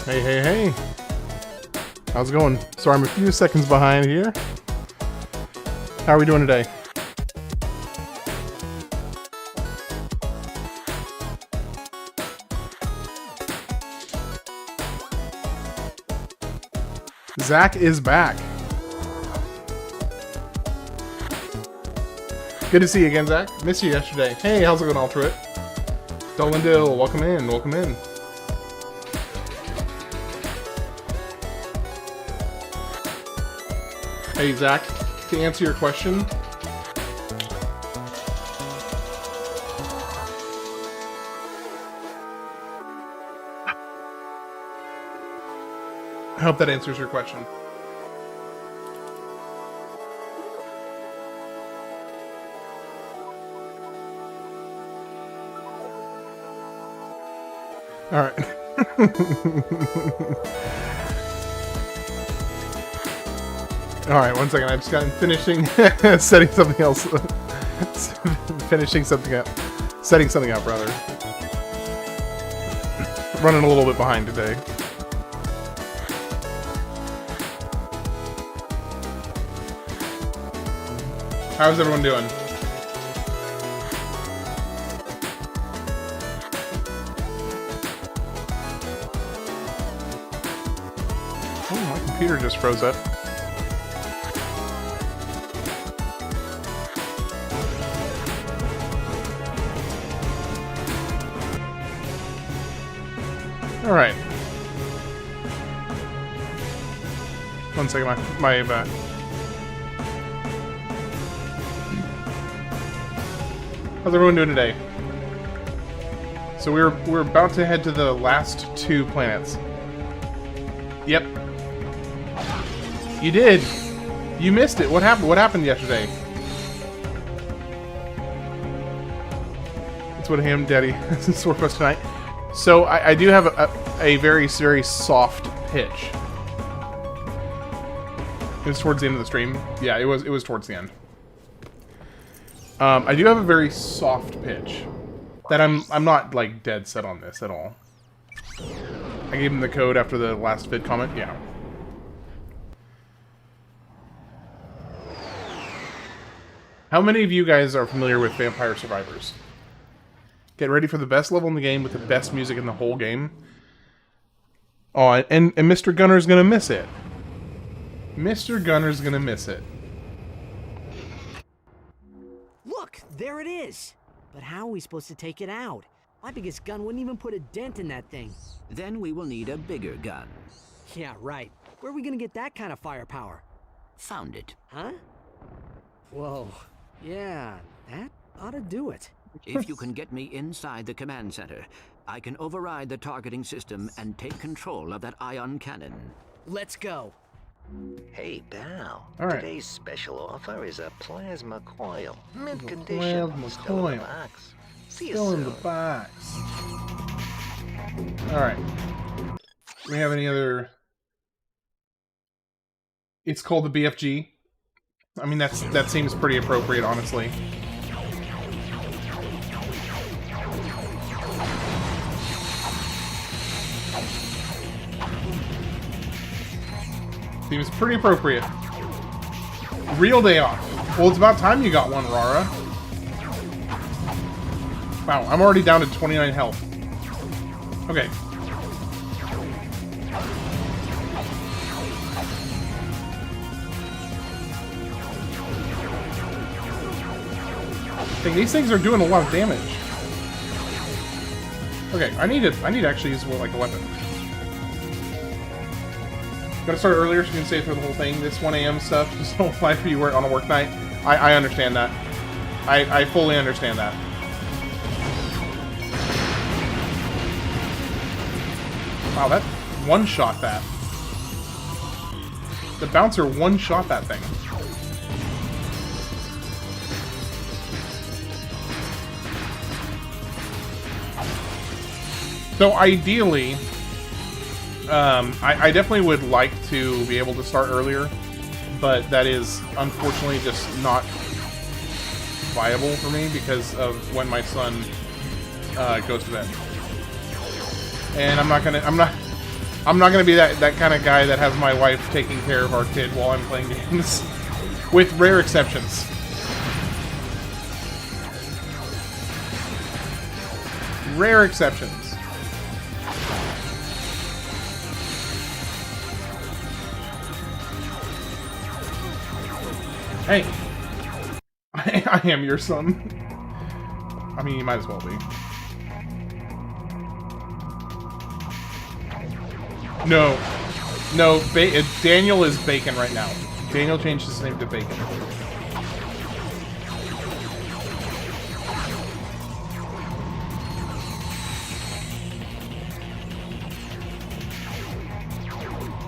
Hey, hey, hey. How's it going? Sorry, I'm a few seconds behind here. How are we doing today? Zach is back. Good to see you again, Zach. Missed you yesterday. Hey, how's it going, Altruit? Dolan Dill, welcome in, welcome in. Hey, Zach, to answer your question, I hope that answers your question. All right. All right, one second. I just got finishing setting something else. Finishing something up. Setting something up, rather. Running a little bit behind today. How's everyone doing? Oh, my computer just froze up. All right. One second, my how's everyone doing today? So we're about to head to the last two planets. Yep. You did. You missed it. What happened? What happened yesterday? That's what Ham Daddy sore for us tonight. So I do have a very, very soft pitch. It was towards the end of the stream. Yeah, it was towards the end. I do have a very soft pitch that I'm not like dead set on this at all. I gave him the code after the last vid comment. Yeah. How many of you guys are familiar with Vampire Survivors? Get ready for the best level in the game with the best music in the whole game. Oh, and Mr. Gunner's gonna miss it. Mr. Gunner's gonna miss it. Look, there it is. But how are we supposed to take it out? My biggest gun wouldn't even put a dent in that thing. Then we will need a bigger gun. Yeah, right. Where are we gonna get that kind of firepower? Found it. Huh? Whoa. Yeah, that ought to do it. If you can get me inside the command center, I can override the targeting system and take control of that ion cannon. Let's go. Hey, pal. All right. Today's special offer is a plasma coil. Mint condition. Plasma Still in coil. the box. See you Still in soon. the box. Alright. Do we have any other... It's called the BFG. I mean, that seems pretty appropriate, honestly. Seems pretty appropriate. Real day off. Well, it's about time you got one, Rara. Wow, I'm already down to 29 health. Okay. I think these things are doing a lot of damage. Okay, I need to actually use like a weapon. Gotta start earlier so you can stay for the whole thing. This 1 AM stuff just don't apply for you on a work night. I understand that. I fully understand that. Wow, that one-shot that. The bouncer one-shot that thing. So ideally, I definitely would like to be able to start earlier, but that is unfortunately just not viable for me because of when my son goes to bed. And I'm not I'm not gonna be that kind of guy that has my wife taking care of our kid while I'm playing games. With rare exceptions. Rare exceptions. Hey, I am your son. I mean, you might as well be. No, no, Daniel is Bacon right now. Daniel changed his name to Bacon.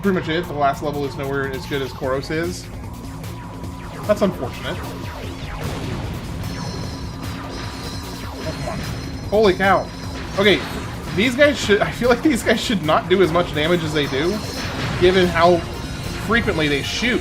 Pretty much it. The last level is nowhere as good as Koros is. That's unfortunate. Oh, come on. Holy cow. Okay, these guys should... I feel like these guys should not do as much damage as they do, given how frequently they shoot.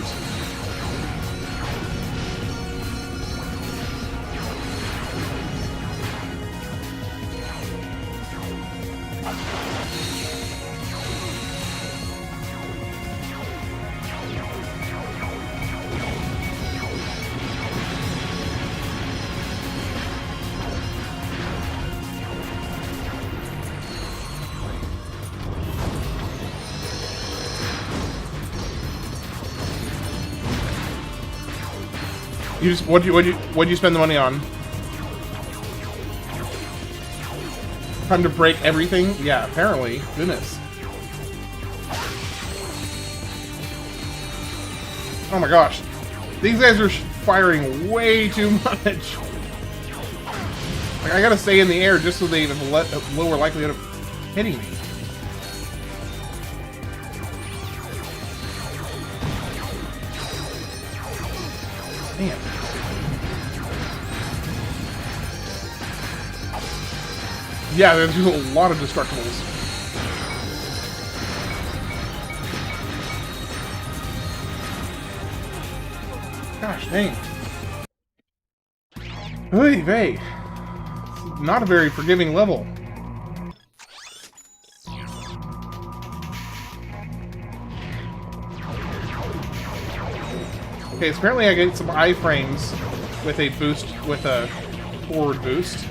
You just what'd you spend the money on? Time to break everything? Yeah, apparently. Goodness. Oh my gosh. These guys are firing way too much. Like, I gotta stay in the air just so they have a lower likelihood of hitting me. Damn. Yeah, there's just a lot of destructibles. Gosh dang. Oy vey. Not a very forgiving level. Okay, so apparently I get some iframes with a boost, with a forward boost.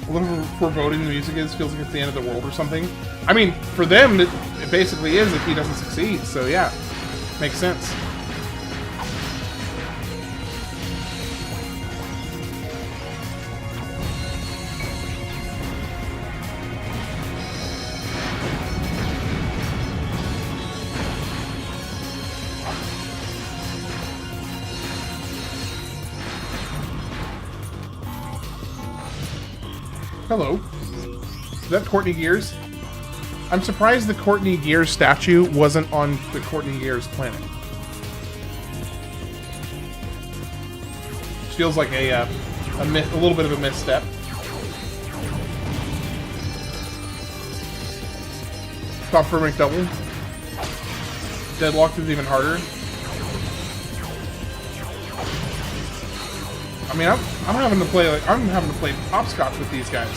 A little foreboding the music is, feels like it's the end of the world or something. I mean, for them, it basically is if he doesn't succeed, so yeah, makes sense. Hello. Is that Courtney Gears? I'm surprised the Courtney Gears statue wasn't on the Courtney Gears planet. Feels like a little bit of a misstep. Stop for McDouble. Deadlocked is even harder. I mean, I'm having to play hopscotch with these guys.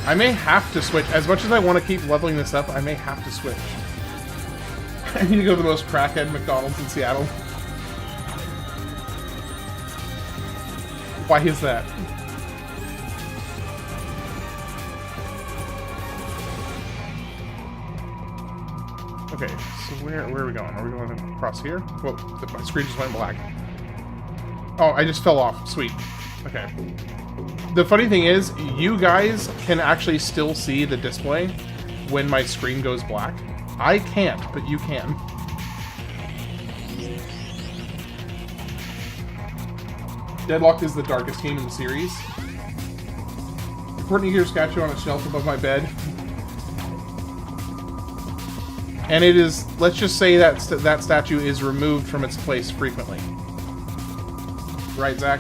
I may have to switch. As much as I want to keep leveling this up, I may have to switch. I need to go to the most crackhead McDonald's in Seattle. Why is that? Okay, so where are we going? Are we going across here? Well, my screen just went black. Oh, I just fell off. Sweet. Okay. The funny thing is, you guys can actually still see the display when my screen goes black. I can't, but you can. Deadlocked is the darkest game in the series. Courtney Gears got you on a shelf above my bed. And it is, let's just say that that statue is removed from its place frequently. Right, Zach?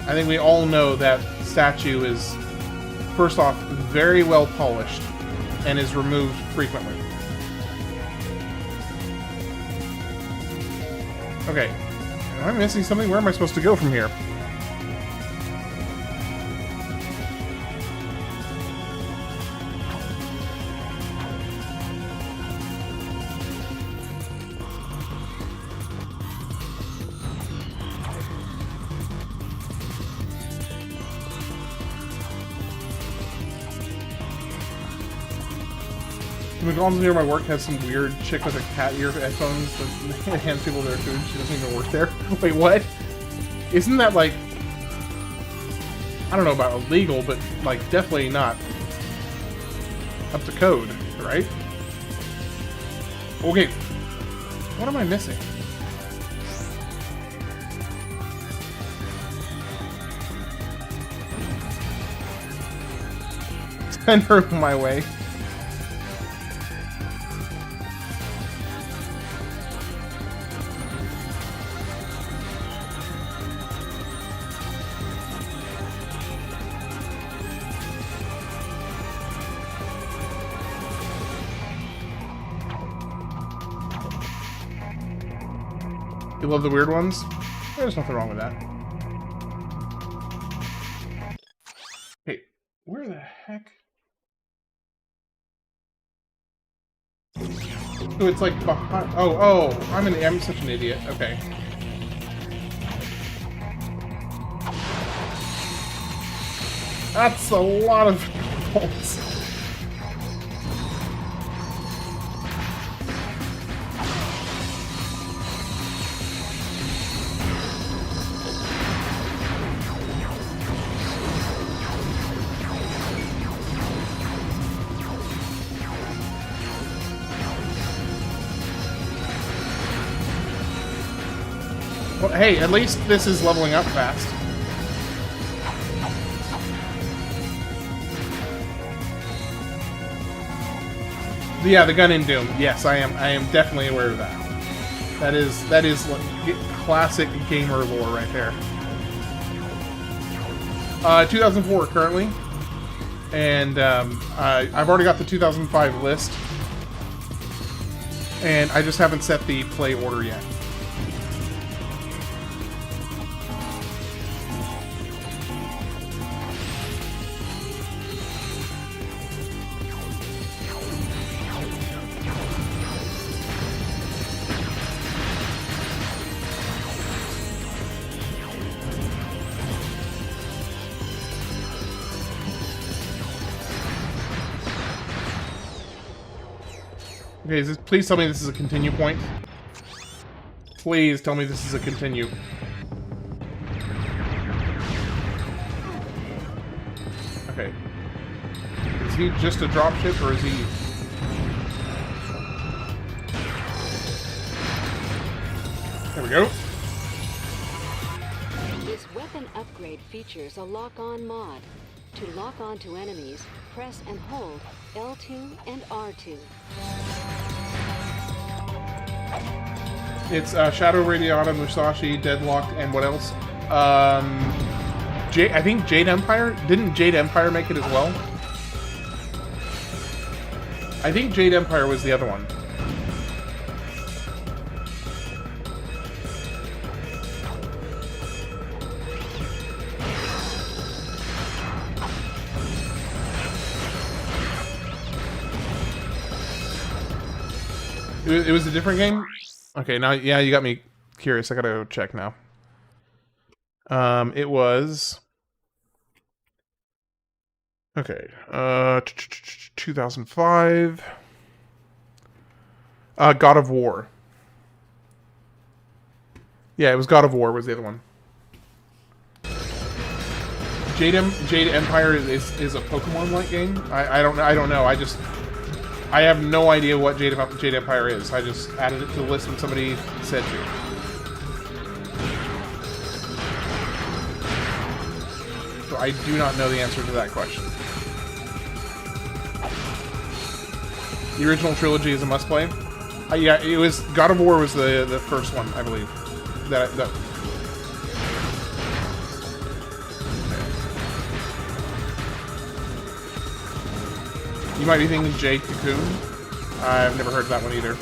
I think we all know that statue is, first off, very well polished and is removed frequently. Okay. Am I missing something? Where am I supposed to go from here? The McDonald's near my work has some weird chick with a cat ear headphones that hands people their food. She doesn't even work there. Wait, what? Isn't that like... I don't know about illegal, but like definitely not up to code, right? Okay. What am I missing? Send her my way. You love the weird ones? There's nothing wrong with that. Hey, where the heck? Oh, it's like behind. Oh, I'm such an idiot. Okay. That's a lot of bolts. Well, hey, at least this is leveling up fast. Yeah, the gun in Doom. Yes, I am definitely aware of that. That is like classic gamer lore right there. 2004 currently, and I've already got the 2005 list, and I just haven't set the play order yet. Okay, please tell me this is a continue point. Please tell me this is a continue. Okay. Is he just a dropship, or is he... There we go. This weapon upgrade features a lock-on mod. To lock on to enemies, press and hold L2 and R2. It's Shadow, Radiata, Musashi, Deadlocked, and what else? I think Jade Empire? Didn't Jade Empire make it as well? I think Jade Empire was the other one. It was a different game? Okay, now, yeah, you got me curious. I gotta go check now. It was... Okay, 2005... God of War. Yeah, it was God of War was the other one. Jade Empire is a Pokemon-like game? I don't know. I have no idea what Jade Empire is. I just added it to the list when somebody said to. So I do not know the answer to that question. The original trilogy is a must-play. Yeah, it was God of War was the first one, I believe. That you might be thinking Jade Cocoon. I've never heard that one either.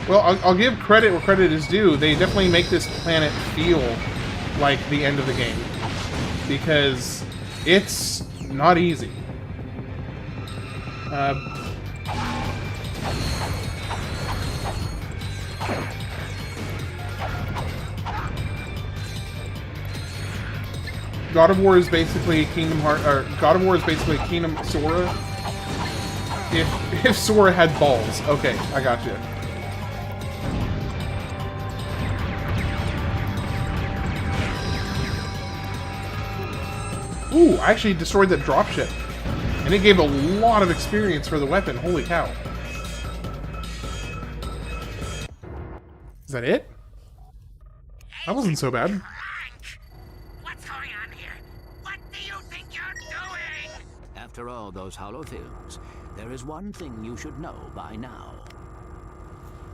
Well, I'll give credit where credit is due. They definitely make this planet feel like the end of the game. Because it's not easy. God of War is basically Kingdom Hearts, or God of War is basically Kingdom Sora. If Sora had balls. Okay, I got you. Ooh, I actually destroyed that dropship. And it gave a lot of experience for the weapon. Holy cow. Is that it? That wasn't so bad. What's going on here? What do you think you're doing? After all those holofilms, there is one thing you should know by now.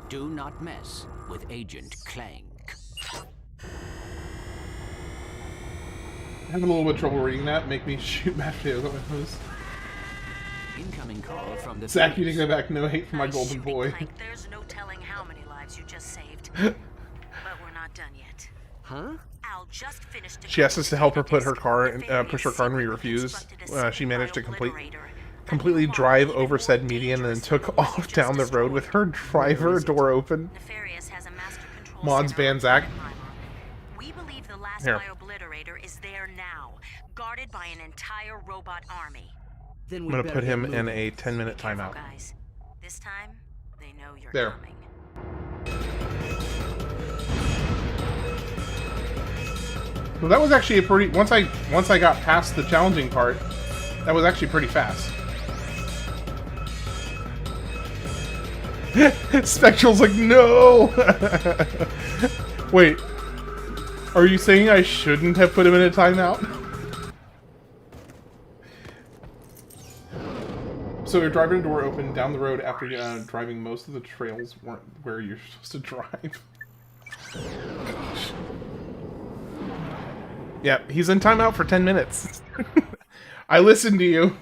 Do not mess with Agent Clank. I'm having a little bit of trouble reading that. Make me shoot mashed potatoes at my nose. Incoming call from the Zach, you take that back. No hate for my golden Shooting boy. Clank, there's no telling how many lives you just saved. But we're not done yet. Huh? Al just finished. She asked us to help her put her car, push her car, and we refused. She managed to completely drive over said median and then took off down the road with her driver door open. Nefarious has a master control Mods center ban Zach. We believe the last Here. Obliterator is there now, guarded by an entire robot army. Then I'm we gonna better put get him in moving. a 10-minute Careful, timeout. guys. This time, they know you're There. coming. Well, that was actually a pretty. Once I got past the challenging part, that was actually pretty fast. Spectral's like, no! Wait. Are you saying I shouldn't have put him in a timeout? So you're driving a door open down the road after driving most of the trails weren't where you're supposed to drive. Gosh. Yeah, he's in timeout for 10 minutes. I listened to you.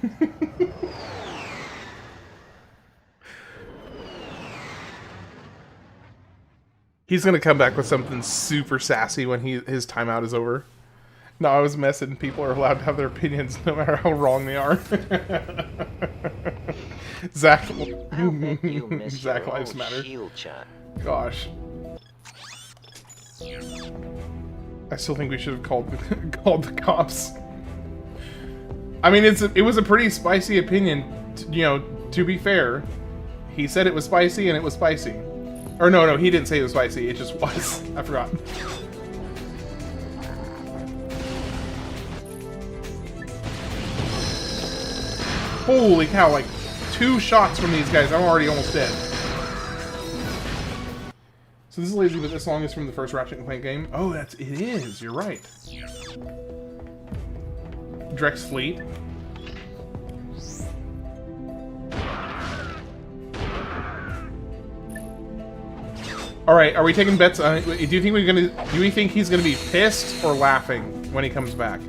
He's gonna come back with something super sassy when his timeout is over. No, I was messing. People are allowed to have their opinions no matter how wrong they are. Zach, I'll bet you miss Zach your Lives old Matter. shield shot. Gosh. I still think we should have called the cops. I mean, it was a pretty spicy opinion. To be fair, he said it was spicy, and it was spicy. Or no, he didn't say it was spicy. It just was. I forgot. Holy cow! Like 2 shots from these guys, I'm already almost dead. So this is lazy, but this song is from the first Ratchet Clank game. Oh, it is. You're right. Drex Fleet. All right, are we taking bets? Do we think he's gonna be pissed or laughing when he comes back?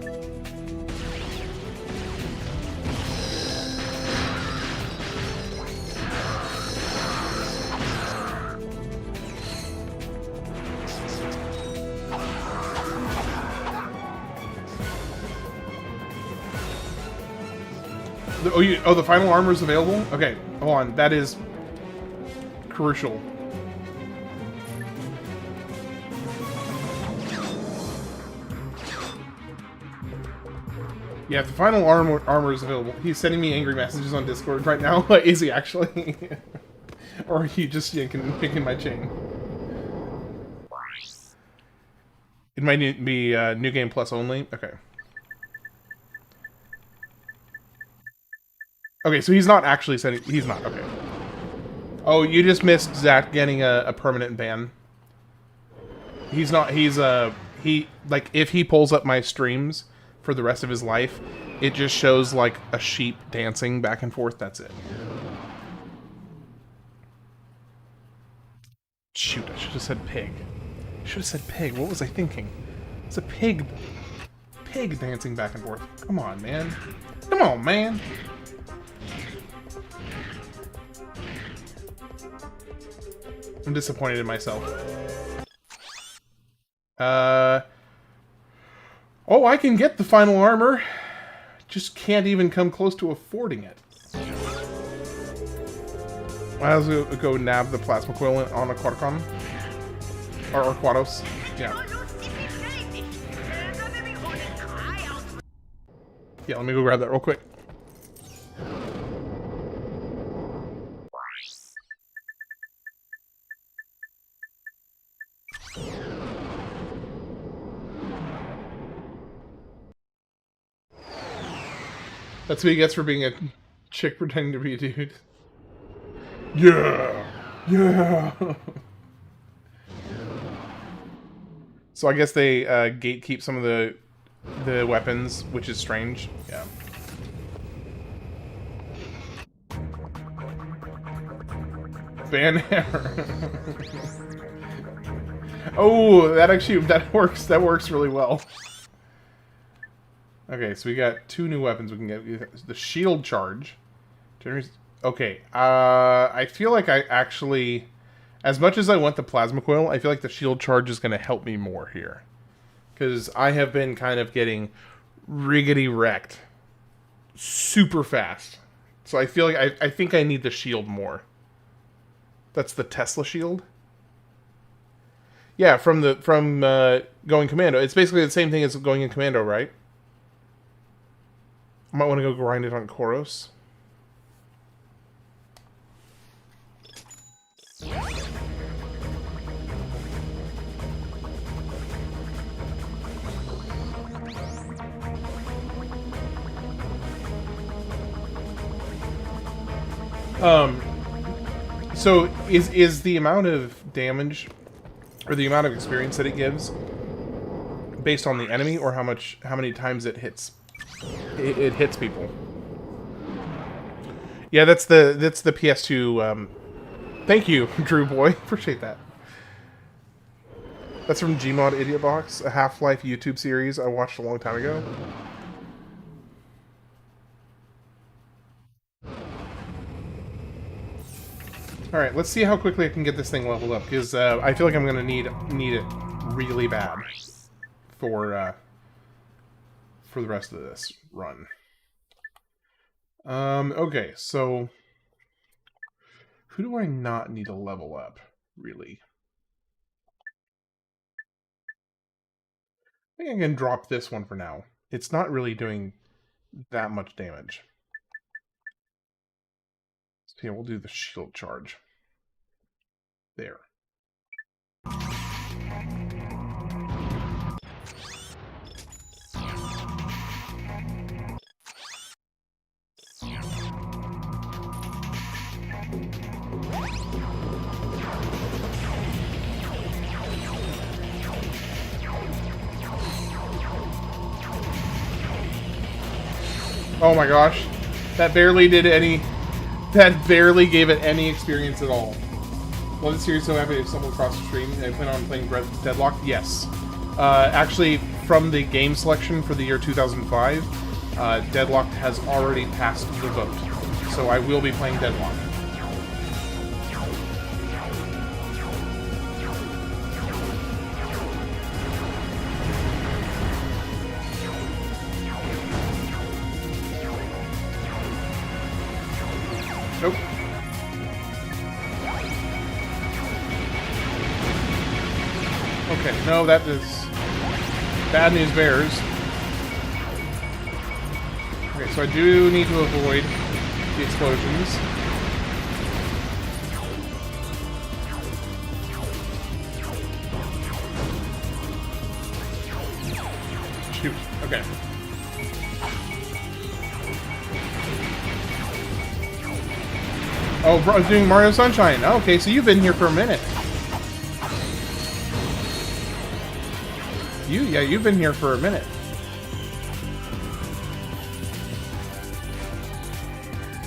The final armor is available? Okay, hold on. That is crucial. Yeah, if the final armor is available. He's sending me angry messages on Discord right now. Is he actually? Or are you just picking my chain? It might be New Game Plus only? Okay. Okay, so he's not actually sending... He's not, okay. Oh, you just missed Zach getting a permanent ban. He's not... He's, he... Like, if he pulls up my streams for the rest of his life, it just shows, like, a sheep dancing back and forth. That's it. Shoot, I should have said pig. I should have said pig. What was I thinking? It's a pig. Pig dancing back and forth. Come on, man. Come on, man. I'm disappointed in myself. Oh, I can get the final armor. Just can't even come close to affording it. Might as well go nab the plasma coil on a Quadcon. Or Quados. Yeah. Yeah, let me go grab that real quick. That's what he gets for being a chick pretending to be a dude. Yeah! Yeah! So I guess they gatekeep some of the weapons, which is strange. Yeah. Banhammer. Oh, that works. That works really well. Okay, so we got 2 new weapons we can get. The shield charge. Okay, I feel like I actually, as much as I want the plasma coil, I feel like the shield charge is going to help me more here. Because I have been kind of getting riggedy wrecked super fast. So I feel like I think I need the shield more. That's the Tesla shield? Yeah, from going commando. It's basically the same thing as going in commando, right? I might want to go grind it on Koros. So is the amount of damage or the amount of experience that it gives based on the enemy, or how many times it hits it hits people? Yeah, that's the PS2. Thank you, Drew Boy. Appreciate that. That's from Gmod Idiot Box, a Half-Life YouTube series I watched a long time ago. Alright, let's see how quickly I can get this thing leveled up, because I feel like I'm going to need it really bad for the rest of this run. Okay, so who do I not need to level up, really? I think I can drop this one for now. It's not really doing that much damage. So yeah, we'll do the shield charge. There. Oh my gosh. That barely did any... That barely gave it any experience at all. Love the series so happy if someone across the stream. I plan on playing Deadlock? Yes. Actually, from the game selection for the year 2005, Deadlock has already passed the vote. So I will be playing Deadlock. Nope. Okay, no, that is bad news bears. Okay, so I do need to avoid the explosions. Shoot, okay. Oh, bro, I was doing Mario Sunshine. Okay, so you've been here for a minute. Yeah, you've been here for a minute.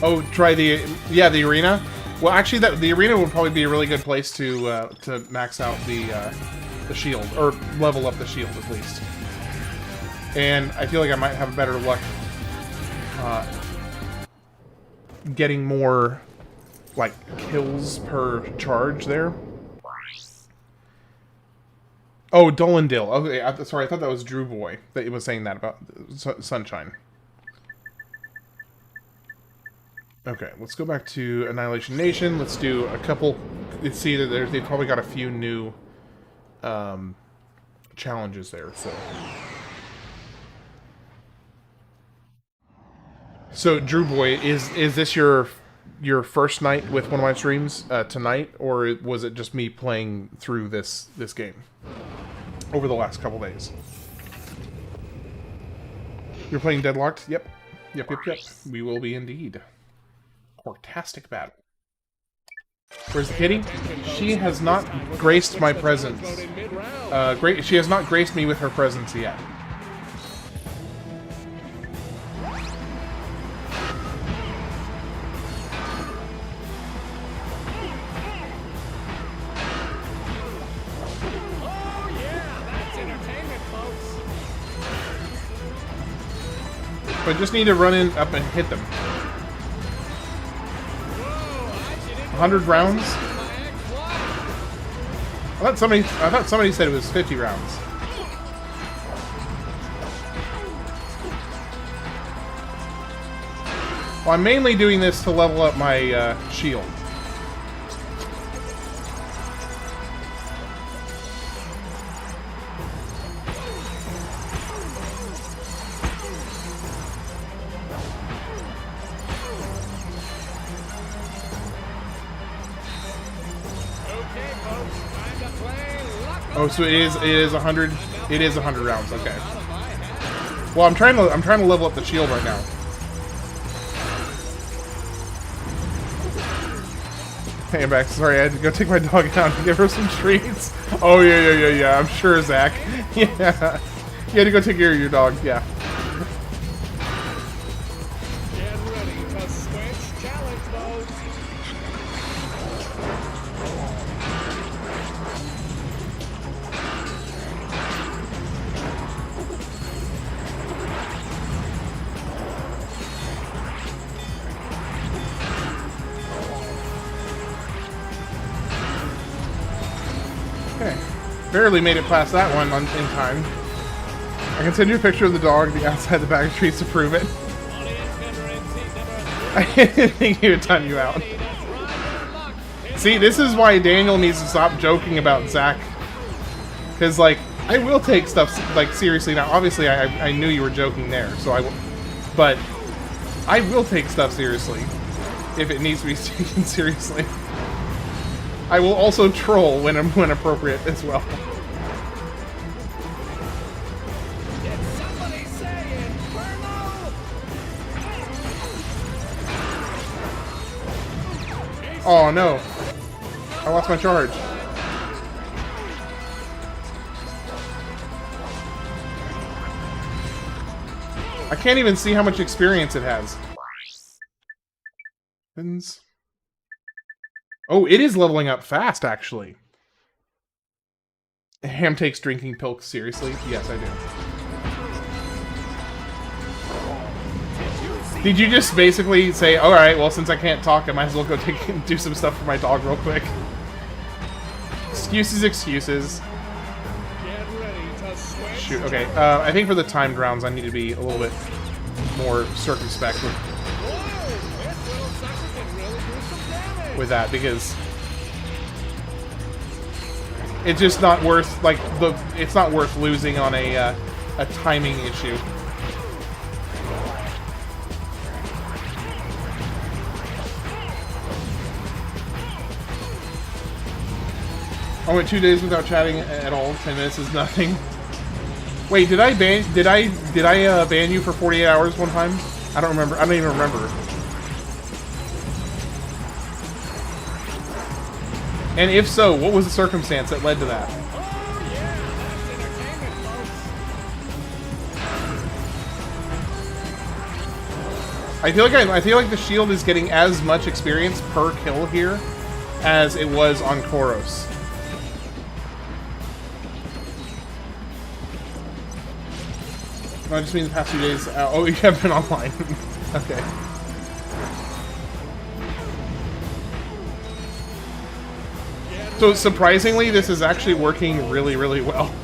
Oh, try the arena. Well, actually, the arena would probably be a really good place to max out the shield, or level up the shield at least. And I feel like I might have better luck getting more like kills per charge there. Oh, Dolendale. Okay, sorry, I thought that was Drew Boy that was saying that about Sunshine. Okay, let's go back to Annihilation Nation. Let's do a couple. Let's see that they've probably got a few new challenges there. So Drew Boy, is this your first night with one of my streams tonight, or was it just me playing through this game over the last couple days? You're playing Deadlocked? Yep. We will be indeed. Fantastic battle. Where's the kitty? She has not graced my presence. She has not graced me with her presence yet. So I just need to run in up and hit them. 100 rounds? I thought somebody said it was 50 rounds. Well, I'm mainly doing this to level up my shield. Oh, so it is 100. It is 100 rounds. Okay. Well, I'm trying to level up the shield right now. Hey, I'm back. Sorry, I had to go take my dog out and give her some treats. Oh yeah. I'm sure, Zach. Yeah. You had to go take care of your dog. Yeah. Get ready to switch challenge modes. Okay. Barely made it past that one in time. I can send you a picture of the dog outside the bag of treats to prove it. I didn't think he would time you out. See, this is why Daniel needs to stop joking about Zach. Because, like, I will take stuff, like, seriously. Now, obviously, I knew you were joking there, so I will... But I will take stuff seriously if it needs to be taken seriously. I will also troll when appropriate as well. Oh no! I lost my charge. I can't even see how much experience it has. Oh, it is leveling up fast, actually. Ham takes drinking pills seriously? Yes, I do. Did you just basically say, alright, well, since I can't talk, I might as well go do some stuff for my dog real quick? Excuses. Shoot, okay. I think for the timed rounds, I need to be a little bit more circumspect with that, because it's just not worth, like, it's not worth losing on a timing issue. I went 2 days without chatting at all. 10 minutes is nothing. Wait, did I ban you for 48 hours one time? I don't remember. I don't even remember. And if so, what was the circumstance that led to that? Oh yeah, that's entertainment, folks. I feel like the shield is getting as much experience per kill here as it was on Koros. No, I just mean the past few days. Oh, you have been online. Okay. So surprisingly, this is actually working really, really well.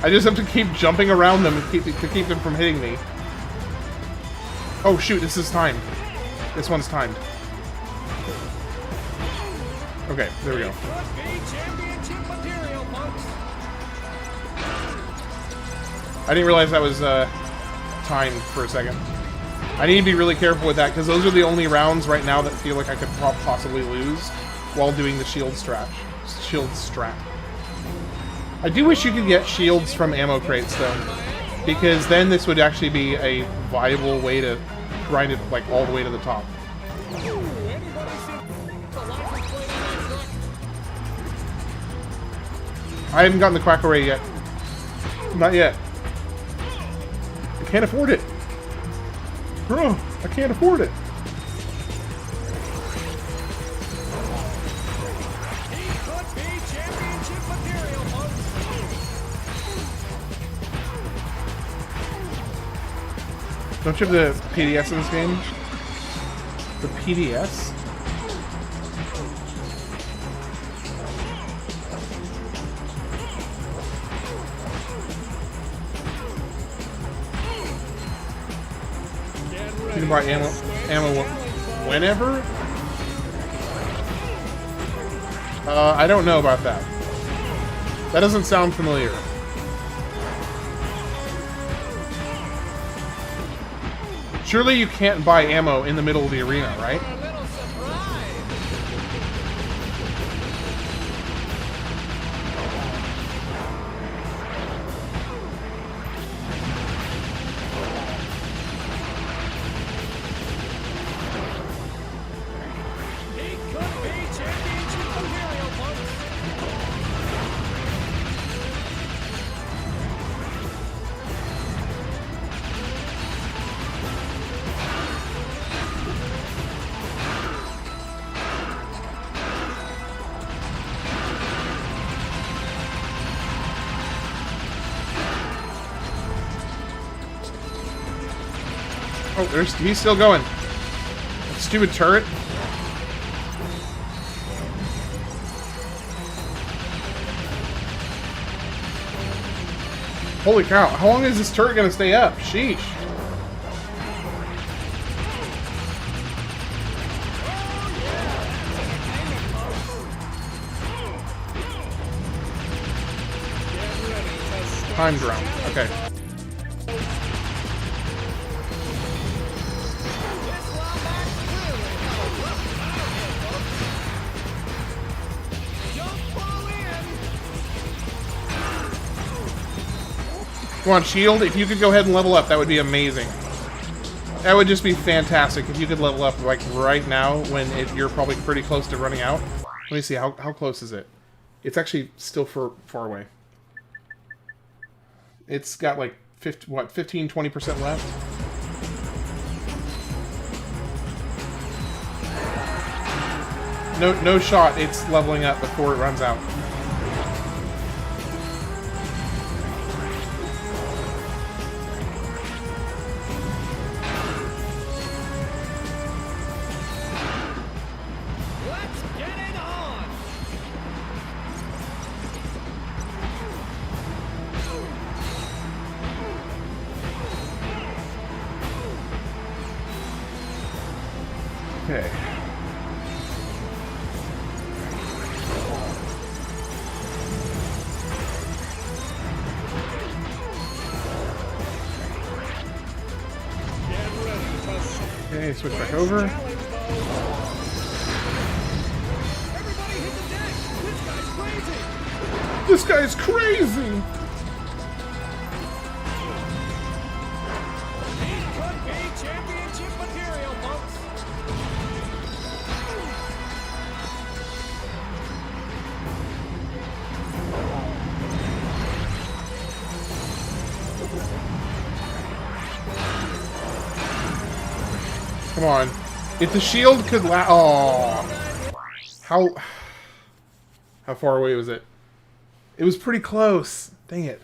I just have to keep jumping around them to keep them from hitting me. Oh shoot, this is timed. This one's timed. Okay, there we go. Could be championship material, folks. I didn't realize that was timed for a second. I need to be really careful with that, because those are the only rounds right now that feel like I could possibly lose while doing the shield strat. I do wish you could get shields from ammo crates, though, because then this would actually be a viable way to grind it like all the way to the top. Anybody see the license plate on that truck? I haven't gotten the Quack Array yet. Not yet. I can't afford it. Bro, I can't afford it. He could be championship material, folks. Don't you have the PDS in this game? The PDS? You can buy ammo whenever? I don't know about that. That doesn't sound familiar. Surely you can't buy ammo in the middle of the arena, right? A little surprise. He could be championship material, folks. Oh, he's still going. Stupid turret. Holy cow, how long is this turret gonna stay up? Sheesh. Time drone. Okay. Come on, Shield, if you could go ahead and level up, that would be amazing. That would just be fantastic if you could level up, like, right now, when you're probably pretty close to running out. Let me see, how close is it? It's actually still far away. It's got, like, 15, 20% left? No shot, it's leveling up before it runs out. Let's get it on. Okay. Get ready to Okay, switch back over. challenge mode. Everybody hit the deck. This guy's This guy's crazy. crazy! He could be championship material, folks. Come on. If the shield could How far away was it? It was pretty close. Dang it.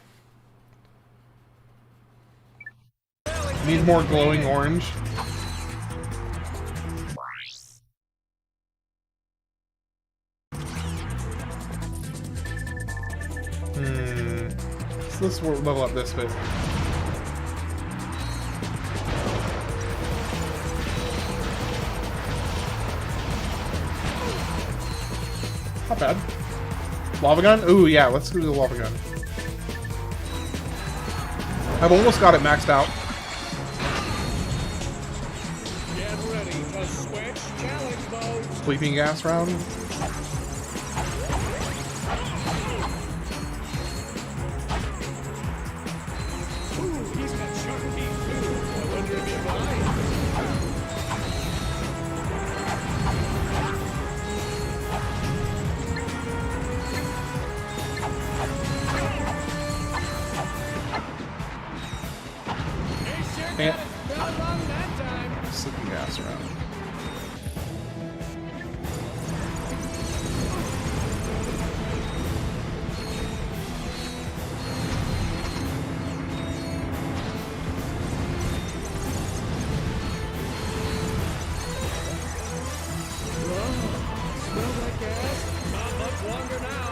Need more glowing orange. So let's level up this bit. Not bad. Lava gun? Ooh, yeah, let's do the lava gun. I've almost got it maxed out. Get ready to switch challenge mode. Sleeping gas round. Ooh, he's got sharp teeth too. I wonder if he bites. Can't. Not wrong that time. Sleeping gas round. Smell that gas? Not much longer now.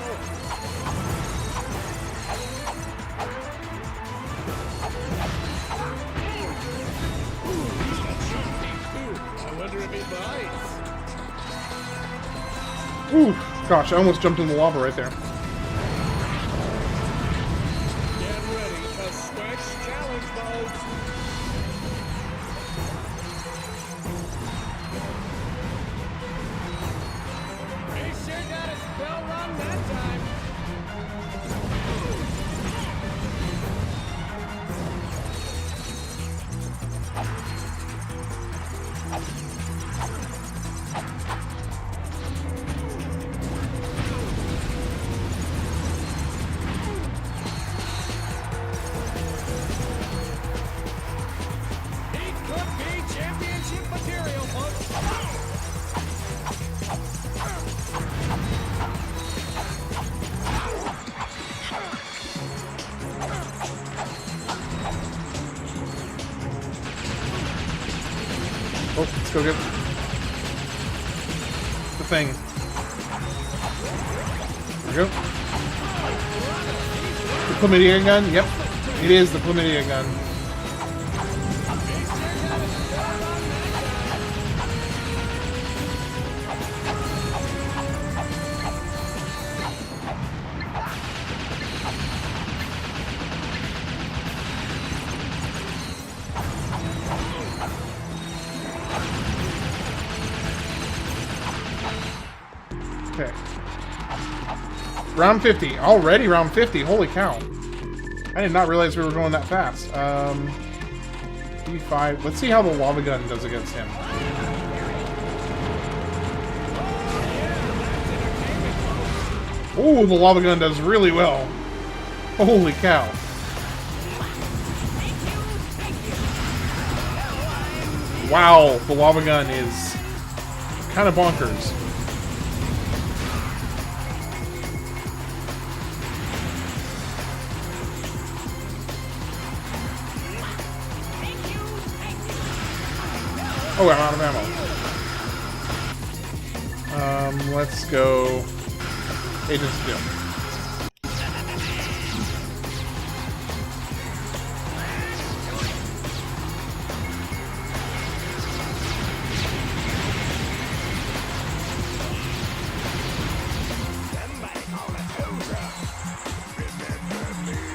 Ooh, he's got sharp teeth too. I wonder if he bites. Ooh, gosh, I almost jumped in the lava right there. Get ready to switch challenge mode. He sure got a spell run that time. He could be championship material, folks. Oh, let's go get the thing. There we go. The chlamydia gun? Yep. It is the chlamydia gun. Okay. Round 50. Already round 50. Holy cow. I did not realize we were going that fast. D5. Let's see how the lava gun does against him. Oh, the lava gun does really well. Holy cow. Wow, the lava gun is kind of bonkers. Oh, I'm out of ammo. Let's go Agents of Doom.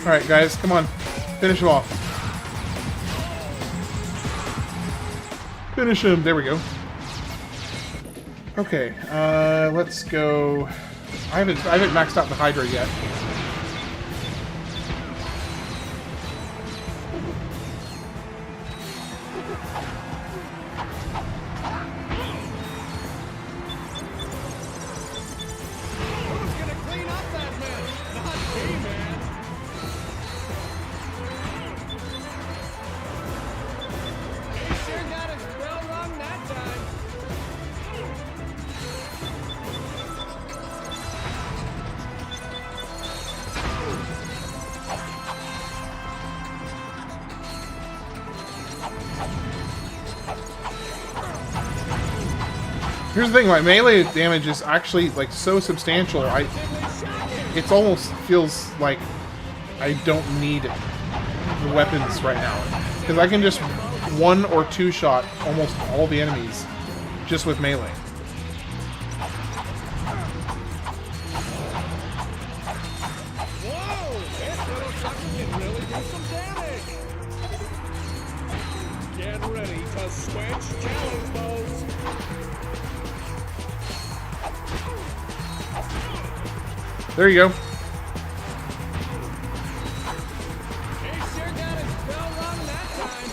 Alright, guys, come on. Finish him off. Finish him. There we go. Okay, let's go. I haven't maxed out the Hydra yet. Who's gonna clean up that mess? Not me, man. He sure got his spell wrong that Here's the thing, my melee damage is actually like so substantial. It almost feels like I don't need the weapons right now, because I can just 1 or 2 shot almost all the enemies just with melee. Whoa! This little sucker can really do some damage! Get ready to switch challenge modes! There you go. He sure got his bell rung that time!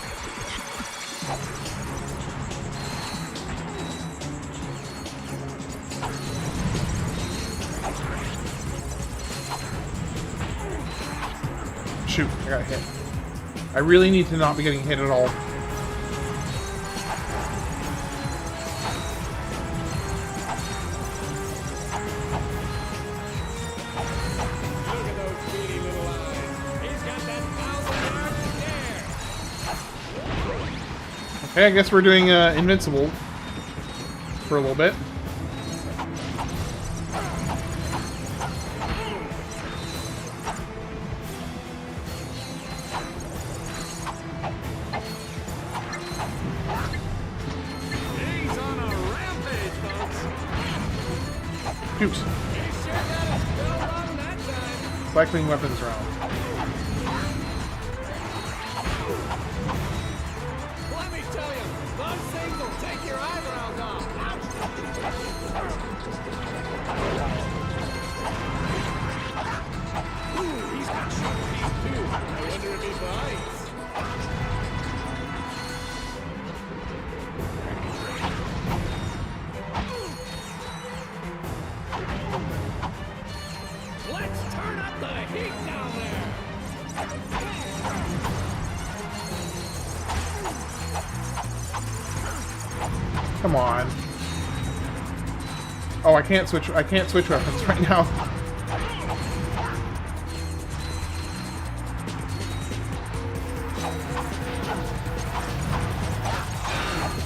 Shoot, I got hit. I really need to not be getting hit at all. Look at those beady little eyes! He's got that 1,000-yard stare! Okay, I guess we're doing Invincible for a little bit. He's on a rampage, folks! Shoot. He sure got his bell rung that time! Cycling weapons round. Let me tell you, those things will take your eyebrows off! Ooh, he's got sharp teeth too! I wonder if he bites! Let's turn up the heat down there! Come on. Oh, I can't switch weapons right now.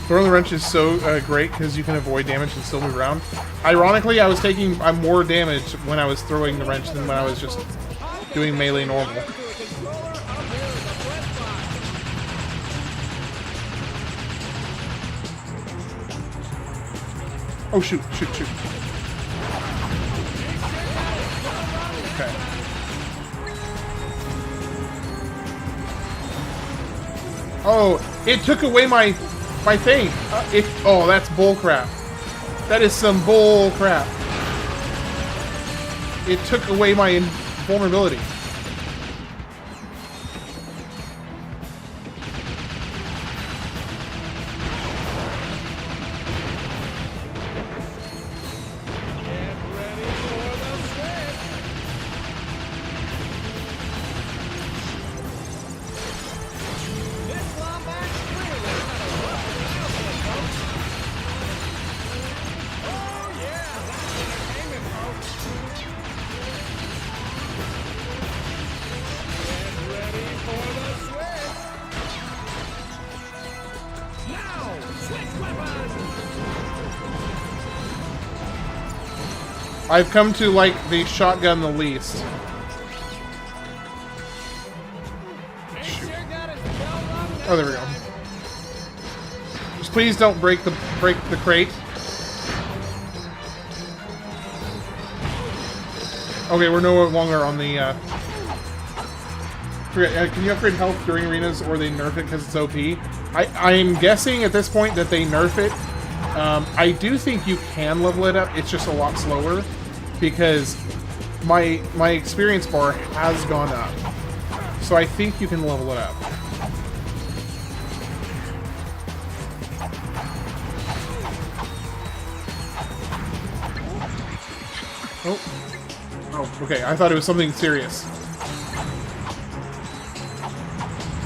Throwing the wrench is so great because you can avoid damage and still move around. Ironically, I was taking more damage when I was throwing the wrench than when I was just doing melee normal. To a controller, up here is a breath box. Oh, shoot, shoot, shoot. Okay. Oh, it took away my thing. Oh, that's bull crap. That is some bull crap. It took away my invulnerability. Get ready for the switch! This Wombat's clearly had a rough childhood, folks! Oh yeah, that's entertainment, folks! Get ready for the switch! Now, switch weapons! I've come to like the shotgun the least. He sure got his bell rung that Oh, there we go. Just please don't break the crate. Okay, we're no longer on the. Can you upgrade health during arenas, or they nerf it because it's OP? I'm guessing at this point that they nerf it. I do think you can level it up. It's just a lot slower because my experience bar has gone up. So I think you can level it up. Oh. Oh, okay. I thought it was something serious.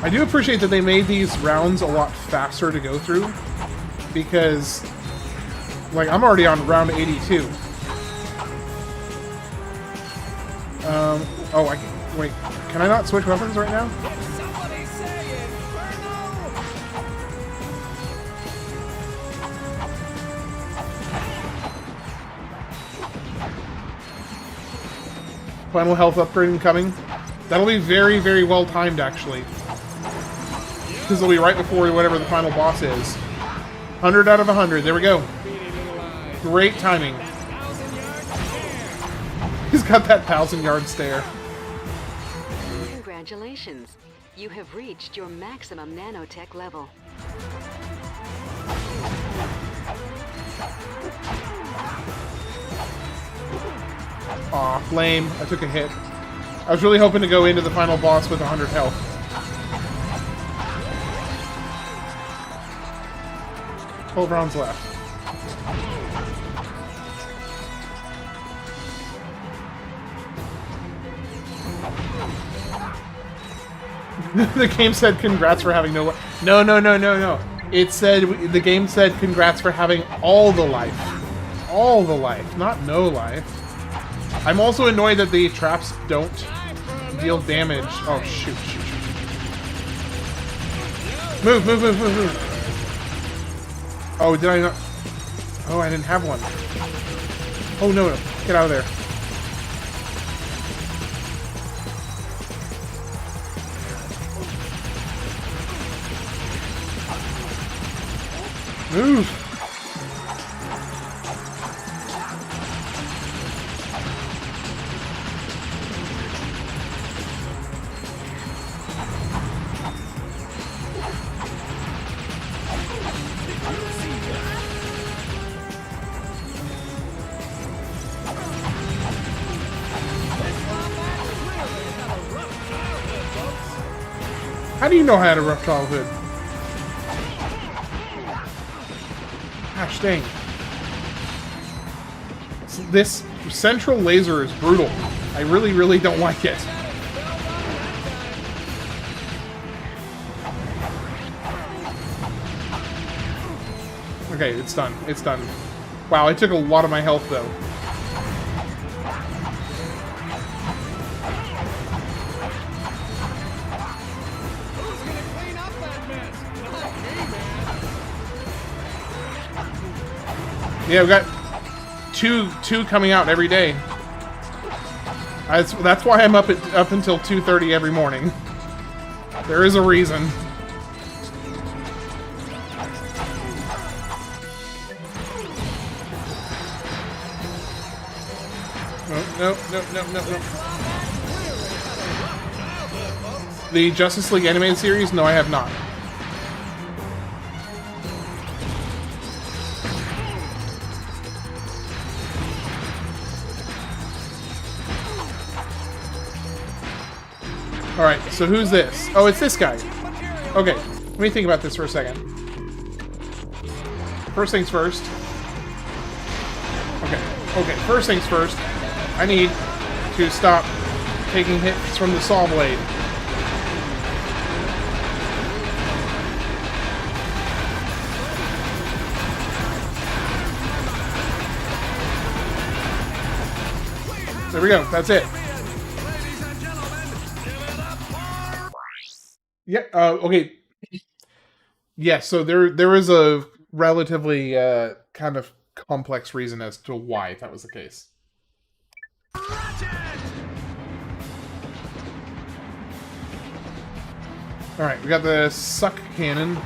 I do appreciate that they made these rounds a lot faster to go through, because, like, I'm already on round 82. Oh, I can, wait, can I not switch weapons right now? Did somebody say Inferno? Final health upgrade coming. That'll be very, very well timed, actually. Because it'll be right before whatever the final boss is. 100 out of 100. There we go. Great timing. He's got that 1,000-yard stare. Congratulations. You have reached your maximum nanotech level. Aw, lame. I took a hit. I was really hoping to go into the final boss with 100 health. Twelve rounds left. The game said congrats for having no... No. It said... The game said congrats for having all the life. All the life, not no life. I'm also annoyed that the traps don't deal damage. Oh, shoot. Move. Oh, did I not... Oh, I didn't have one. Oh, no. Get out of there. Move! How do you know I had a rough childhood? Gosh dang. This central laser is brutal. I really, really don't like it. Okay, it's done. It's done. Wow, I took a lot of my health, though. Yeah, we got two coming out every day. That's why I'm up until 2:30 every morning. There is a reason. No. The Justice League animated series? No, I have not. Alright, so who's this? Oh, it's this guy. Okay, let me think about this for a second. First things first. Okay, first things first. I need to stop taking hits from the saw blade. There we go, that's it. Yeah, okay. Yeah, so there is a relatively kind of complex reason as to why that was the case. Alright, we got the suck cannon.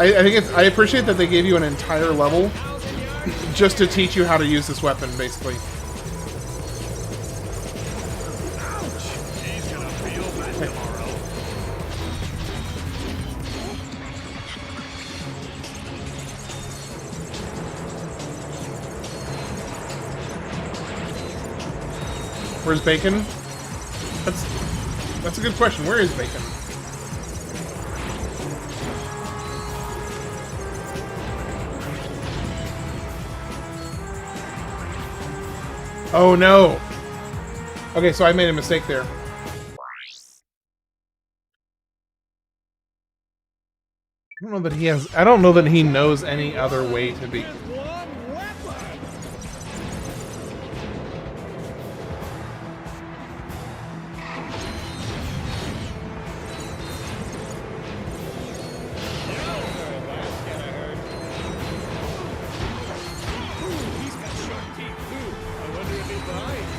I think it's. I appreciate that they gave you an entire level just to teach you how to use this weapon, basically. He's gonna feel bad tomorrow. Where's Bacon? That's a good question. Where is Bacon? Oh no! Okay, so I made a mistake there. I don't know that he has. I don't know that he knows any other way to be. One weapon. That's gonna hurt. Ooh, he's got sharp teeth too. I wonder if he bites.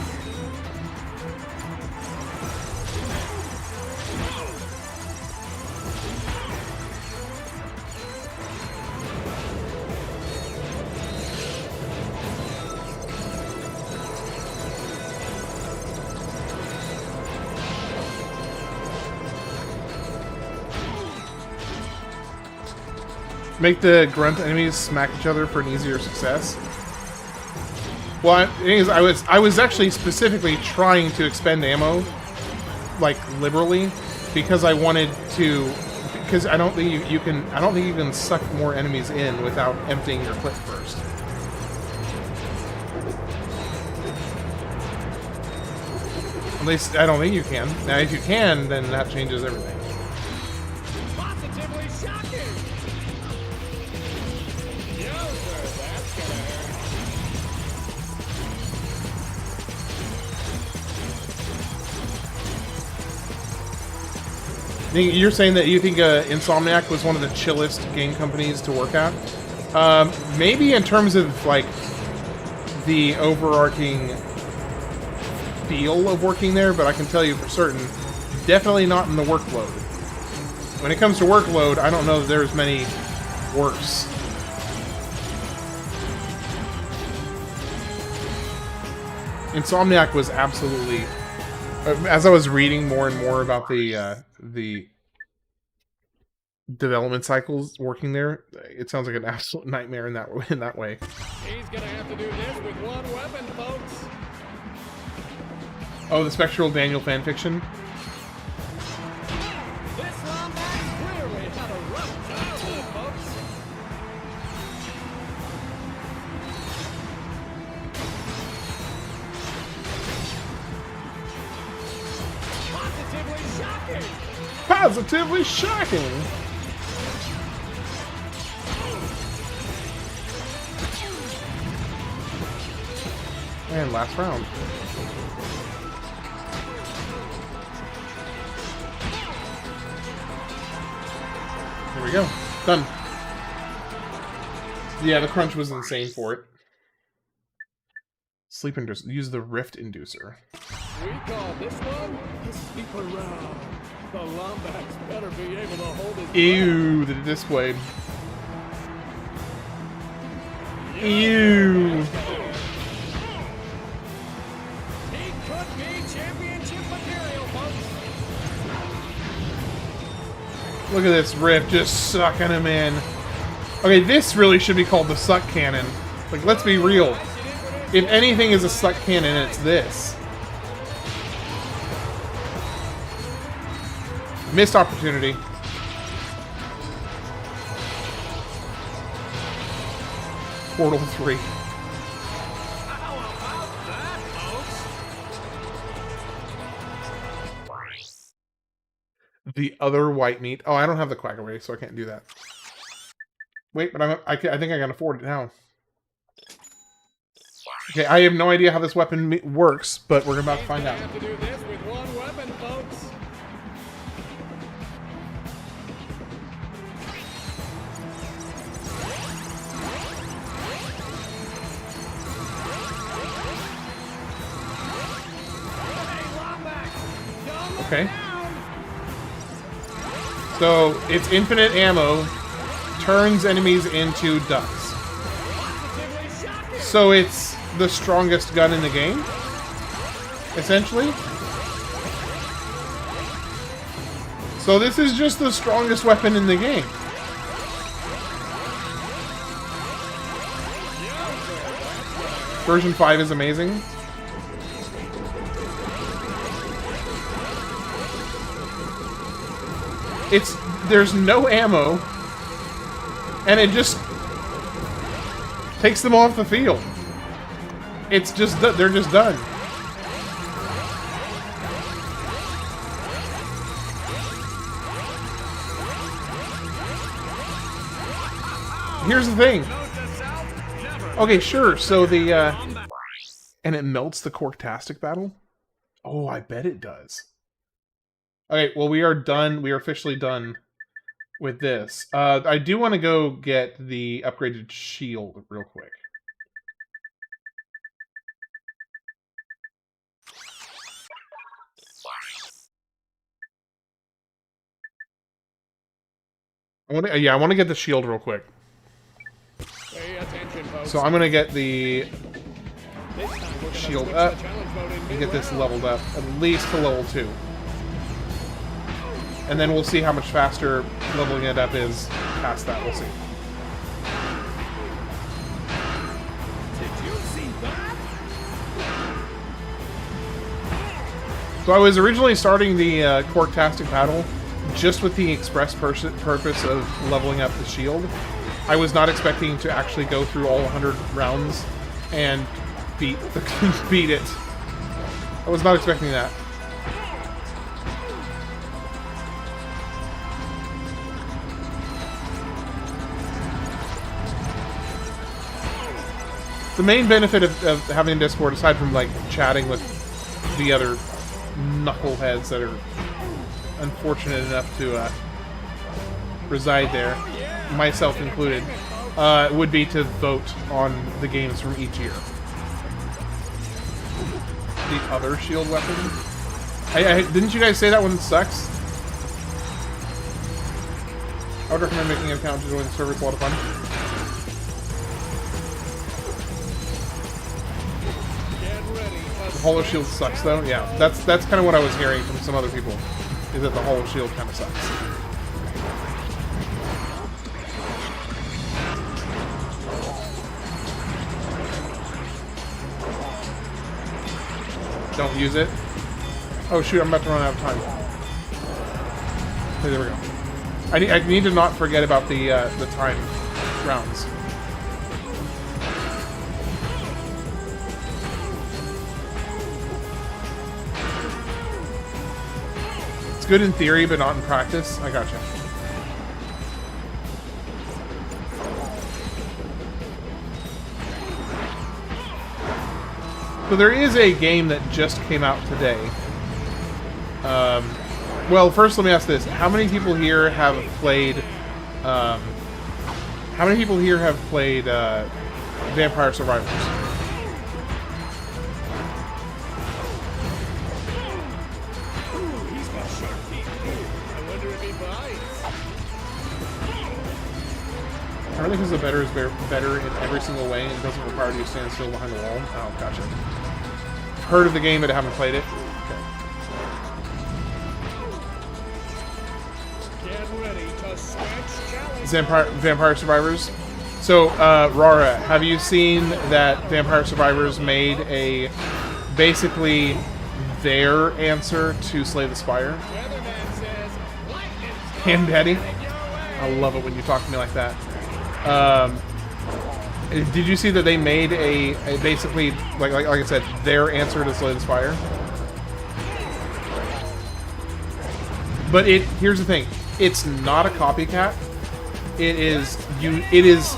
Make the grunt enemies smack each other for an easier success. Well, the thing is, I was actually specifically trying to expend ammo, like liberally, because I wanted to. Because I don't think you can. I don't think you can suck more enemies in without emptying your clip first. At least I don't think you can. Now, if you can, then that changes everything. Positively shocking. Yowzer, that's gonna hurt. You're saying that you think Insomniac was one of the chillest game companies to work at? Maybe in terms of, like, the overarching feel of working there, but I can tell you for certain, definitely not in the workload. When it comes to workload, I don't know that there's many worse. Insomniac was absolutely... As I was reading more and more about the development cycles working there, it sounds like an absolute nightmare in that way. He's gonna have to do this with one weapon, folks. Oh, the Spectral Daniel fanfiction? This Lombax clearly had a rough childhood, folks. Positively shocking. Positively shocking! And last round. There we go. Done. Yeah, the crunch was insane for it. Sleep inducer. Use the rift inducer. We call this one the sleeper round. The Lombax better be able to hold his Ew, the display. Ew. He could be championship material, folks. Look at this rift just sucking him in. Okay, this really should be called the suck cannon. Like, let's be real. If anything is a suck cannon, it's this. Missed opportunity. Portal 3. How about that, folks? The other white meat. Oh, I don't have the quack away, so I can't do that. Wait, but I think I can afford it now. Okay, I have no idea how this weapon works, but we're about to find out. Have to do this with one weapon, folks. Okay. So, it's infinite ammo, turns enemies into ducks. So it's the strongest gun in the game, essentially. So this is just the strongest weapon in the game. Version 5 is amazing. There's no ammo, and it just takes them off the field. It's just, they're just done. Here's the thing. Okay, sure, so the, and it melts the Corktastic battle? Oh, I bet it does. Okay, well, we are done. We are officially done with this. I do want to go get the upgraded shield real quick. I want to get the shield real quick. Pay attention, folks. So I'm going to get the This time we're gonna shield switch up the challenge mode in and get this mid-round. leveled up, at least to level 2. And then we'll see how much faster leveling it up is past that. We'll see. Did you see that? So I was originally starting the Corktastic battle just with the express purpose of leveling up the shield. I was not expecting to actually go through all 100 rounds and beat it. I was not expecting that. The main benefit of having Discord, aside from like chatting with the other knuckleheads that are unfortunate enough to reside there, myself included, would be to vote on the games from each year. The other shield weapon? Didn't you guys say that one sucks? I would recommend making an account to join the server. It's a lot of fun. The Hollow Shield sucks, though. Yeah, that's kind of what I was hearing from some other people, is that the Hollow Shield kind of sucks. Don't use it. Oh shoot, I'm about to run out of time. Okay, there we go. I need to not forget about the time rounds. It's good in theory, but not in practice. I gotcha. So there is a game that just came out today. Well, first let me ask this: how many people here have played? How many people here have played Vampire Survivors? He's got sharp teeth. I wonder if he bites. Apparently, because the better is better in every single way and doesn't require you to stand still behind the wall. Oh, gotcha. Heard of the game, but I haven't played it. Okay. Get ready to switch challenge. Vampire Survivors. So, Rara, have you seen that Vampire Survivors made a basically their answer to Slay the Spire? Weatherman says, lightning's And Daddy? coming your way. I love it when you talk to me like that. Did you see that they made a basically, like I said, their answer to Slay the Spire? But here's the thing. It's not a copycat. It is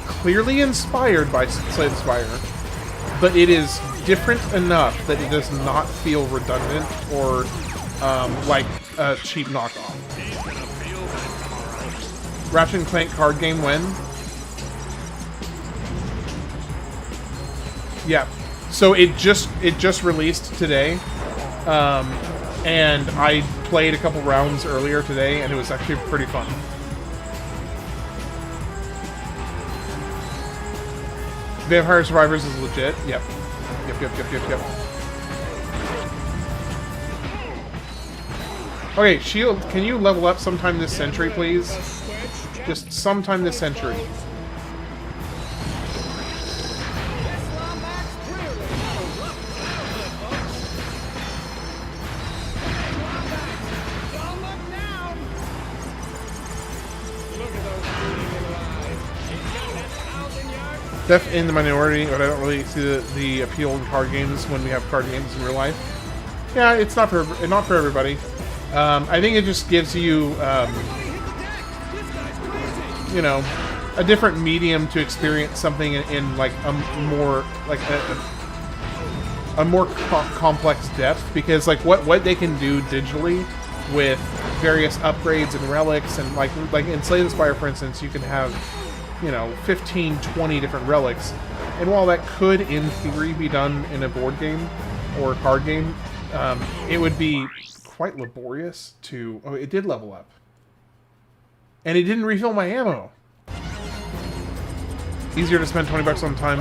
clearly inspired by Slay the Spire, but it is different enough that it does not feel redundant or like a cheap knockoff. Ratchet Clank card game when? Yeah. So it just released today, and I played a couple rounds earlier today, and it was actually pretty fun. Vampire Survivors is legit. Yep. Yep. Okay, Shield, can you level up sometime this century, please? Just sometime this century. Def in the minority, but I don't really see the appeal in card games when we have card games in real life. Yeah, it's not for everybody. I think it just gives you, you know, a different medium to experience something in like a more like a more complex depth, because like what they can do digitally with various upgrades and relics, and like in Slay the Spire, for instance, you can have, you know, 15, 20 different relics. And while that could, in theory, be done in a board game or a card game, it would be quite laborious to... Oh, it did level up. And it didn't refill my ammo. Easier to spend 20 bucks on time,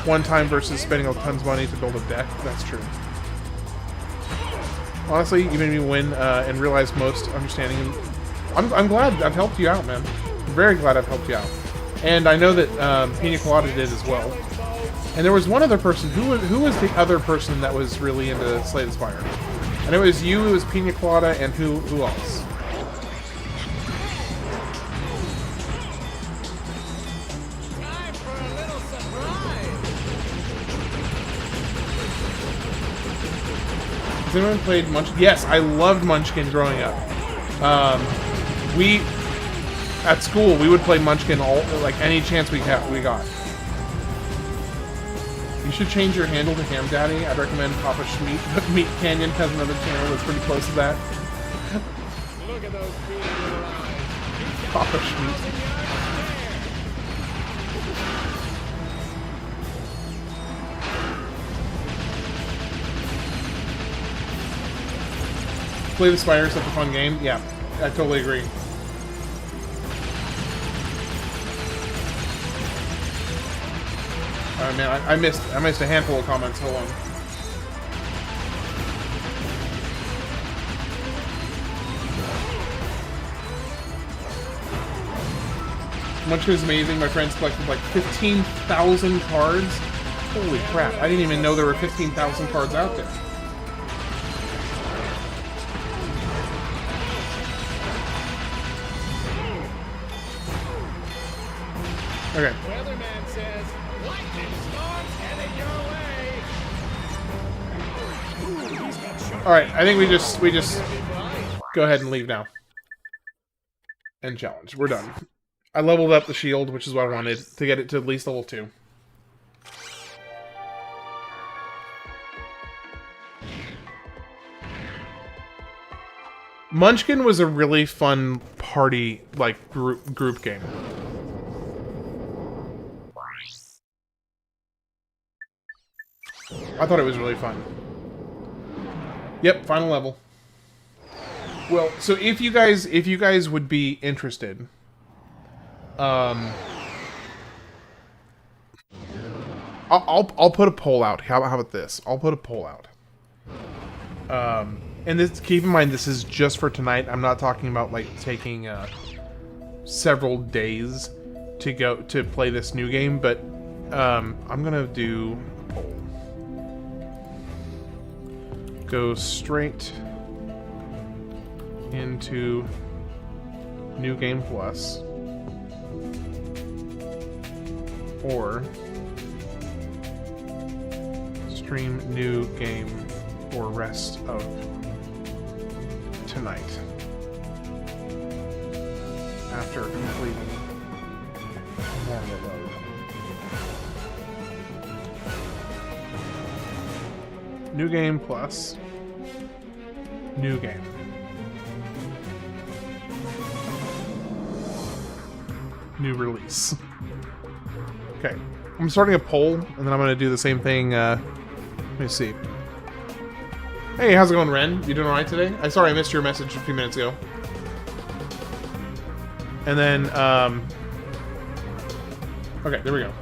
one time versus spending a tons of money to build a deck. That's true. Honestly, you made me win and realize most understanding. I'm glad I've helped you out, man. I'm very glad I've helped you out. And I know that Pina Colada did as well. And there was one other person. Who was the other person that was really into Slay the Spire? And it was you, it was Pina Colada, and who else? Time for a little surprise. Has anyone played Munchkin? Yes, I loved Munchkin growing up. At school, we would play Munchkin like any chance we got. You should change your handle to Ham Daddy. I'd recommend Papa Schmeat, but Meat Canyon has another channel that's pretty close to that. Look at those beady little eyes. Papa Schmeat. Slay the Spire is such a fun game. Yeah, I totally agree. Oh man, I missed a handful of comments. Hold on. Munchkin is amazing. My friends collected like 15,000 cards. Holy crap! I didn't even know there were 15,000 cards out there. Okay. Weatherman says, lightning storm's headed your way. Ooh, he's got sharp. All right. I think we just go ahead and leave now. End challenge. We're done. I leveled up the shield, which is what I wanted, to get it to at least level 2. Munchkin was a really fun party, like, group game. I thought it was really fun. Yep, final level. Well, so if you guys would be interested, I'll put a poll out. How about this? I'll put a poll out. And this, keep in mind, this is just for tonight. I'm not talking about like taking several days to play this new game, but I'm gonna do a poll. Go straight into New Game Plus, or stream new game for rest of tonight after completing normal load. New Game Plus. New game. New release. Okay. I'm starting a poll, and then I'm going to do the same thing. Let me see. Hey, how's it going, Ren? You doing alright today? Sorry I missed your message a few minutes ago. And then, okay, there we go.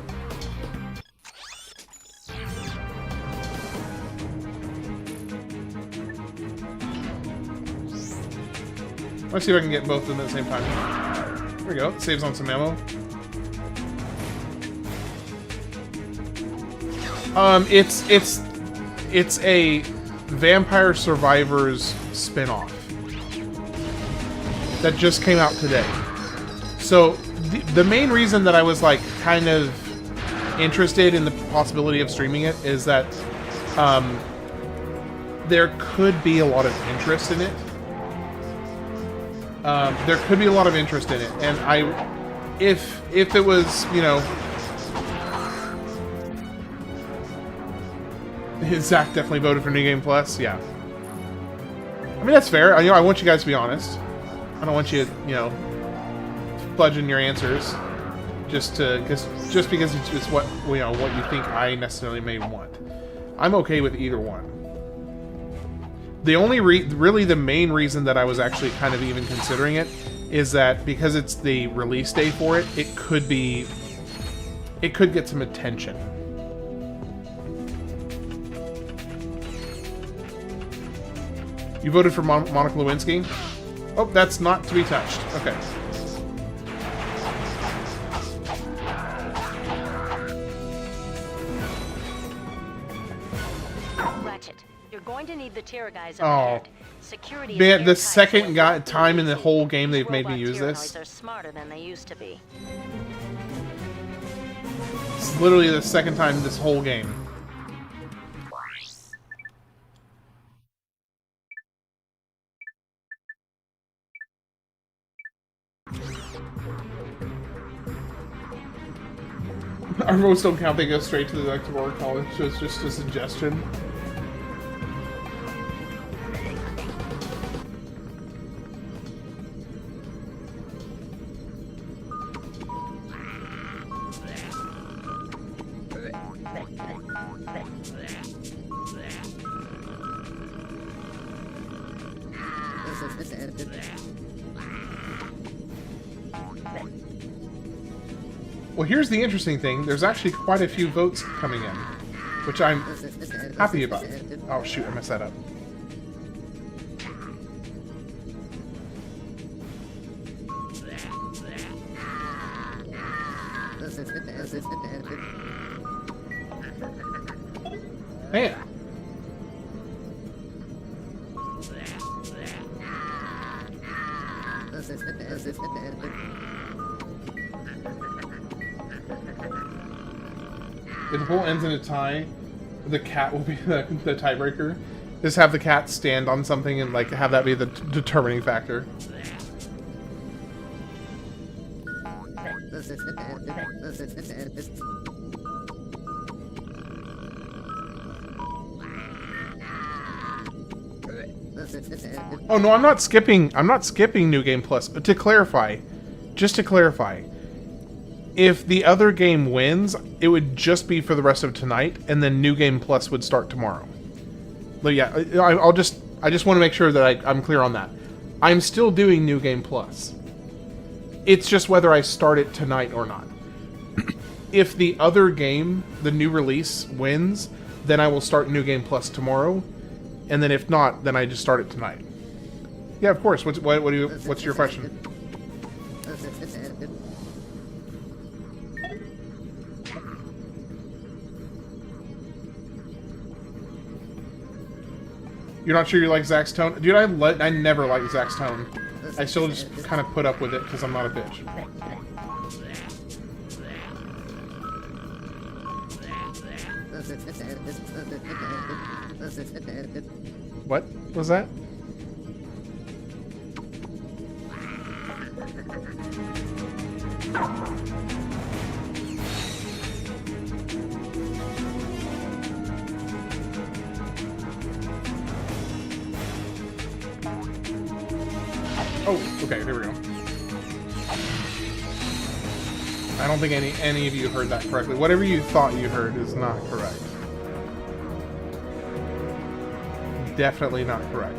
Let's see if I can get both of them at the same time. There we go. Saves on some ammo. It's a Vampire Survivors spin-off that just came out today. So the main reason that I was like kind of interested in the possibility of streaming it is that there could be a lot of interest in it. There could be a lot of interest in it, and if it was, you know, Zach definitely voted for New Game Plus. Yeah, I mean that's fair. I want you guys to be honest. I don't want you, you know, fudging your answers just because it's what, you know, what you think I necessarily may want. I'm okay with either one. The only really the main reason that I was actually kind of even considering it is that because it's the release day for it, it could get some attention. You voted for Monica Lewinsky? Oh, that's not to be touched. Okay. Ratchet, you're going to need the Terror guys Oh. up ahead. Security is Man, the airtight, second so time in the whole game they've made me robot use this. Tyrannoids are smarter than they used to be. It's literally the second time this whole game. Our votes don't count, they go straight to the electoral college, so it's just a suggestion. Well, here's the interesting thing. There's actually quite a few votes coming in, which I'm happy about. Oh, shoot, I messed that up. Man. If the poll ends in a tie, the cat will be the tiebreaker. Just have the cat stand on something and like have that be the determining factor. Oh no, I'm not skipping New Game Plus. To clarify, just to clarify, if the other game wins, it would just be for the rest of tonight, and then New Game Plus would start tomorrow. But yeah, I just want to make sure that I'm clear on that. I'm still doing New Game Plus. It's just whether I start it tonight or not. If the other game, the new release, wins, then I will start New Game Plus tomorrow, and then if not, then I just start it tonight. Yeah, of course. What's your question? You're not sure you like Zach's tone? Dude, I never liked Zach's tone. I still just kind of put up with it because I'm not a bitch. What was that? Oh, okay, here we go. I don't think any of you heard that correctly. Whatever you thought you heard is not correct. Definitely not correct.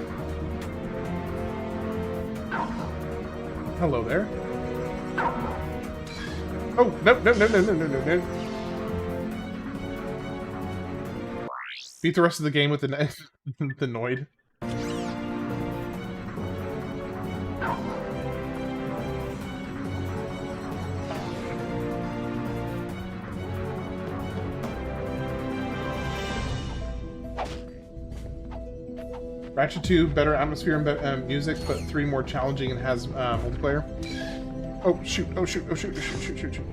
Hello there. Oh, no. Beat the rest of the game with the the Noid. Ratchet 2, better atmosphere and music, but 3 more challenging and has multiplayer. Oh shoot! Oh shoot! Oh shoot! Shoot! Shoot! Shoot! Shoot!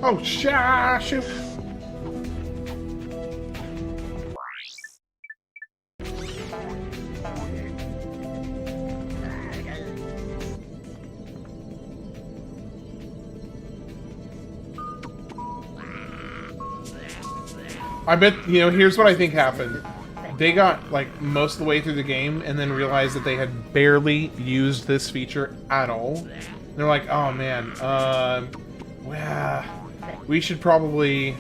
Oh shoot! I bet, you know, here's what I think happened. They got, like, most of the way through the game and then realized that they had barely used this feature at all. And they're like, oh man, well, we should probably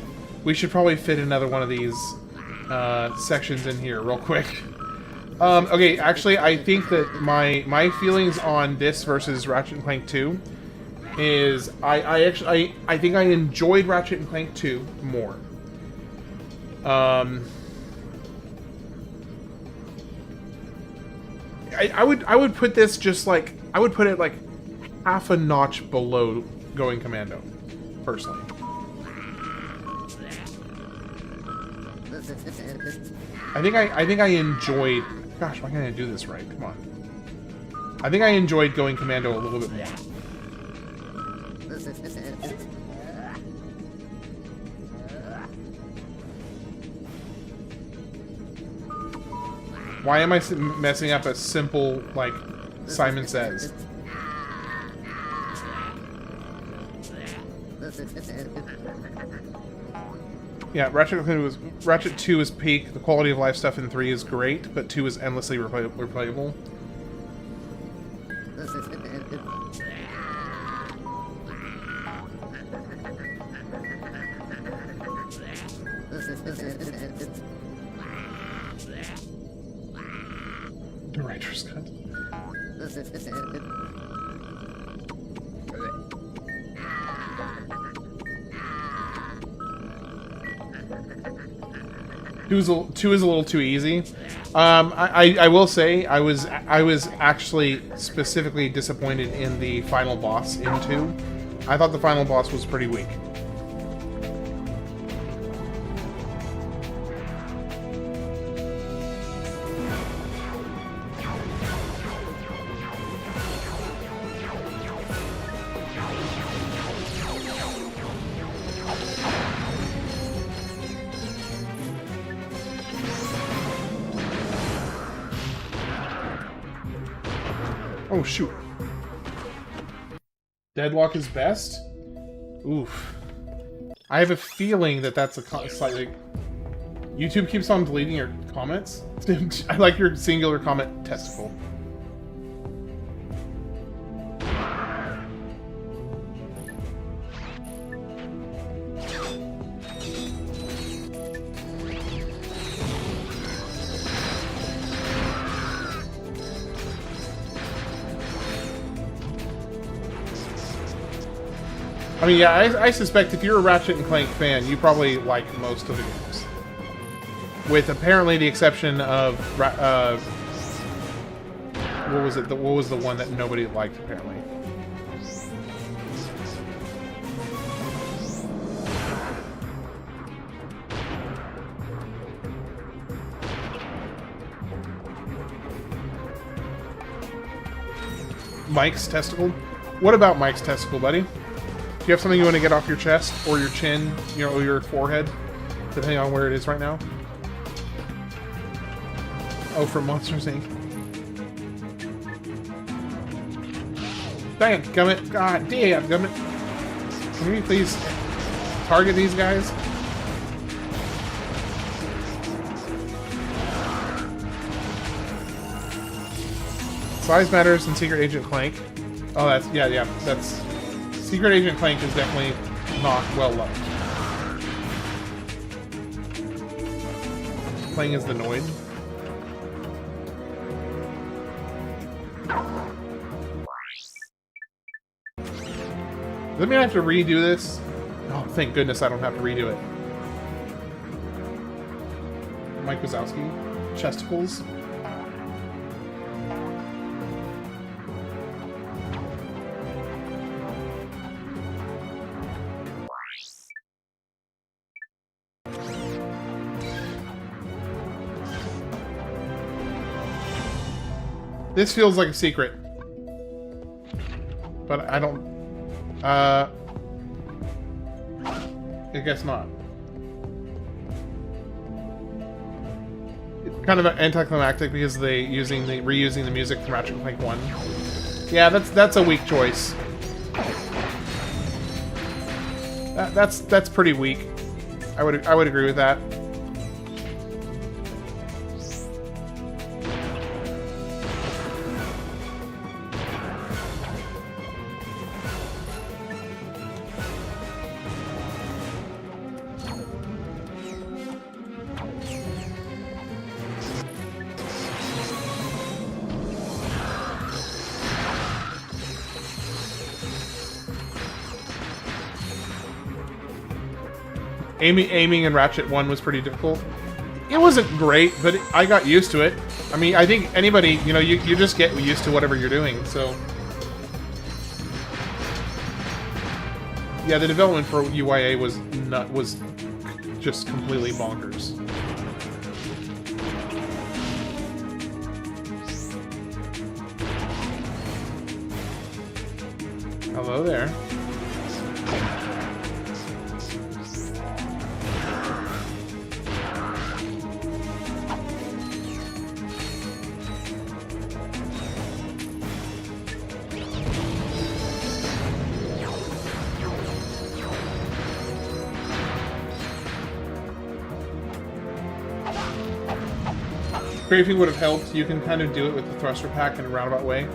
fit another one of these sections in here real quick. Okay, actually, I think that my feelings on this versus Ratchet & Clank 2 is I think I enjoyed Ratchet & Clank 2 more. I would put this just like, I would put it like half a notch below Going Commando, personally. I think I enjoyed, gosh, why can't I do this right? Come on. I think I enjoyed Going Commando a little bit more. Why am I messing up a simple, like, Simon Says? Yeah, Ratchet 2 is peak. The quality of life stuff in 3 is great, but 2 is endlessly replayable. Director's cut. Two is a little too easy. I will say I was actually specifically disappointed in the final boss in 2. I thought the final boss was pretty weak. Oh, shoot. Deadlock is best? Oof. I have a feeling that that's a slightly... YouTube keeps on deleting your comments? I like your singular comment, testicle. I mean, yeah, I suspect if you're a Ratchet & Clank fan, you probably like most of the games. With apparently the exception of... what was it? What was the one that nobody liked, apparently? Mike's testicle? What about Mike's testicle, buddy? Do you have something you want to get off your chest, or your chin, you know, or your forehead, depending on where it is right now? Oh, from Monsters, Inc. Dang it, gummit. God damn, gummit. Can we please target these guys? Size matters in Secret Agent Clank. Oh, that's, yeah, that's... Secret Agent Clank is definitely not well loved. Playing as the Noid. Does that mean I have to redo this? Oh, thank goodness I don't have to redo it. Mike Wazowski. Chesticles. This feels like a secret. But I don't... I guess not. It's kind of anticlimactic because reusing the music from Ratchet Clank 1. Yeah, that's a weak choice. That's pretty weak. I would agree with that. Aiming in Ratchet 1 was pretty difficult. It wasn't great, but I got used to it. I mean, I think anybody, you know, you just get used to whatever you're doing, so... Yeah, the development for UYA was just completely bonkers. Hello there. Strafing would have helped. You can kind of do it with the thruster pack in a roundabout way.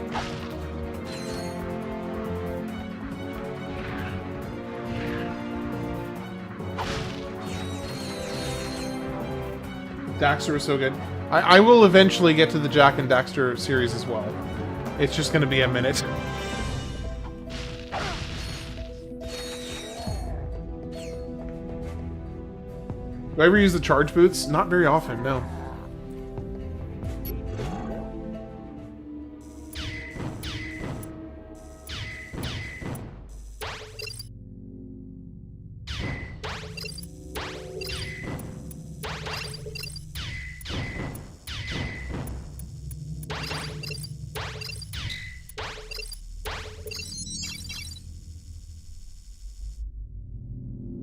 Daxter was so good. I will eventually get to the Jak and Daxter series as well. It's just going to be a minute. Do I ever use the charge boots? Not very often, no.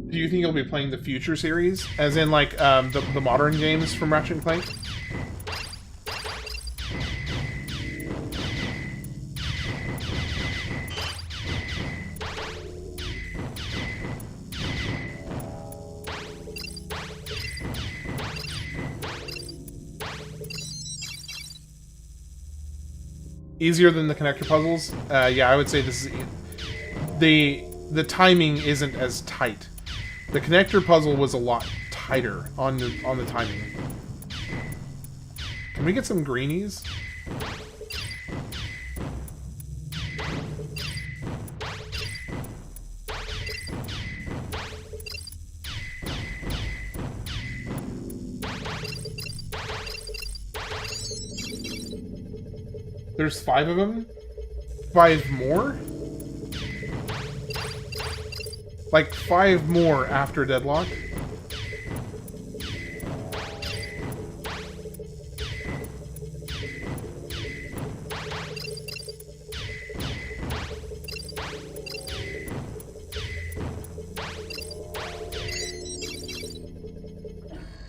Do you think you'll be playing the future series? As in, like, the modern games from Ratchet and Clank? Easier than the connector puzzles? Yeah, I would say this is... The timing isn't as tight. The connector puzzle was a lot tighter on the timing. Can we get some greenies? There's 5 of them? 5 more? Like 5 more after Deadlock?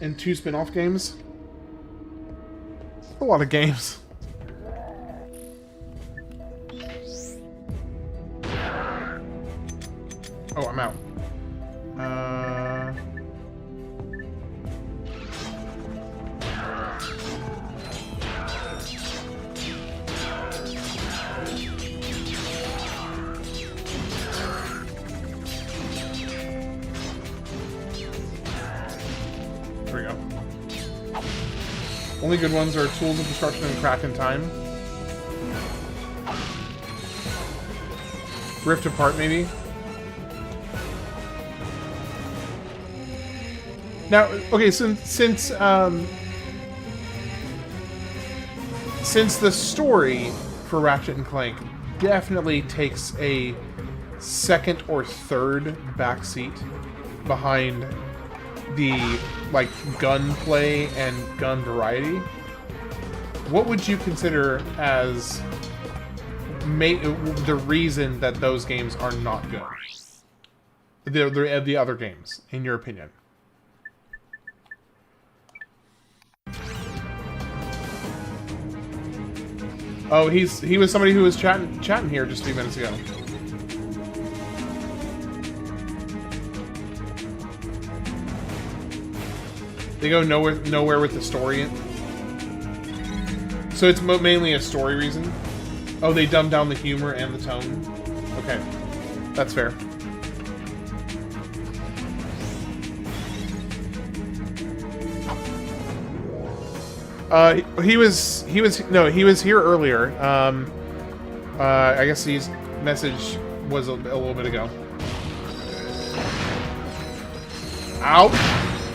And 2 spin-off games? A lot of games. Oh, I'm out. There we go. Only good ones are Tools of Destruction and Crack in Time. Rift Apart, maybe? Now, okay, since since the story for Ratchet and Clank definitely takes a second or third backseat behind the like gunplay and gun variety, what would you consider as the reason that those games are not good? The other games, in your opinion. Oh, he was somebody who was chatting here just a few minutes ago. They go nowhere with the story. So it's mainly a story reason. Oh, they dumbed down the humor and the tone. Okay, that's fair. He was here earlier. I guess his message was a little bit ago. Ouch!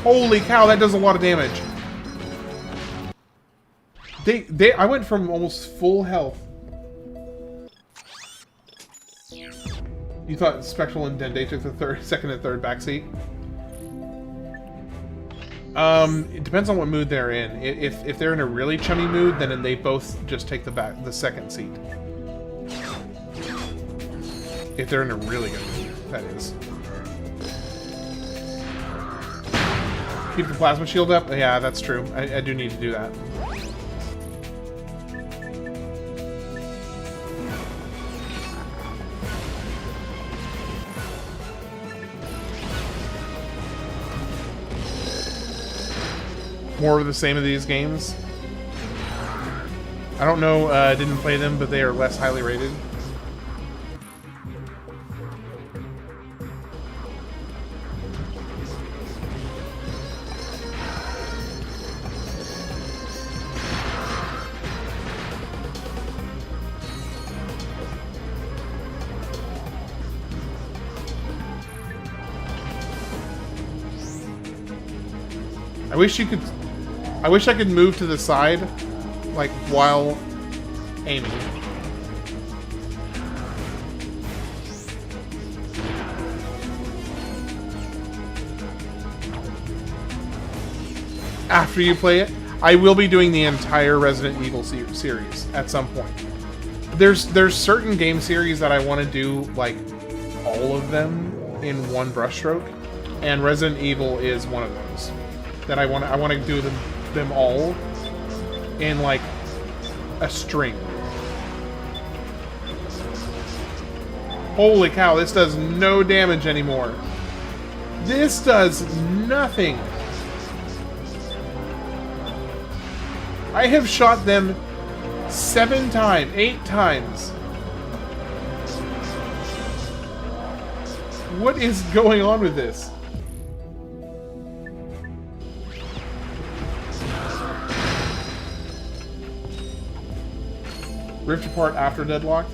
Holy cow, that does a lot of damage. I went from almost full health. You thought Spectral and Dende took the second and third backseat? It depends on what mood they're in. If they're in a really chummy mood, then they both just take the second seat. If they're in a really good mood, that is. Keep the plasma shield up? Yeah, that's true. I do need to do that. More of the same of these games. I don't know, didn't play them, but they are less highly rated. I wish I could move to the side, like, while aiming. After you play it, I will be doing the entire Resident Evil series at some point. There's certain game series that I want to do, like, all of them in one brushstroke, and Resident Evil is one of those. That I want to do them all in like a string. Holy cow, this does no damage anymore. This does nothing. I have shot them 8 times. What is going on with this? Rift apart after deadlocked?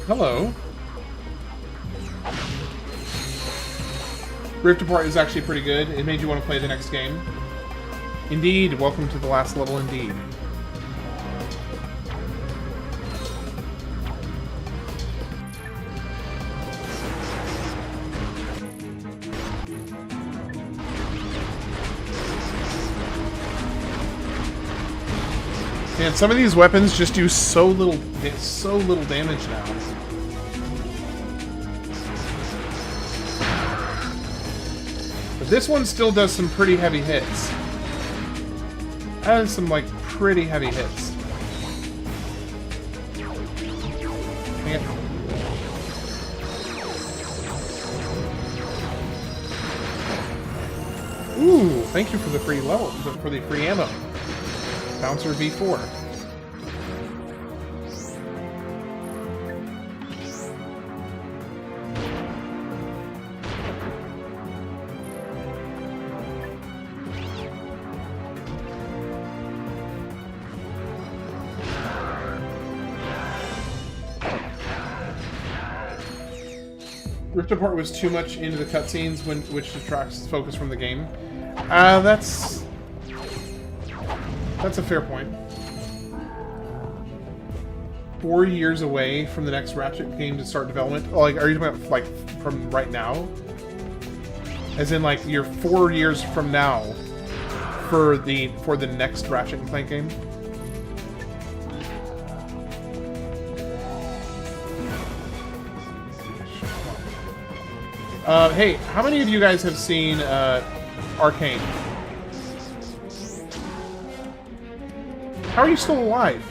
Hello. Rift Apart is actually pretty good. It made you want to play the next game. Indeed, welcome to the last level indeed. Man, some of these weapons just do so little damage now. But this one still does some pretty heavy hits. That is some, like, pretty heavy hits. Man. Ooh, thank you for the free level, for the free ammo. Bouncer V4. Rift Apart was too much into the cutscenes, which detracts focus from the game. That's a fair point. 4 years away from the next Ratchet game to start development. Like, are you talking about like from right now? As in, like, you're 4 years from now for the next Ratchet Clank game? Hey, how many of you guys have seen Arcane? How are you still alive?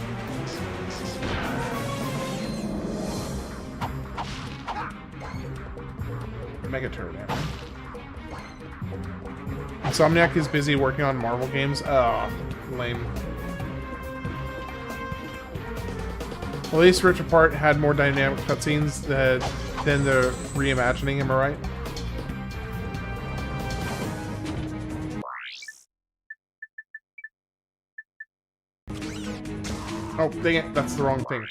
Mega turret ammo. Insomniac is busy working on Marvel games. Oh, lame. Well, at least Rift Apart had more dynamic cutscenes than the reimagining, am I right? Oh, dang it, that's the wrong thing.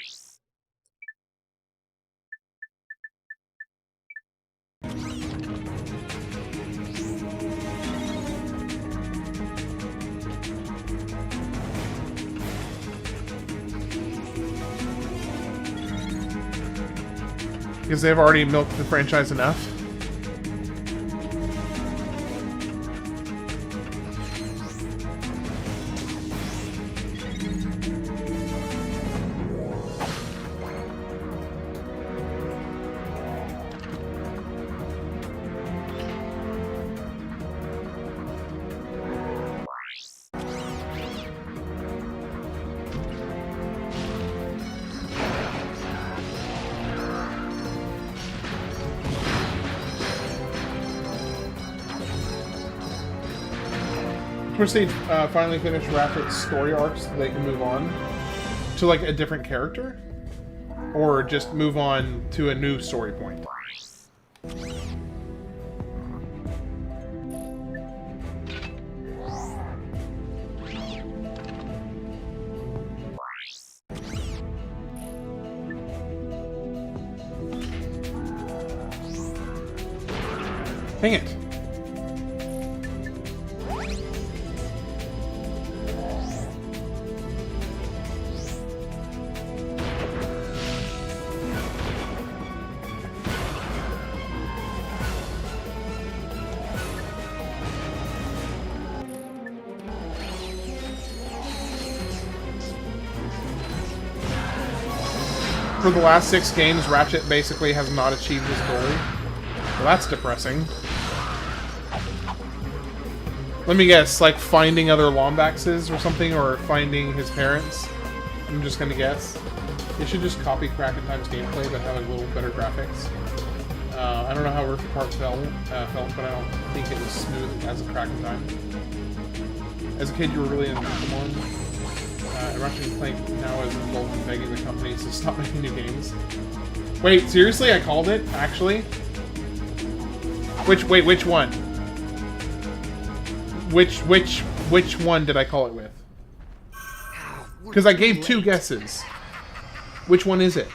Because they've already milked the franchise enough. Once they finally finish Ratchet's story arcs, they can move on to like a different character, or just move on to a new story point. Dang it. For the last 6 games, Ratchet basically has not achieved his goal. Well, that's depressing. Let me guess, like finding other Lombaxes or something, or finding his parents? I'm just gonna guess. They should just copy Crack in Time's gameplay, but have a little better graphics. I don't know how Rift Apart felt, but I don't think it was smooth as a Crack in Time. As a kid, you were really into Pokemon. Ratchet Clank now is involved in begging the companies to stop making new games. Wait, seriously? I called it? Actually? Which one? Which one did I call it with? Because I gave 2 guesses. Which one is it?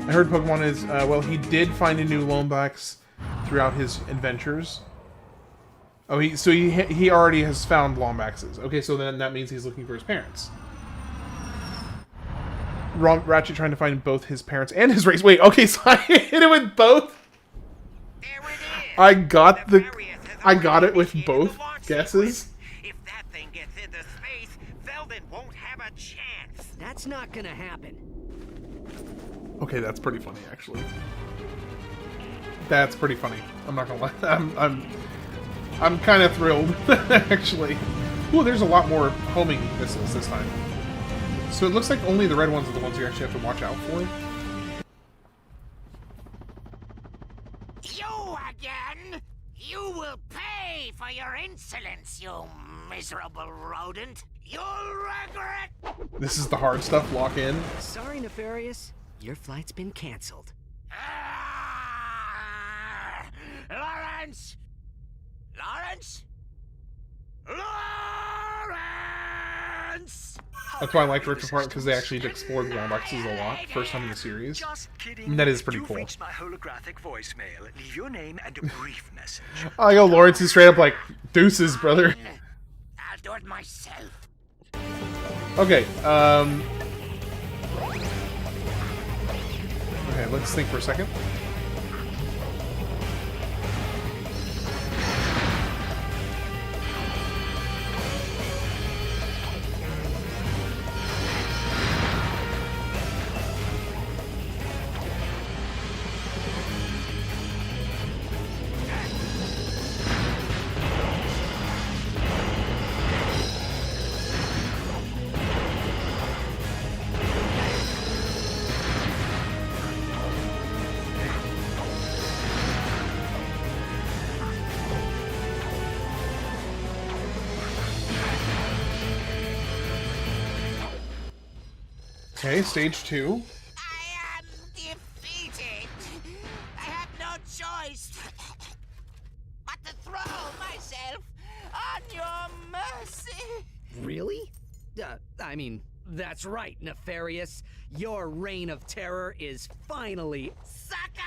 I heard Pokemon is, well, he did find a new Lombax throughout his adventures. Oh, he already has found Lombaxes. Okay, so then that means he's looking for his parents. Ratchet trying to find both his parents and his race. Wait, okay, so I hit it with both? There it is. I got it with both guesses? If that thing gets into space, Velden won't have a chance. That's not gonna happen. Okay, that's pretty funny, actually. That's pretty funny. I'm not gonna lie. I'm kind of thrilled, actually. Ooh, there's a lot more homing missiles this time. So it looks like only the red ones are the ones you actually have to watch out for. You again? You will pay for your insolence, you miserable rodent. You'll regret. This is the hard stuff. Lock in. Sorry, Nefarious. Your flight's been canceled. Ah! Lawrence! Lawrence? Lawrence! That's why I liked Rift Apart, because they actually explored the Lombaxes a lot. First time in the series. Just kidding. And that is pretty You've cool. reached my holographic voicemail. Leave your name and a brief message. I go, Lawrence is straight up like, deuces, brother. I'll do it myself. Okay, okay, let's think for a second. Okay, stage 2. I am defeated. I have no choice but to throw myself on your mercy. Really? I mean, that's right, Nefarious. Your reign of terror is finally... Sucker!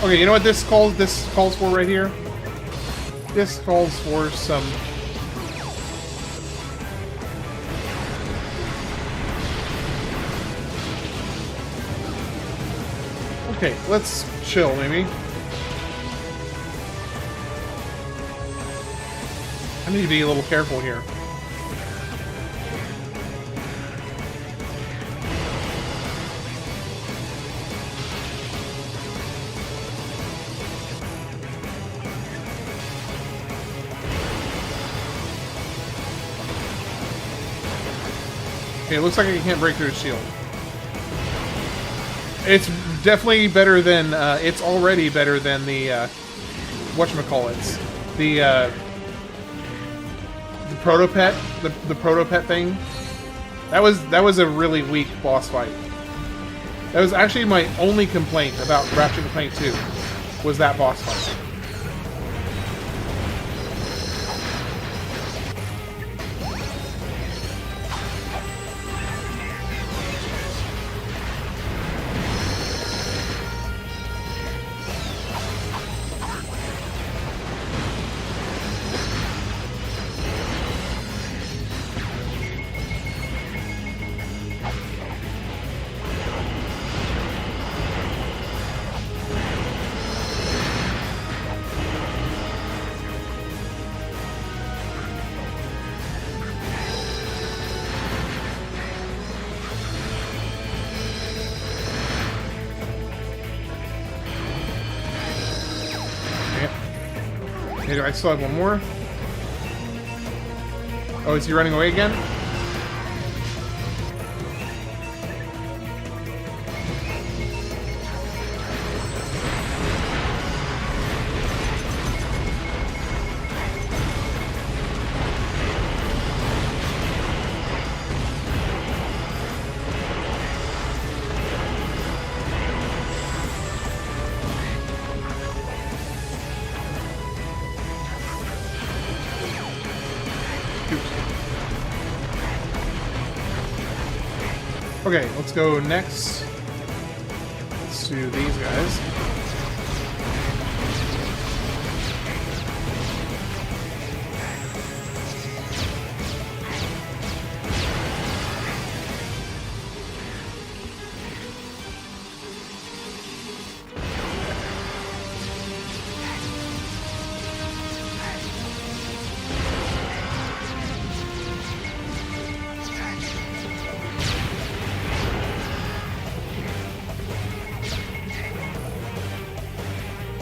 Okay, you know what this calls for right here? This calls for some... Okay, let's chill, maybe. I need to be a little careful here. Okay, it looks like I can't break through his shield. It's definitely better than, it's already better than the, whatchamacallits. The Protopet, the Protopet thing. That was a really weak boss fight. That was actually my only complaint about Ratchet Clank 2, was that boss fight. Okay, I still have one more. Oh, is he running away again? Okay, let's go next. Let's do these guys.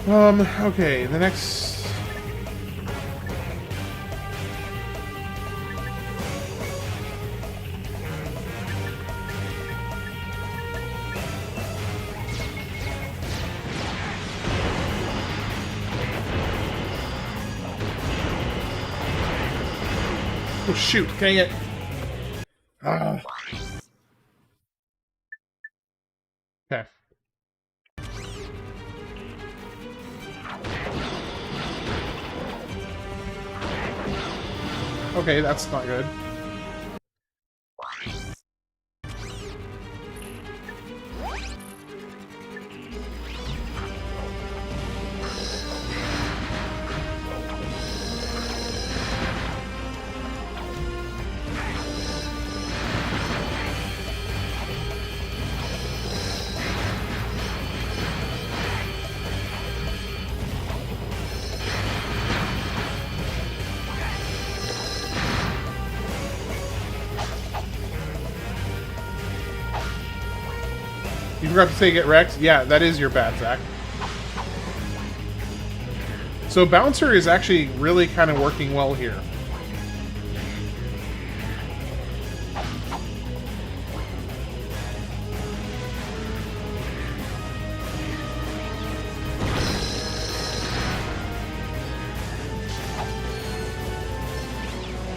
Okay, the next... Oh shoot, dang it. Ah. Okay. Okay, that's not good. You forgot to say get wrecked? Yeah, that is your bad, Zach. So Bouncer is actually really kind of working well here.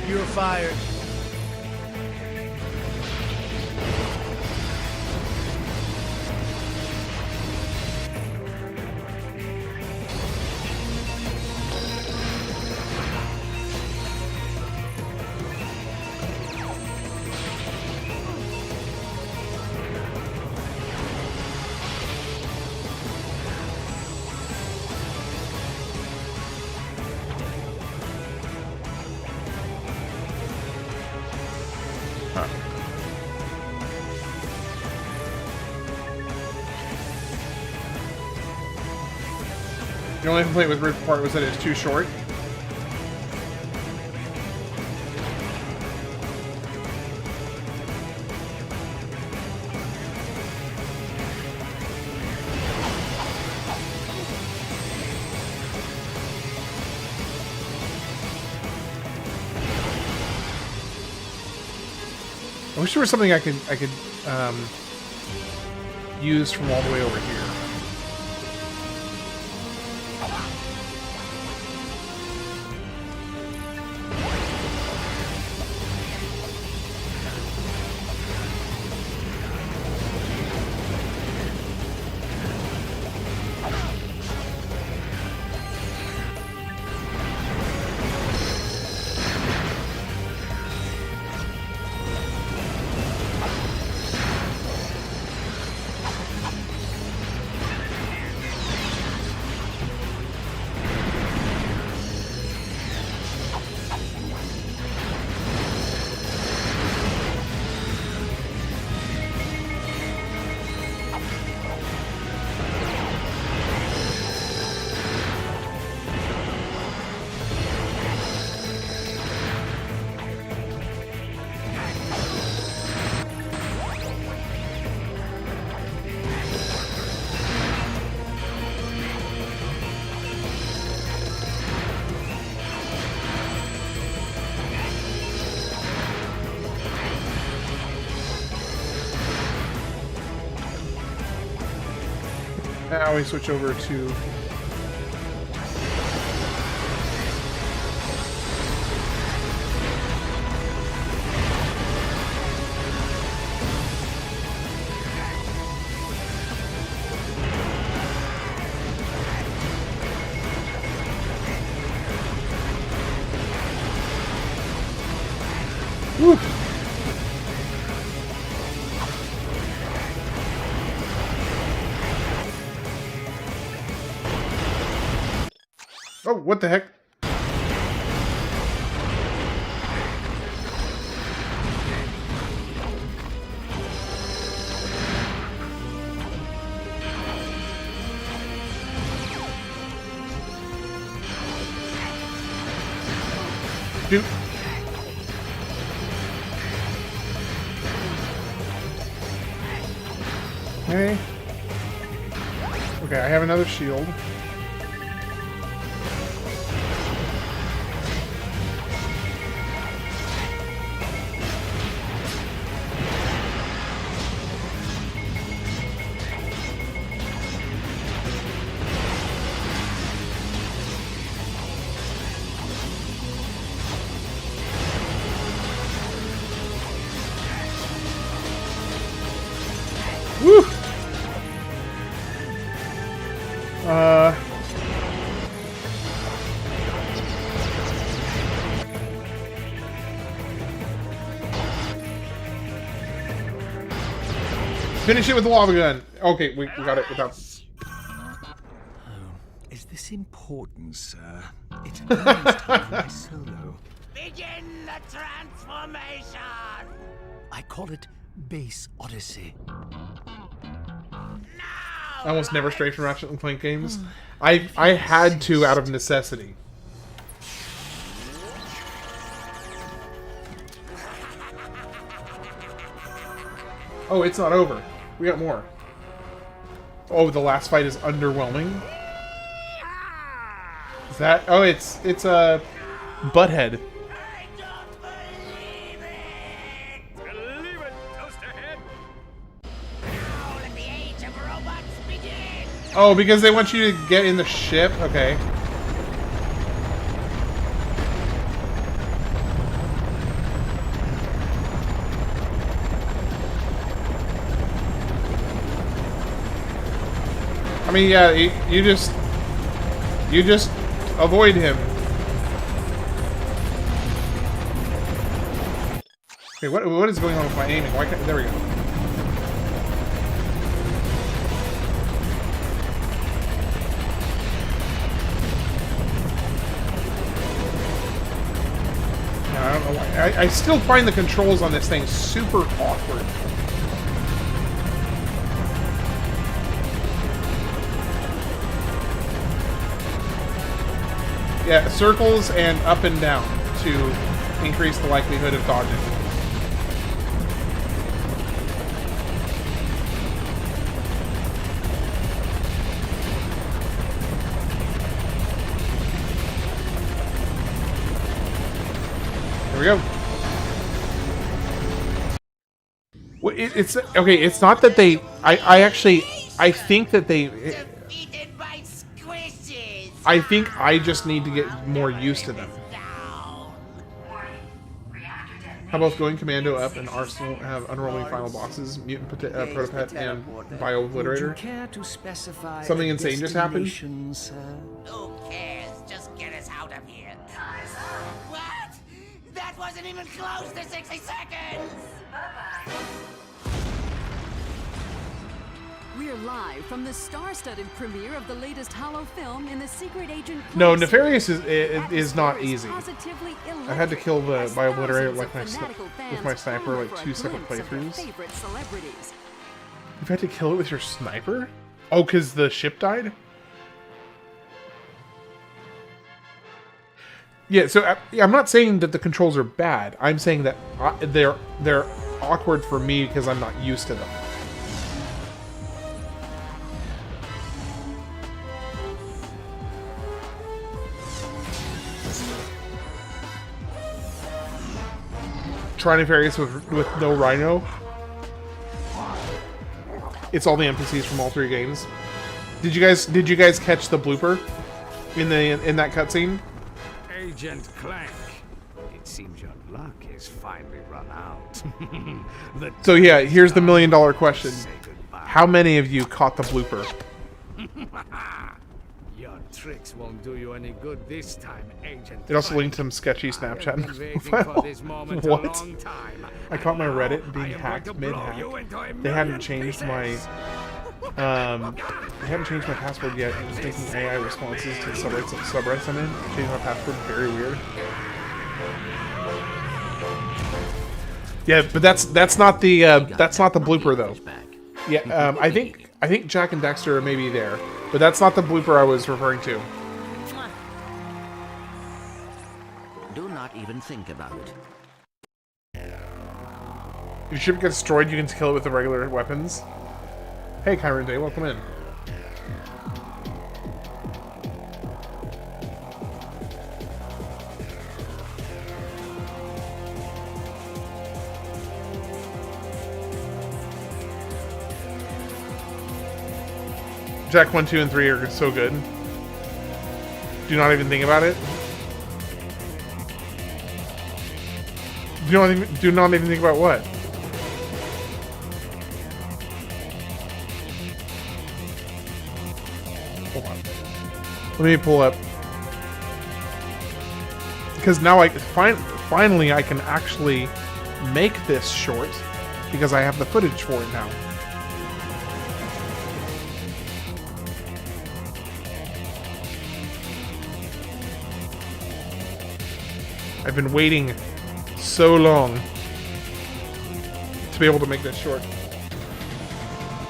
You're fired. The only complaint with Rift Apart was that it's too short. I wish there was something I could use from all the way over here. Now we switch over to... Woo. Oh, what the heck? Dude. Okay. Okay, I have another shield. Finish it with the lava gun. Okay, we got it without. Is this important, sir? It's almost time for my solo. Begin the transformation! I call it Base Odyssey. I almost never stray from Ratchet Clank games. I had to out of necessity. Oh, it's not over. We got more. Oh, the last fight is underwhelming. Is that? Oh, it's a Butthead. I don't believe it! Believe it, Toasterhead. Now let the age of robots begin! Oh, because they want you to get in the ship? Okay. I mean, yeah, you just avoid him. Okay, what is going on with my aiming? Why can't, there we go. I don't know why. I still find the controls on this thing super awkward. Yeah, circles and up and down to increase the likelihood of dodging. There we go. Well, it's okay. It's not that they. I think that they. Defeated by squishes! I think I just need to get more used to them. How about going commando up and Arsenal have unrolling final bosses, mutant protopet, and bio obliterator? Something insane just happened. Who cares? Just get us out of here. What? That wasn't even close to 60 seconds! We're live from the star-studded premiere of the latest Holo film in the Secret Agent. No, Clank Nefarious series. is not Atmosphere easy. positively I had to kill the electric, bio as obliterator thousands like of with fanatical my fans sniper clamor like for a 2 separate glimpse of their playthroughs. favorite celebrities. You've had to kill it with your sniper? Oh, because the ship died? Yeah, so I'm not saying that the controls are bad. I'm saying that they're awkward for me because I'm not used to them. Try Nefarious with no Rhino. It's all the NPCs from all 3 games. Did you guys catch the blooper in that cutscene? Agent Clank. It seems your luck has finally run out. So yeah, here's the $1 million question. How many of you caught the blooper? Your tricks won't do you any good this time, Agent. It also linked some sketchy Snapchat. I've been waiting for this moment a What? long time. I caught my Reddit being I am hacked going to blow mid-hack. you into a They hadn't million changed pieces. they haven't changed my password yet. I'm just making AI responses to the subreddits I'm in. Changing my password, very weird. Yeah, but that's not the blooper though. Yeah, I think Jack and Dexter are maybe there, but that's not the blooper I was referring to. Do not even think about it. If your ship gets destroyed, you can kill it with the regular weapons. Hey, Kyron Day, welcome in. Jack 1, 2, and 3 are so good. Do not even think about it. Do not even think about what? Hold on. Let me pull up. Because now finally I can actually make this short because I have the footage for it now. I've been waiting so long to be able to make this short.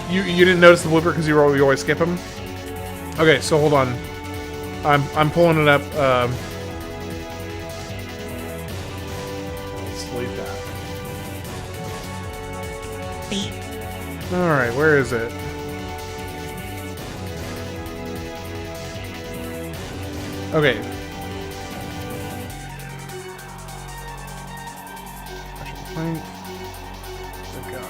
You didn't notice the blooper because you always skip them? Okay, so hold on. I'm pulling it up. Let's leave that. Alright, where is it? Okay. Ratchet Clank. The guy.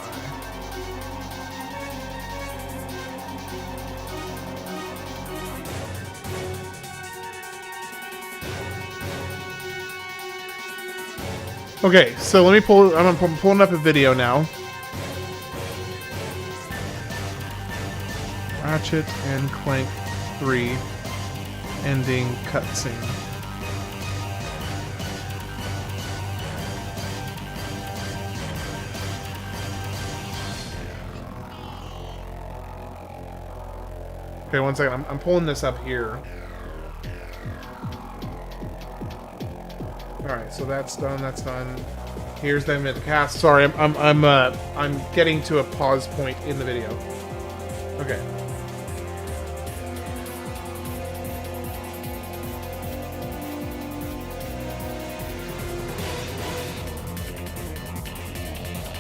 Okay, so let me pull. I'm pulling up a video now. Ratchet and Clank 3 ending cutscene. Okay, one second. I'm pulling this up here. All right, so that's done. That's done. Here's them at the cast. Sorry, I'm getting to a pause point in the video. Okay.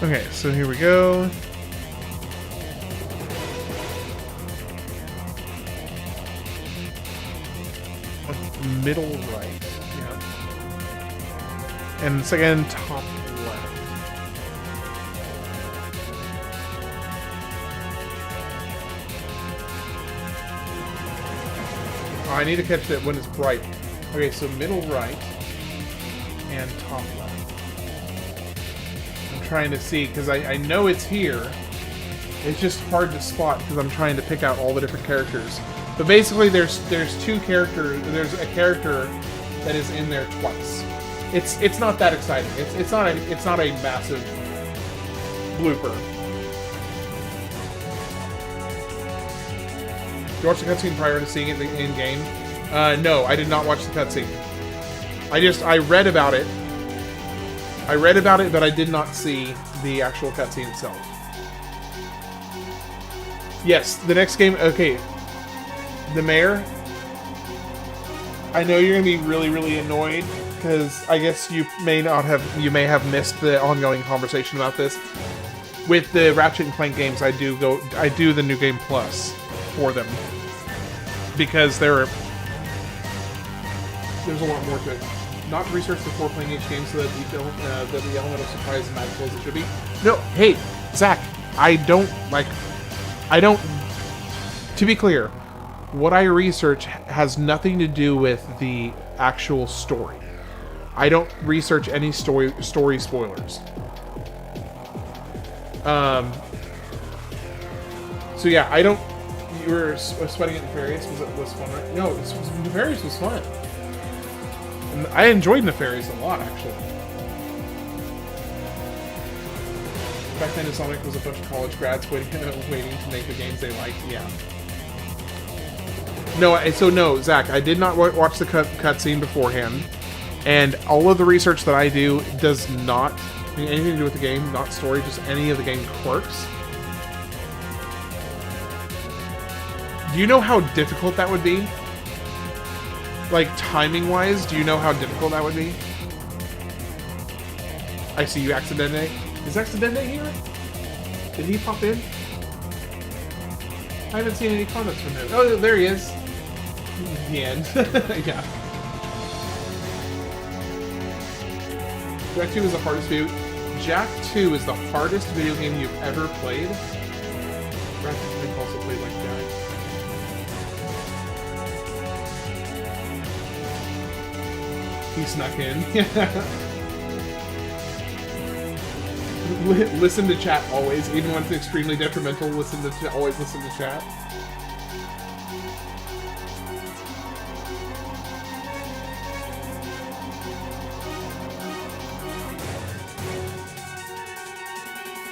Okay, so here we go. Middle right. Yeah. And second top left. Oh, I need to catch it when it's bright. Okay, so middle right and top left. I'm trying to see because I know it's here. It's just hard to spot because I'm trying to pick out all the different characters. But basically, there's two characters. There's a character that is in there twice. It's not that exciting. It's not a massive blooper. You watched the cutscene prior to seeing it in game? No, I did not watch the cutscene. I read about it. But I did not see the actual cutscene itself. Yes, the next game. Okay. The mayor, I know you're gonna be really, really annoyed because I guess you may have missed the ongoing conversation about this. With the Ratchet and Clank games, I do the New Game Plus for them because there's a lot more to it. Not research before playing each game so that the element of surprise is magical as it should be. No, hey, Zach, I don't. To be clear. What I research has nothing to do with the actual story. I don't research any story spoilers. So yeah, I don't. You were sweating at Nefarious. Was fun, right? No, Nefarious was fun. And I enjoyed Nefarious a lot, actually. Back then, Sonic was a bunch of college grads waiting to make the games they liked. Yeah. No, so no, Zach, I did not watch the cutscene beforehand, and all of the research that I do does not have anything to do with the game, not story, just any of the game quirks. Do you know how difficult that would be? Like, timing-wise, do you know how difficult that would be? I see you, Accidente. Is Accidente here? Did he pop in? I haven't seen any comments from him. Oh, there he is. The end. Yeah. Jak 2 is the hardest video. Jak 2 is the hardest video game you've ever played. Ratchet Clank also played like Jak. He snuck in. Listen to chat always, even when it's extremely detrimental. Always listen to chat.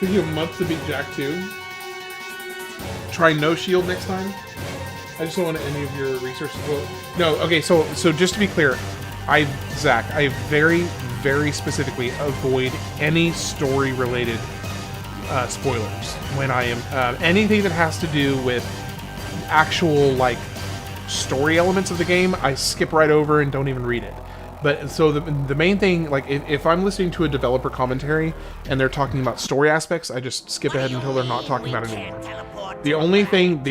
Took you a month to beat Jack 2. Try no shield next time. I just don't want any of your research. Well, no, okay. So just to be clear, Zach, I very, very specifically avoid any story-related spoilers when I am anything that has to do with actual like story elements of the game. I skip right over and don't even read it. But so the main thing, like if I'm listening to a developer commentary and they're talking about story aspects, I just skip ahead until they're not talking about it anymore. The only thing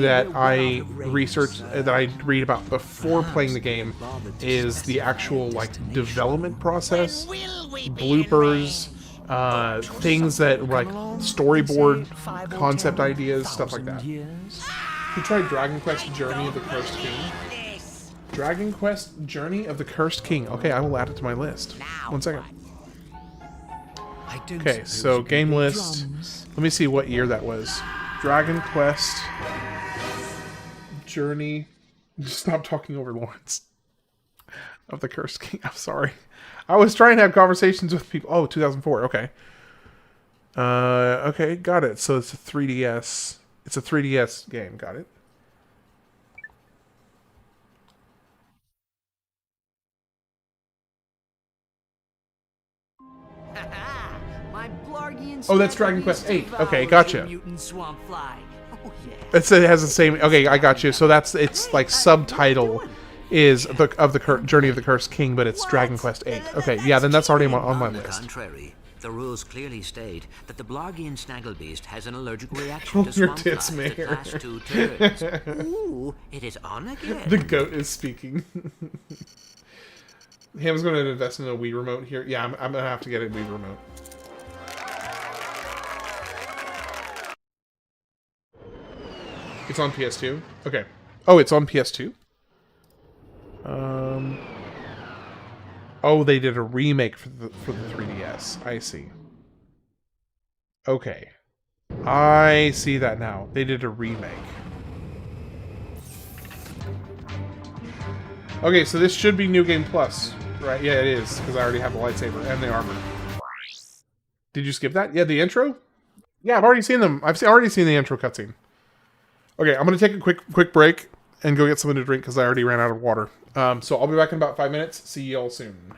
that I research, that I read about before playing the game, is the actual like development process, bloopers, things that like storyboard concept ideas, stuff like that. You tried Dragon Quest Journey of the Cursed King? Dragon Quest Journey of the Cursed King. Okay, I will add it to my list. 1 second. Okay, so game list. Let me see what year that was. Dragon Quest Journey. Stop talking over Lawrence. Of the Cursed King. I'm sorry. I was trying to have conversations with people. Oh, 2004. Okay. Okay, got it. So it's a 3DS. It's a 3DS game. Got it. Oh, that's Dragon Quest 8. Okay, gotcha. It has the same. Okay, I got you. So it's like subtitle is the Journey of the Cursed King, but it's Dragon Quest 8. Okay, yeah, then that's already on my list. Contrary, the rules clearly state that the Blargian Snagglebeast has an allergic reaction to swamp flies that last 2 turns. Ooh, it is on again. The goat is speaking. Ham's going to invest in a Wii remote here. Yeah, I'm going to have to get a Wii remote. It's on PS2? Okay. Oh, it's on PS2? Oh, they did a remake for the 3DS. I see. Okay. I see that now. They did a remake. Okay, so this should be New Game Plus, right? Yeah, it is, because I already have the lightsaber and the armor. Did you skip that? Yeah, the intro? Yeah, I've already seen them. I've already seen the intro cutscene. Okay, I'm going to take a quick break and go get something to drink because I already ran out of water. So I'll be back in about 5 minutes. See y'all soon.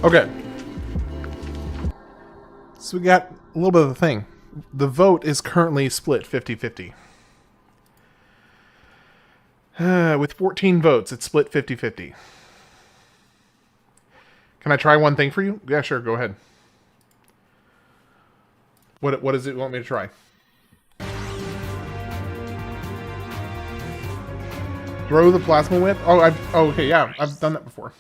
Okay. So we got a little bit of the thing. The vote is currently split 50-50. With 14 votes, it's split 50-50. Can I try one thing for you? Yeah, sure, go ahead. What does it want me to try? Throw the plasma whip? Oh, okay, yeah, I've done that before.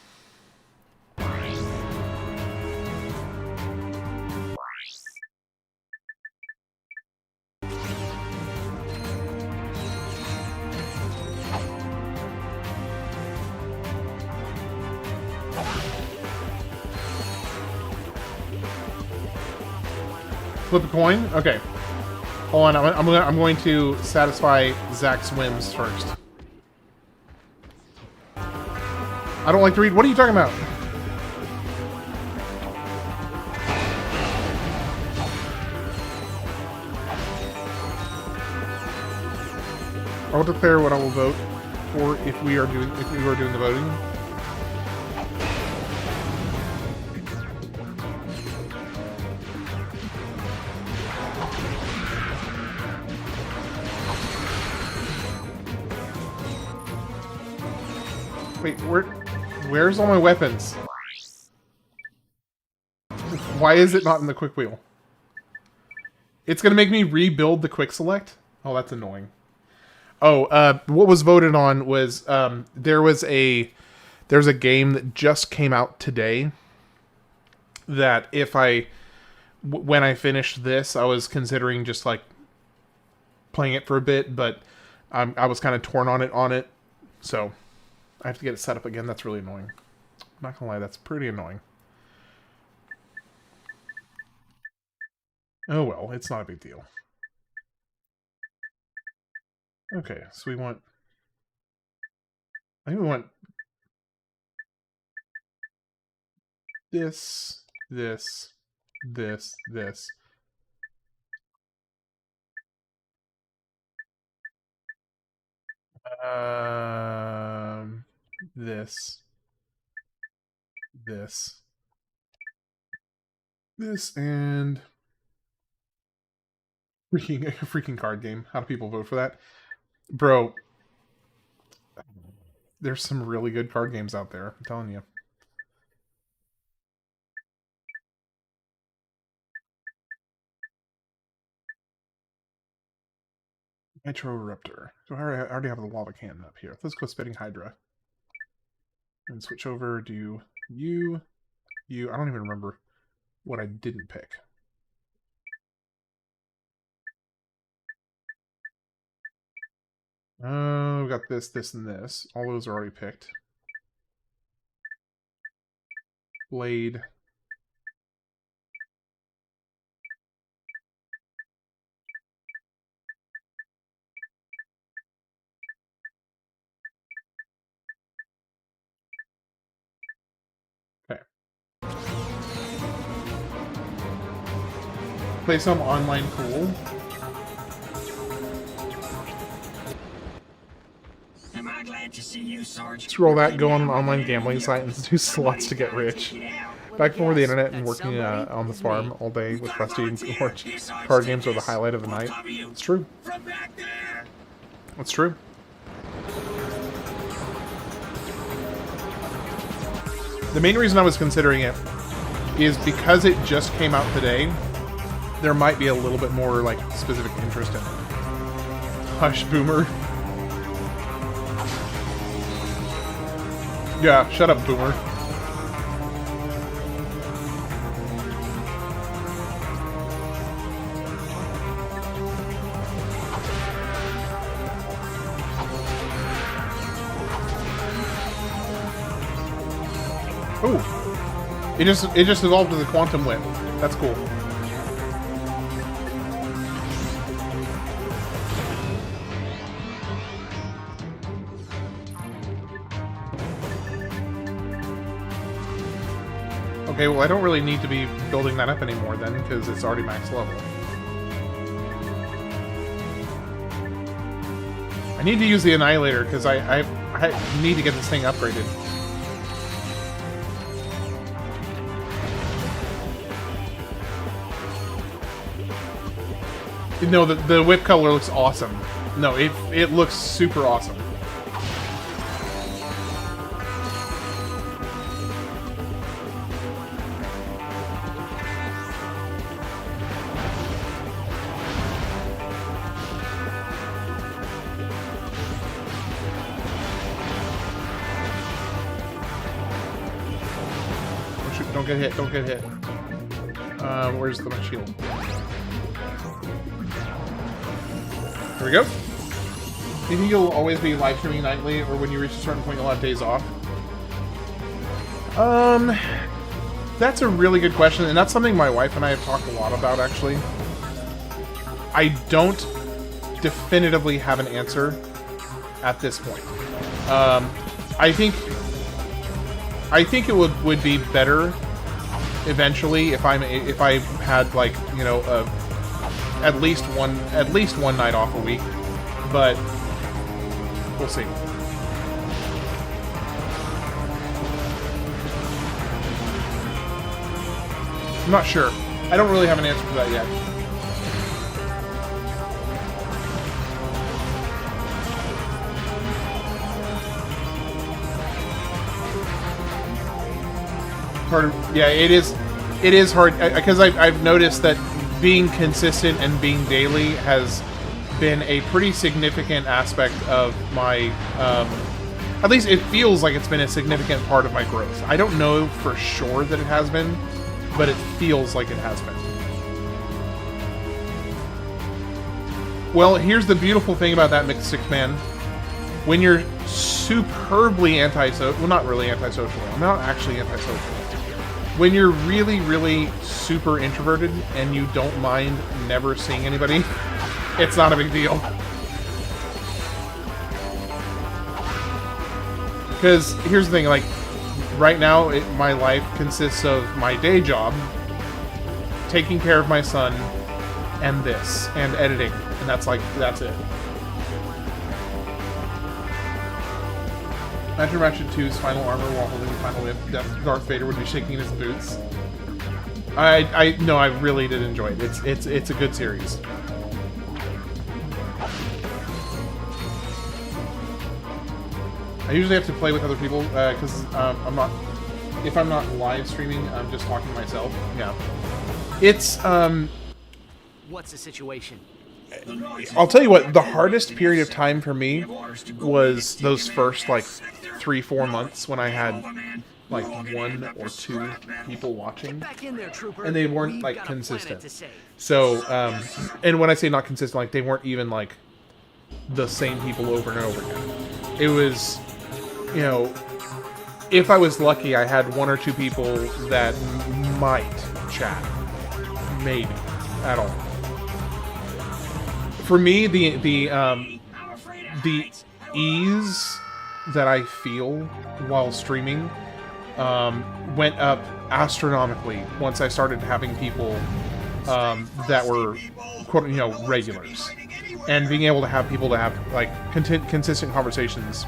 Flip a coin? Okay. Hold on, I'm going to satisfy Zach's whims first. I don't like to read. What are you talking about? I will declare what I will vote for if we are doing the voting. Wait, where's all my weapons? Why is it not in the quick wheel? It's gonna make me rebuild the quick select? Oh, that's annoying. Oh, what was voted on was, there's a game that just came out today that when I finished this, I was considering just, like, playing it for a bit, but I was kind of torn on it, so I have to get it set up again. That's really annoying. I'm not gonna lie, that's pretty annoying. Oh well, it's not a big deal. Okay, so we want... I think we want... this, this, this, this. This. This. This, and... Freaking card game. How do people vote for that? Bro, there's some really good card games out there, I'm telling you. Nitro Eruptor. So I already have the lava cannon up here. Let's go Spitting Hydra. And switch over to you. I don't even remember what I didn't pick. Oh, we got this, this, and this. All those are already picked. Blade. Okay. Play some online cool. Am I glad to see you, Sergeant? Scroll that, go on an online gambling site and do slots to get rich. Back before the internet and working on the farm all day with Rusty and George. Card games are the highlight of the night. It's true. It's true. The main reason I was considering it is because it just came out today. There might be a little bit more, like, specific interest in it. Hush, Boomer. Yeah, shut up, Boomer. Oh, it just evolved to the Quantum Whip. That's cool. Okay, well I don't really need to be building that up anymore then, because it's already max level. I need to use the Annihilator, because I need to get this thing upgraded. No, the whip color looks awesome. No, it looks super awesome. Oh, shoot, don't get hit, don't get hit. Where's the shield? Here we go. Do you think you'll always be live streaming nightly, or when you reach a certain point you'll have days off? That's a really good question, and that's something my wife and I have talked a lot about, actually. I don't definitively have an answer at this point. I think it would be better eventually if I had, like, you know, at least one night off a week, but we'll see. I'm not sure. I don't really have an answer for that yet. Yeah, it is hard because I've noticed that being consistent and being daily has been a pretty significant aspect of my, at least it feels like it's been a significant part of my growth. I don't know for sure that it has been, but it feels like it has been. Well, here's the beautiful thing about that Mystic Man. When you're superbly antisocial, well, not really antisocial, I'm not actually antisocial. When you're really, really super introverted and you don't mind never seeing anybody, it's not a big deal. Because here's the thing, like, right now, my life consists of my day job, taking care of my son, and this, and editing. And that's it. Imagine Ratchet 2's final armor while holding the final whip. Darth Vader would be shaking his boots. No, I really did enjoy it. It's a good series. I usually have to play with other people because if I'm not live streaming, I'm just talking to myself. Yeah, it's What's the situation? I'll tell you what, the hardest period of time for me was those first, like, 3-4 months when I had, like, 1 or 2 people watching, and they weren't, like, consistent. So, and when I say not consistent, like, they weren't even, like, the same people over and over again. It was, you know, if I was lucky, I had 1 or 2 people that might chat. Maybe. At all. For me, the ease that I feel while streaming went up astronomically once I started having people that were, quote, you know, regulars, and being able to have people to have, like, consistent conversations.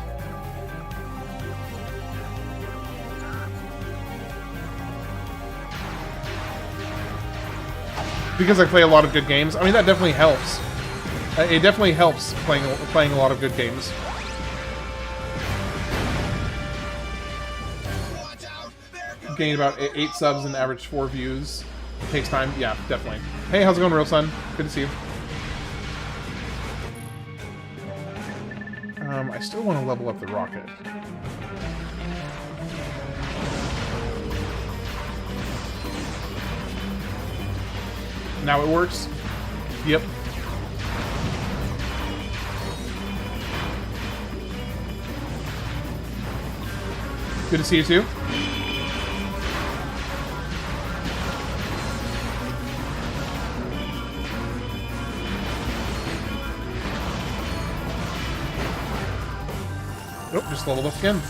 Because I play a lot of good games, I mean, that definitely helps. It definitely helps playing a lot of good games. Gain about 8 subs and average 4 views. It takes time. Yeah, definitely. Hey, how's it going, Real Son? Good to see you. I still want to level up the rocket. Now it works? Yep. Good to see you too. Nope, just leveled up again.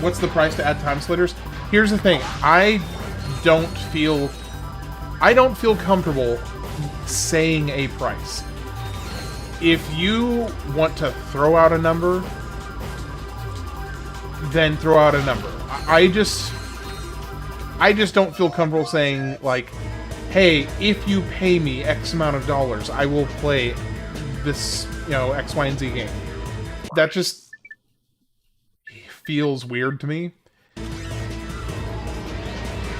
What's the price to add time splitters? Here's the thing, I don't feel comfortable saying a price. If you want to throw out a number, then throw out a number. I just don't feel comfortable saying, like, hey, if you pay me X amount of dollars, I will play this, you know, X, Y, and Z game. That just feels weird to me.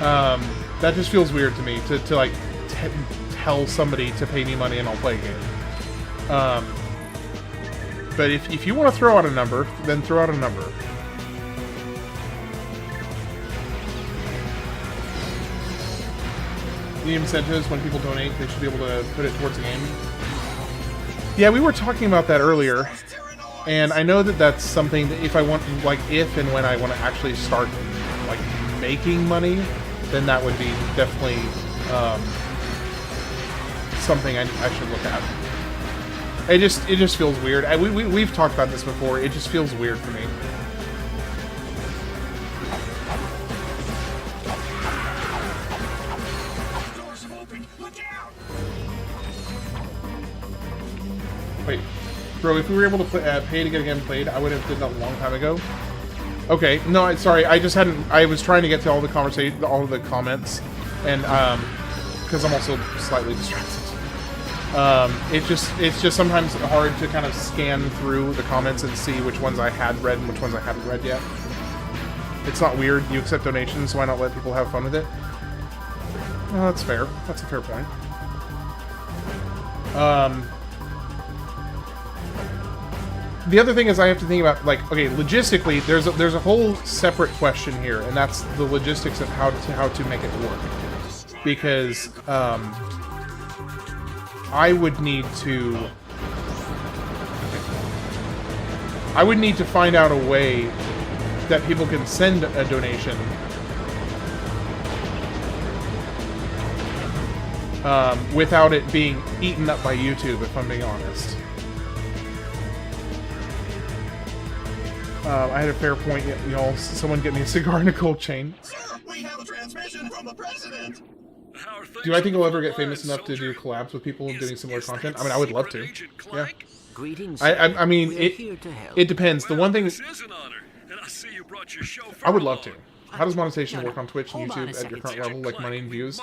That just feels weird to me to like tell somebody to pay me money and I'll play a game. But if you want to throw out a number, then throw out a number. The incentives, when people donate, they should be able to put it towards the game. Yeah, we were talking about that earlier, and I know that that's something that if I want, like, if and when I want to actually start, like, making money, then that would be definitely something I should look at. It just feels weird. We've talked about this before. It just feels weird for me. Wait, bro, if we were able to pay to get a game played, I would have did that a long time ago. Okay, no, sorry, I just hadn't. I was trying to get to all the conversation, all of the comments, and because I'm also slightly distracted. It's just sometimes hard to kind of scan through the comments and see which ones I had read and which ones I haven't read yet. It's not weird. You accept donations, so why not let people have fun with it? Well, that's fair. That's a fair point. The other thing is I have to think about, like, okay, logistically, there's a whole separate question here, and that's the logistics of how to make it work. Because I would need to find out a way that people can send a donation without it being eaten up by YouTube, if I'm being honest. I had a fair point, y'all. Someone get me a cigar and a cold chain. We have a transmission from the president. Do I think I'll ever get famous enough to do collabs with people doing similar content? I mean, I would love to. Yeah. I mean, it depends. The one thing I would love to. How does monetization work on Twitch and YouTube at your current level, like money and views?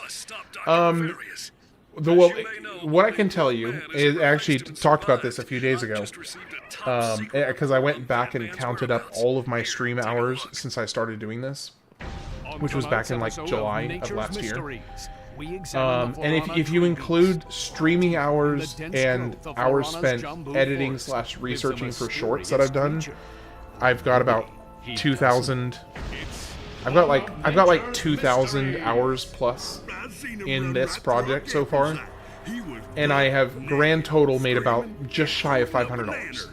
What I can tell you is, I actually talked about this a few days ago, because I went back and counted up all of my stream hours since I started doing this, which was back in like July of last year. And if you include streaming hours and hours spent editing / researching for shorts that I've done, I've got about 2,000. I've got like 2,000 hours plus in this project so far, and I have grand total made about just shy of $500.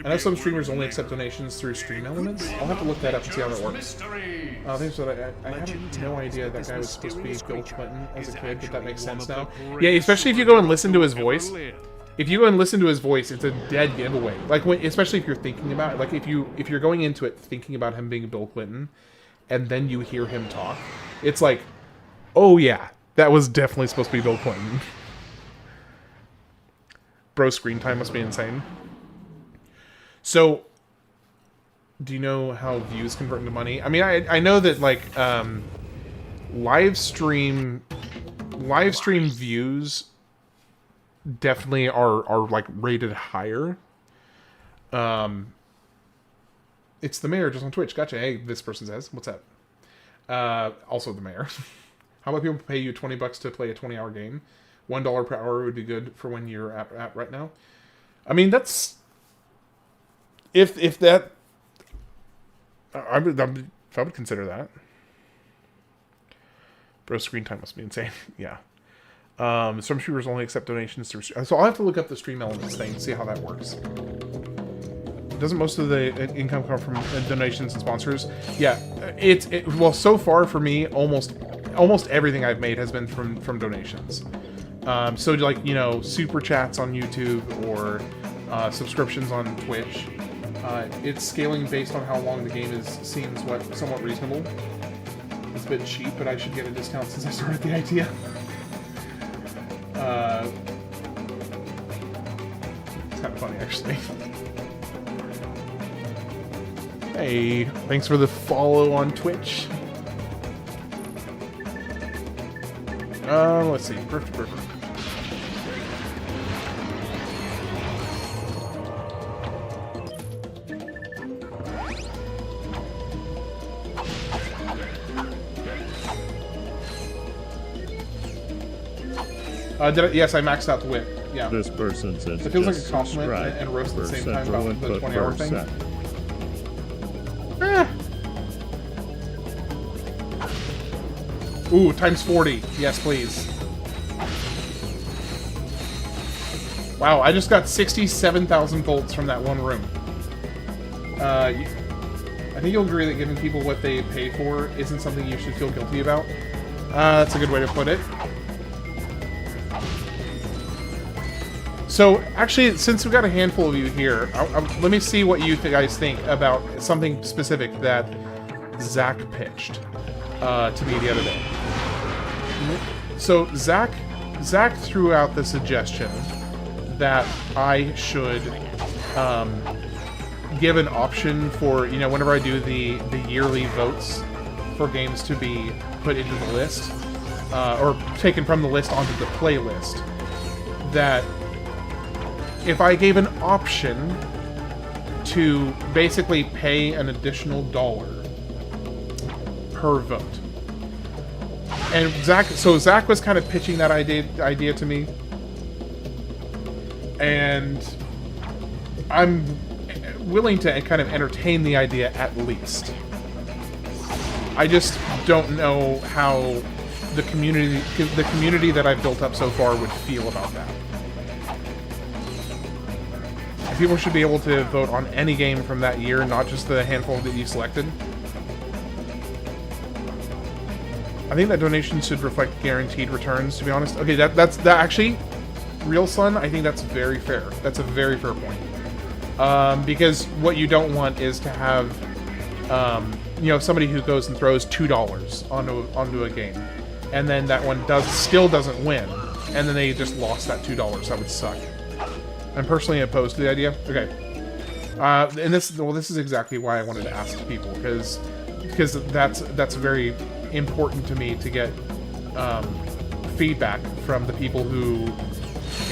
I know some streamers only accept donations through Stream Elements. I'll have to look that up and see how that works. I think so. I had no idea that guy was supposed to be Bill Clinton as a kid, but that makes sense now. Yeah, especially if you go and listen to his voice. If you go and listen to his voice, it's a dead giveaway. Like, especially if you're thinking about it. Like, if you're going into it thinking about him being Bill Clinton, and then you hear him talk, it's like, oh yeah, that was definitely supposed to be Bill Clinton. Bro, screen time must be insane. So, do you know how views convert into money? I mean, I know that, like, live stream views definitely are like rated higher. It's the mayor just on Twitch. Gotcha. Hey, this person says, what's up? Also the mayor. How about people pay you $20 to play a 20-hour game? $1 per hour would be good for when you're at right now. I mean, that's if that. I would consider that. Bro, screen time must be insane. Yeah. Some streamers only accept donations through. So I'll have to look up the Stream Elements thing and see how that works. Doesn't most of the income come from donations and sponsors? Yeah, well, so far for me, almost everything I've made has been from donations. So like, you know, super chats on YouTube or subscriptions on Twitch. It's scaling based on how long the game seems somewhat reasonable. It's a bit cheap, but I should get a discount since I started the idea. It's kind of funny, actually. Hey, thanks for the follow on Twitch. Let's see. Rift River. Yes, I maxed out the whip. Yeah. This person says it feels like a compliment and roast at the same time about the 20-hour thing. Ooh, times 40. Yes, please. Wow, I just got 67,000 volts from that one room. I think you'll agree that giving people what they pay for isn't something you should feel guilty about. That's a good way to put it. So, actually, since we've got a handful of you here, let me see what you guys think about something specific that Zach pitched to me the other day. So, Zach threw out the suggestion that I should give an option for, you know, whenever I do the yearly votes for games to be put into the list, or taken from the list onto the playlist, that if I gave an option to basically pay an additional $1 per vote. And Zach was kind of pitching that idea to me. And I'm willing to kind of entertain the idea at least. I just don't know how the community that I've built up so far would feel about that. People should be able to vote on any game from that year, not just the handful that you selected. I think that donations should reflect guaranteed returns, to be honest. Okay, that actually, Real Sun, I think that's very fair. That's a very fair point. Because what you don't want is to have, you know, somebody who goes and throws $2 onto a game, and then that one still doesn't win, and then they just lost that $2. That would suck. I'm personally opposed to the idea. Okay, and this is exactly why I wanted to ask people, because that's very important to me to get feedback from the people who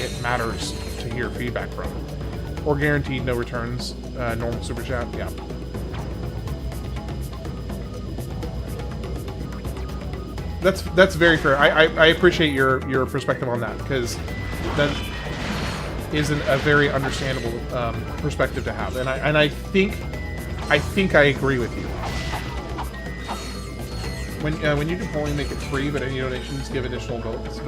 it matters to hear feedback from. Or guaranteed no returns, normal super chat. Yeah. That's very fair. I appreciate your perspective on that, because that isn't a very understandable perspective to have, and I think I agree with you. When you do polling, make it free, but any donations give additional votes.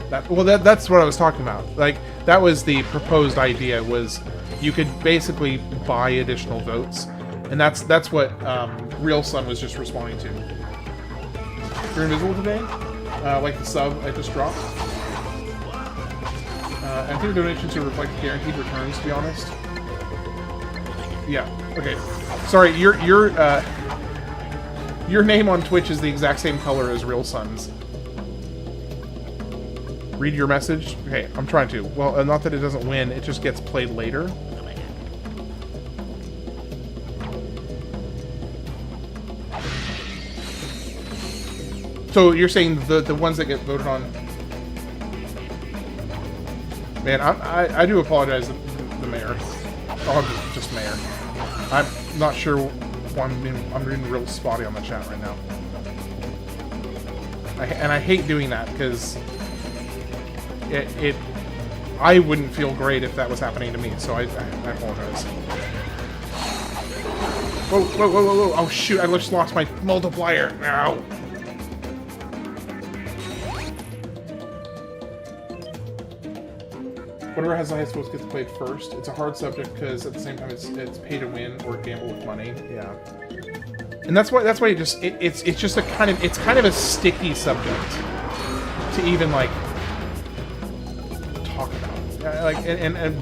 That's what I was talking about. Like, that was the proposed idea, was you could basically buy additional votes, and that's what Real Sun was just responding to. You're invisible today? Like the sub I just dropped. I think donations should reflect guaranteed returns, to be honest. Yeah. Okay. Sorry, your name on Twitch is the exact same color as Real Sun's. Read your message? Okay, I'm trying to. Well, not that it doesn't win, it just gets played later. So you're saying the ones that get voted on... Man, I do apologize to the mayor. Oh, just mayor. I'm not sure why I'm being real spotty on the chat right now. And I hate doing that, because I wouldn't feel great if that was happening to me, so I apologize. Whoa, whoa, whoa, whoa, whoa. Oh shoot, I just lost my multiplier. Ow. Whatever has the highest votes gets played first. It's a hard subject because at the same time it's pay to win or gamble with money. Yeah, and that's why it's just kind of a sticky subject to even like talk about.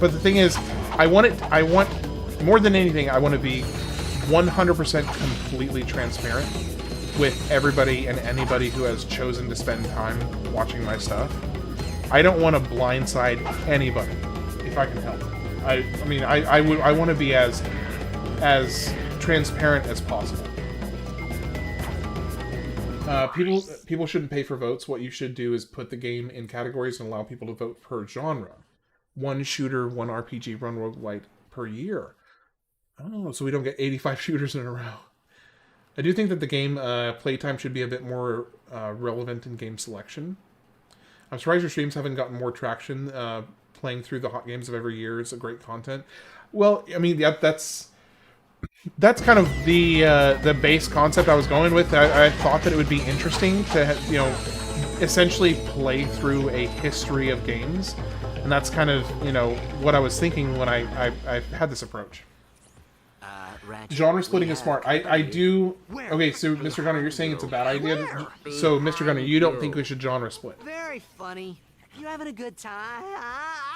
But the thing is, I want more than anything, I want to be 100% completely transparent with everybody and anybody who has chosen to spend time watching my stuff. I don't want to blindside anybody if I can help it. I want to be as transparent as possible. People shouldn't pay for votes. What you should do is put the game in categories and allow people to vote per genre. One shooter, one RPG, one roguelite per year. Oh, so we don't get 85 shooters in a row. I do think that the game playtime should be a bit more relevant in game selection. I'm surprised your streams haven't gotten more traction. Playing through the hot games of every year is a great content. Well, I mean, yeah, that's kind of the base concept I was going with. I thought that it would be interesting to, you know, essentially play through a history of games, and that's kind of, you know, what I was thinking when I had this approach. Genre splitting is smart. I do. Okay, so Mr. Gunner, you're saying it's a bad idea. So Mr. Gunner, you don't think we should genre split? Very funny. You having a good time?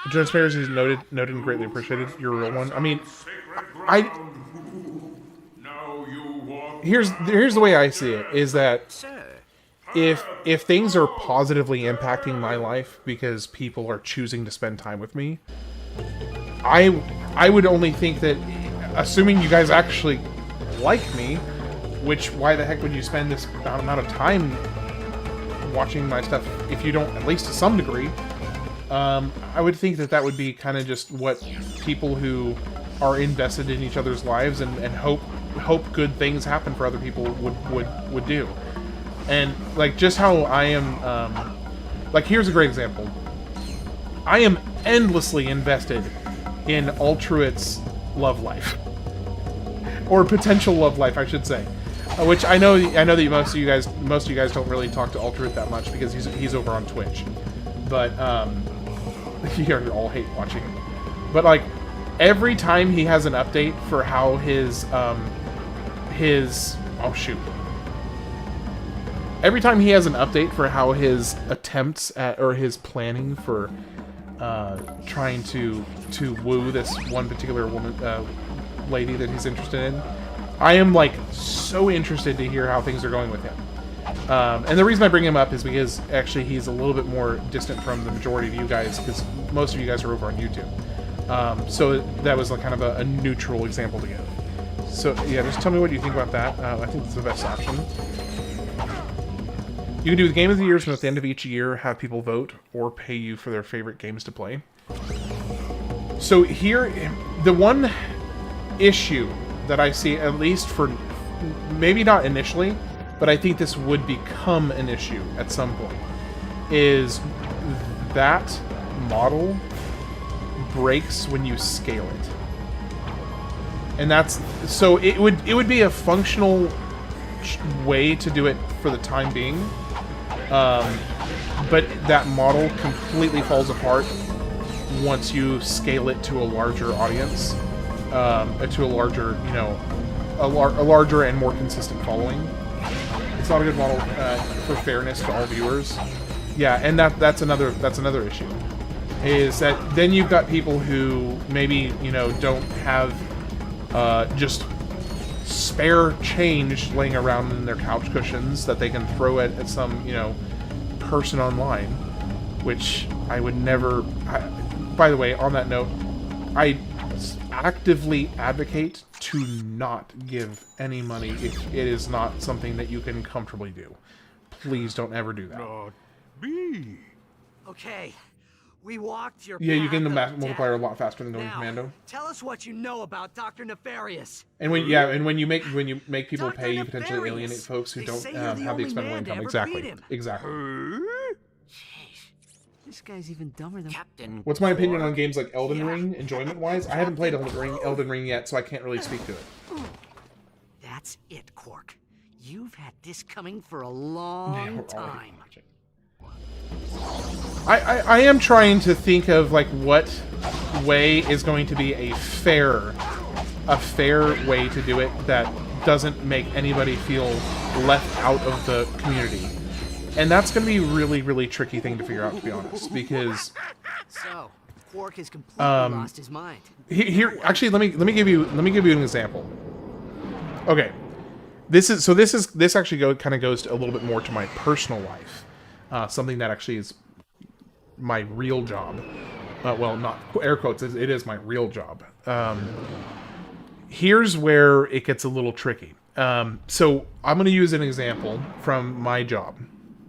Transparency is noted and greatly appreciated. You're a real one. I mean, here's the way I see it, is that if things are positively impacting my life because people are choosing to spend time with me, I would only think that, assuming you guys actually like me, which why the heck would you spend this amount of time watching my stuff if you don't, at least to some degree? I would think that would be kind of just what people who are invested in each other's lives and hope good things happen for other people would do. And like, just how I am, like, here's a great example. I am endlessly invested in Altruit's love life, or potential love life, I should say. Which I know that most of you guys don't really talk to Altruit that much because he's over on Twitch. But you all hate watching him. But like, every time he has an update for how every time he has an update for how his attempts at, or his planning for trying to woo this one particular woman, lady that he's interested in, I am like so interested to hear how things are going with him. And the reason I bring him up is because actually he's a little bit more distant from the majority of you guys, because most of you guys are over on YouTube. So that was like kind of a neutral example to give. So yeah, just tell me what you think about that. I think it's the best option. You can do the Game of the Years, and at the end of each year have people vote or pay you for their favorite games to play. So here, the one issue that I see, at least for, maybe not initially, but I think this would become an issue at some point, is that model breaks when you scale it. And that's, so it would be a functional way to do it for the time being, but that model completely falls apart once you scale it to a larger audience, to a larger, you know, a larger and more consistent following. It's not a good model for fairness to all viewers. Yeah, and that's another issue, is that then you've got people who maybe, you know, don't have just spare change laying around in their couch cushions that they can throw at some, you know, person online, which I would never. By the way, on that note, I actively advocate to not give any money if it is not something that you can comfortably do. Please don't ever do that. Not me. Okay, we walked your Yeah, you gain the path of multiplier a death. lot faster than going Now, commando. tell us what you know about Dr. Nefarious. And when you make people Dr. pay, you potentially Nefarious. alienate folks who They don't say you're have the the only expendable man to income. ever Exactly. beat him. Exactly. This guy's even dumber than Captain. What's my opinion on games like Elden Yeah. Ring, enjoyment-wise? I haven't played Elden Ring yet, so I can't really speak to it. That's it, Quark. You've had this coming for a long time. I am trying to think of like what way is going to be a fair way to do it that doesn't make anybody feel left out of the community. And that's going to be a really, really tricky thing to figure out, to be honest, because So, Quark has completely lost his mind. here actually let me give you an example. Okay. This actually kind of goes to a little bit more to my personal life. Something that actually is my real job. Well, not air quotes, it is my real job. Here's where it gets a little tricky. So I'm going to use an example from my job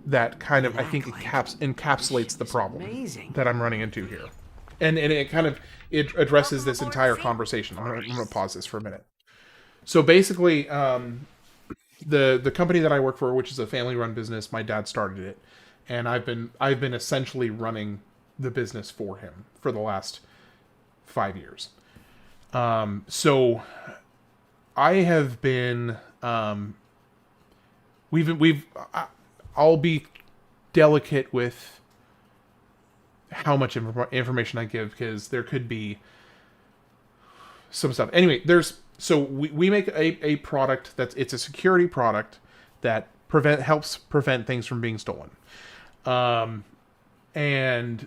that kind of, I think, encapsulates the problem that I'm running into here. And it kind of, it addresses this entire conversation. I'm going to pause this for a minute. So basically, the company that I work for, which is a family-run business, my dad started it, and I've been essentially running the business for him for the last 5 years. So I have been, I'll be delicate with how much information I give, because there could be some stuff. Anyway, so we make a product it's a security product that helps prevent things from being stolen. And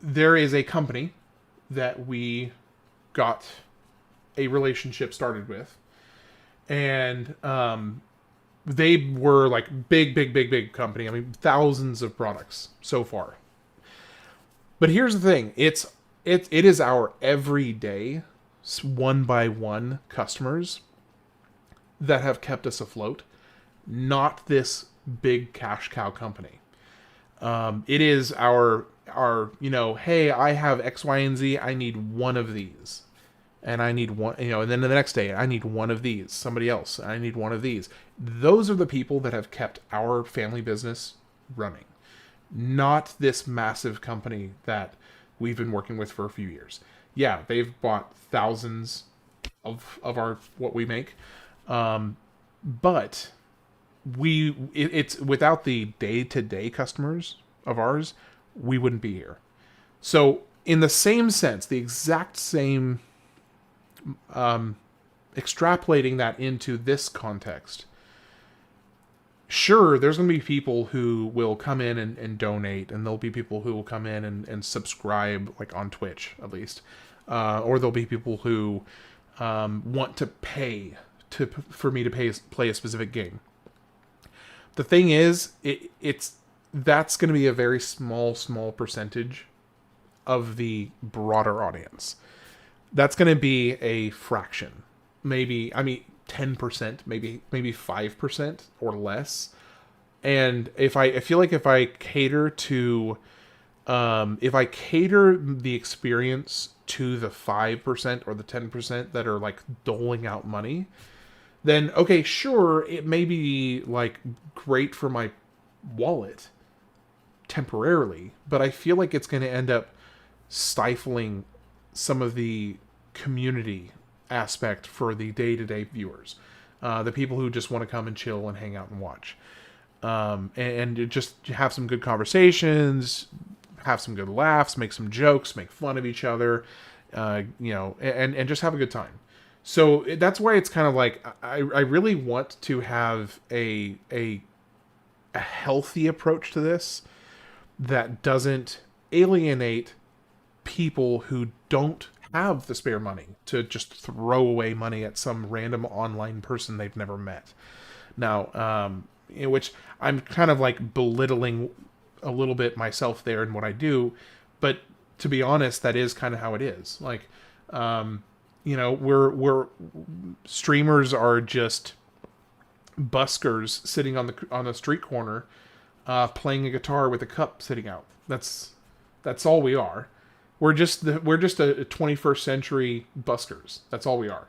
there is a company that we got a relationship started with, and they were like big company. I mean, thousands of products so far. But here's the thing: it is our everyday, one by one customers that have kept us afloat, not this big cash cow company. It is our hey, I have X, Y, and Z. I need one of these. And I need one, and then the next day, I need one of these. Somebody else, I need one of these. Those are the people that have kept our family business running. Not this massive company that we've been working with for a few years. Yeah, they've bought thousands of our what we make. But it's without the day-to-day customers of ours, we wouldn't be here. So in the same sense, the exact same, extrapolating that into this context, sure, there's going to be people who will come in and donate, and there'll be people who will come in and subscribe, like on Twitch at least, or there'll be people who want to pay for me to play a specific game. The thing is, that's going to be a very small percentage of the broader audience. That's going to be a fraction. Maybe, 10%, maybe 5% or less. And I feel like if I cater to, if I cater the experience to the 5% or the 10% that are like doling out money, then okay, sure, it may be like great for my wallet temporarily, but I feel like it's going to end up stifling some of the community aspect for the day-to-day viewers, the people who just want to come and chill and hang out and watch, and just have some good conversations, have some good laughs, make some jokes, make fun of each other, and just have a good time. So that's why it's kind of like I really want to have a healthy approach to this that doesn't alienate people who don't have the spare money to just throw away money at some random online person they've never met. Now, which I'm kind of like belittling a little bit myself there in what I do, but to be honest, that is kind of how it is. Like, we're streamers are just buskers sitting on the street corner, playing a guitar with a cup sitting out. That's all we are. We're just a 21st century buskers. That's all we are.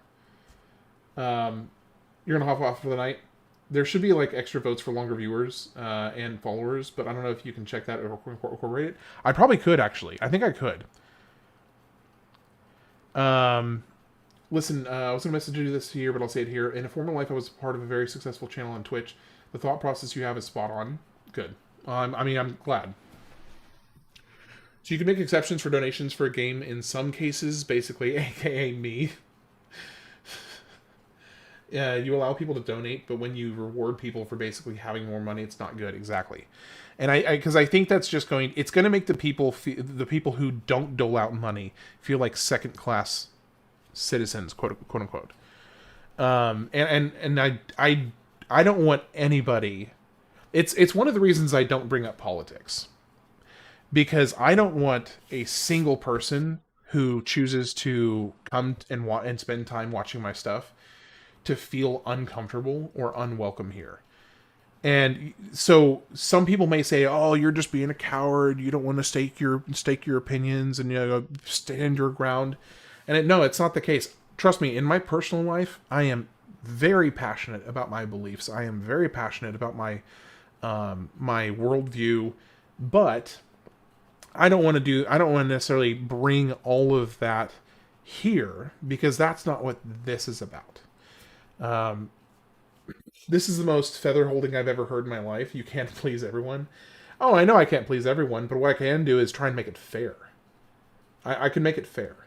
You're gonna hop off for the night. There should be like extra votes for longer viewers and followers, but I don't know if you can check that or incorporate it. I probably could, actually. I think I could. Listen, I was gonna message you this here, but I'll say it here. In a former life, I was part of a very successful channel on Twitch. The thought process you have is spot on. Good. I'm glad. So you can make exceptions for donations for a game in some cases, basically, aka me. You allow people to donate, but when you reward people for basically having more money, it's not good. Exactly. And because I think that's just it's going to make the people who don't dole out money feel like second class citizens, quote unquote. And I don't want anybody. It's one of the reasons I don't bring up politics. Because I don't want a single person who chooses to come and spend time watching my stuff to feel uncomfortable or unwelcome here. And so some people may say, "Oh, you're just being a coward. You don't want to stake your opinions and stand your ground." And no, it's not the case. Trust me, in my personal life, I am very passionate about my beliefs. I am very passionate about my worldview, but I don't want to necessarily bring all of that here, because that's not what this is about. This is the most feather holding I've ever heard in my life. You can't please everyone. Oh, I know I can't please everyone, but what I can do is try and make it fair. I can make it fair.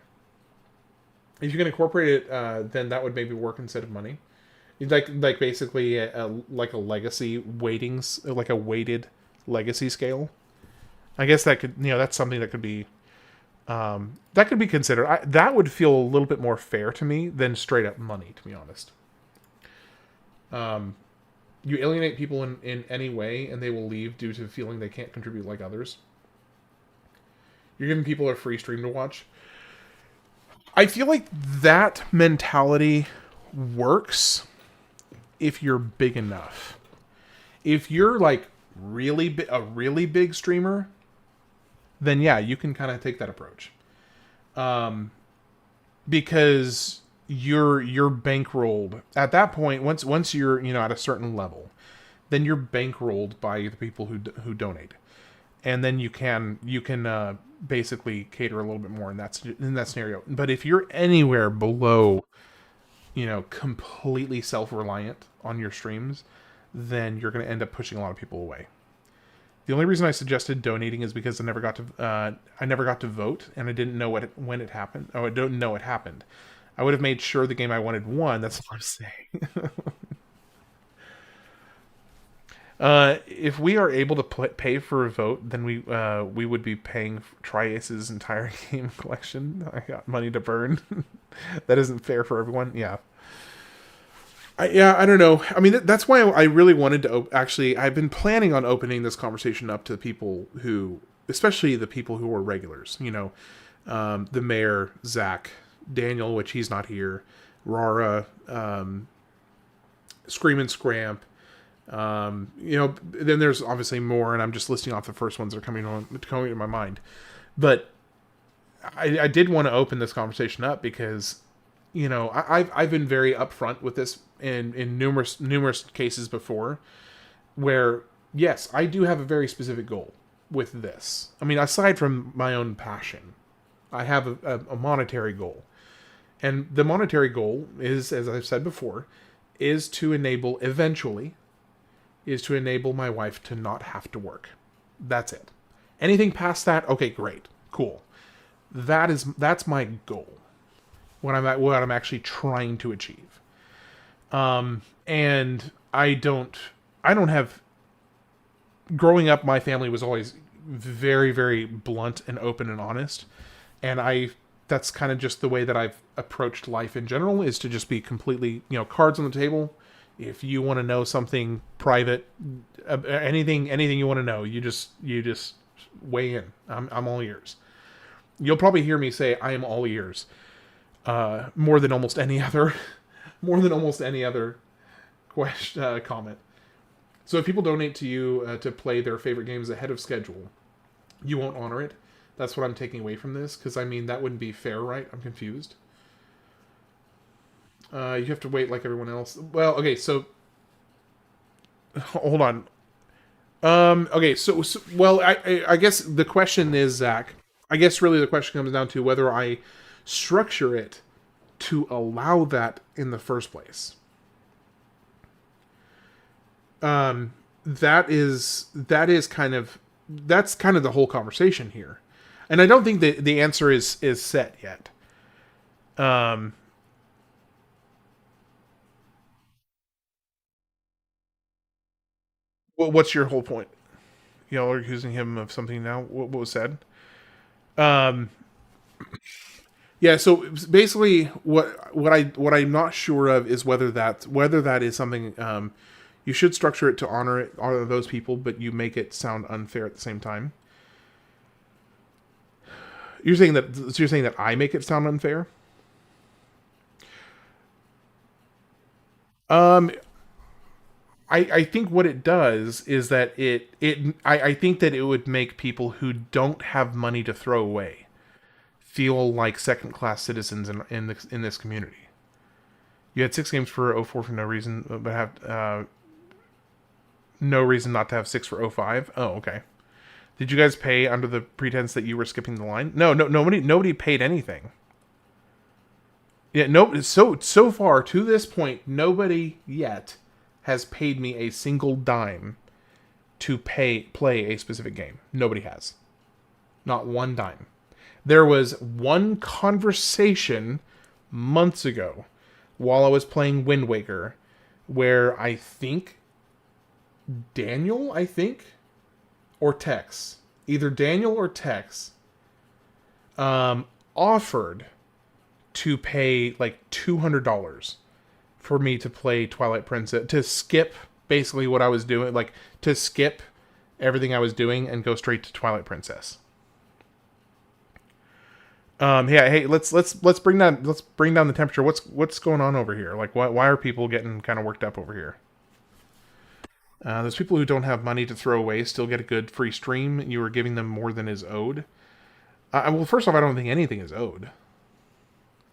If you can incorporate it, then that would maybe work instead of money. Like basically like a legacy weightings, like a weighted legacy scale. I guess that could, that's something that could be considered. That would feel a little bit more fair to me than straight up money, to be honest. You alienate people in any way, and they will leave due to feeling they can't contribute like others. You're giving people a free stream to watch. I feel like that mentality works if you're big enough. If you're like a really big streamer, then yeah, you can kind of take that approach. Because you're bankrolled at that point. Once you're at a certain level, then you're bankrolled by the people who donate, and then you can basically cater a little bit more in that scenario. But if you're anywhere below, completely self-reliant on your streams, then you're going to end up pushing a lot of people away. The only reason I suggested donating is because I never got to vote, and I didn't know when it happened. Oh, I don't know it happened. I would have made sure the game I wanted won. That's what I'm saying. If we are able to pay for a vote, then we would be paying Tri-Ace's entire game collection. I got money to burn. That isn't fair for everyone. Yeah. I don't know. I mean, that's why I really wanted to... Actually, I've been planning on opening this conversation up to people who... Especially the people who are regulars. The mayor, Zach, Daniel, which he's not here, Rara, Scream and Scramp. Then there's obviously more, and I'm just listing off the first ones that are coming to my mind. But I did want to open this conversation up because, I've been very upfront with this in numerous cases before, where yes, I do have a very specific goal with this. I mean, aside from my own passion, I have a monetary goal. And the monetary goal is, as I've said before, is to enable my wife to not have to work. That's it. Anything past that, okay, great, cool. That's my goal. What I'm actually trying to achieve. And I don't have... Growing up, my family was always very, very blunt and open and honest. And that's kind of just the way that I've approached life in general, is to just be completely, cards on the table. If you want to know something private, anything you want to know, you just weigh in. I'm all ears. You'll probably hear me say I am all ears, more than almost any other comment. So if people donate to you to play their favorite games ahead of schedule, you won't honor it. That's what I'm taking away from this, because, I mean, that wouldn't be fair, right? I'm confused. You have to wait like everyone else. Well, okay, so... Hold on. Okay, so well, I guess the question is, Zach, I guess really the question comes down to whether I structure it to allow that in the first place. That's kind of the whole conversation here. And I don't think the answer is set yet. What's your whole point? Y'all are accusing him of something now. What was said? Yeah. So basically, what I'm not sure of is whether that is something. You should structure it to honor those people, but you make it sound unfair at the same time. You're saying that I make it sound unfair? I think what it does is that I think that it would make people who don't have money to throw away feel like second-class citizens in this community. You had 6 games for 04 for no reason, but have no reason not to have 6 for 05. Oh, okay. Did you guys pay under the pretense that you were skipping the line? No, nobody paid anything. Yeah, no. So far to this point, nobody yet has paid me a single dime to play a specific game. Nobody has. Not one dime. There was one conversation months ago while I was playing Wind Waker where I think Daniel, or Tex, either Daniel or Tex, offered to pay like $200 for me to play Twilight Princess, to skip basically what I was doing, like to skip everything I was doing and go straight to Twilight Princess. Yeah, hey, let's bring down the temperature. What's going on over here? Like, why are people getting kind of worked up over here? Those people who don't have money to throw away still get a good free stream. You are giving them more than is owed. Well, first off, I don't think anything is owed.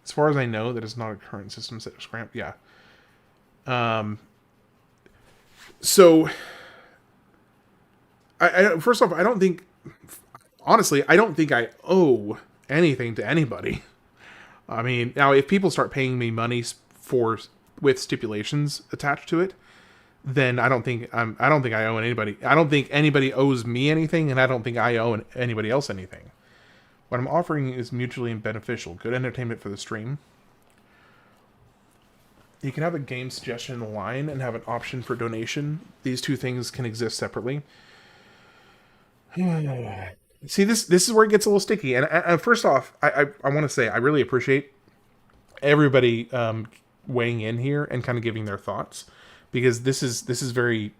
As far as I know, that is not a current system set scramp. Yeah. So, I first off, I don't think, honestly, I don't think I owe anything to anybody. I mean, now if people start paying me money with stipulations attached to it, then I don't think I owe anybody. I don't think anybody owes me anything, and I don't think I owe anybody else anything. What I'm offering is mutually beneficial. Good entertainment for the stream. You can have a game suggestion in the line and have an option for donation. These two things can exist separately. See, this is where it gets a little sticky. And first off, I want to say I really appreciate everybody weighing in here and kind of giving their thoughts, because this is very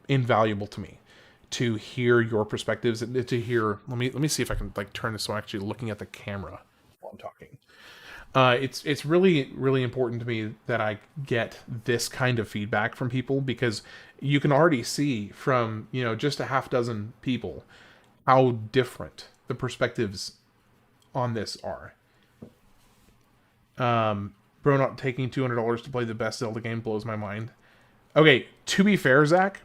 invaluable to me to hear your perspectives and to hear. Let me see if I can like turn this so I'm actually looking at the camera while I'm talking. It's really, really important to me that I get this kind of feedback from people, because you can already see from, just a half dozen people how different the perspectives on this are. Bro not taking $200 to play the best Zelda game blows my mind. Okay, to be fair, Zach,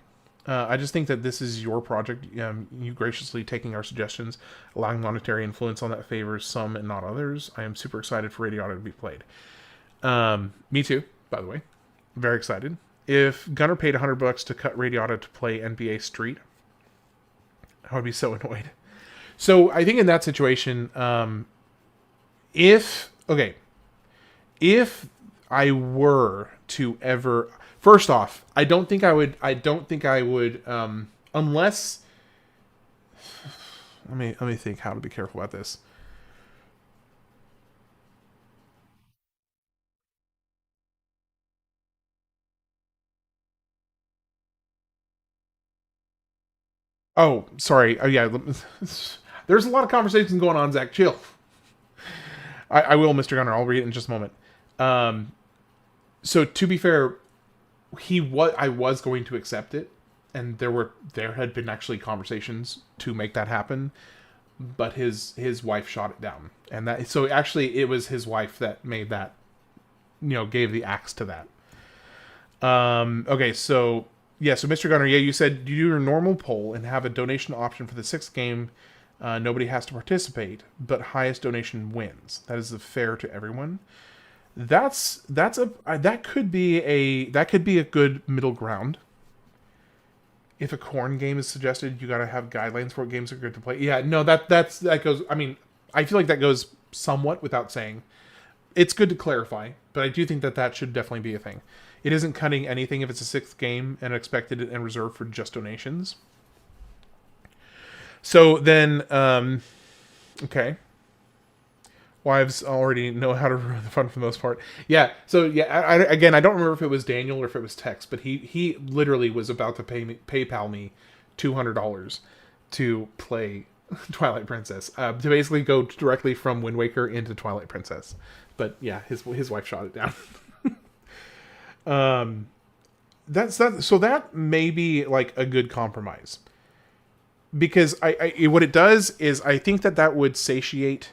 I just think that this is your project. You graciously taking our suggestions, allowing monetary influence on that favors some and not others. I am super excited for Radiata to be played. Me too, by the way. Very excited. If Gunnar paid $100 to cut Radiata to play NBA Street, I would be so annoyed. So I think in that situation, if I were to ever, first off, I don't think I would, unless, let me think how to be careful about this. Oh, sorry. Oh, yeah. There's a lot of conversations going on, Zach. Chill. I will, Mr. Gunner. I'll read it in just a moment. So to be fair, I was going to accept it, and there had been actually conversations to make that happen, but his wife shot it down, and so actually it was his wife that made that, gave the axe to that. Okay, so. Yeah, so Mr. Gunner, you said you do your normal poll and have a donation option for the 6th game. Nobody has to participate, but highest donation wins. That is fair to everyone. That could be a good middle ground. If a corn game is suggested, you got to have guidelines for what games are good to play. Yeah, no, that goes. I mean, I feel like that goes somewhat without saying. It's good to clarify, but I do think that should definitely be a thing. It isn't cutting anything if it's a 6th game and expected and reserved for just donations. So then, okay. Wives already know how to ruin the fun for the most part. Yeah, so yeah, I don't remember if it was Daniel or if it was Tex, but he literally was about to PayPal me $200 to play Twilight Princess. To basically go directly from Wind Waker into Twilight Princess. But yeah, his wife shot it down. That's that. So that may be like a good compromise, because I what it does is I think that would satiate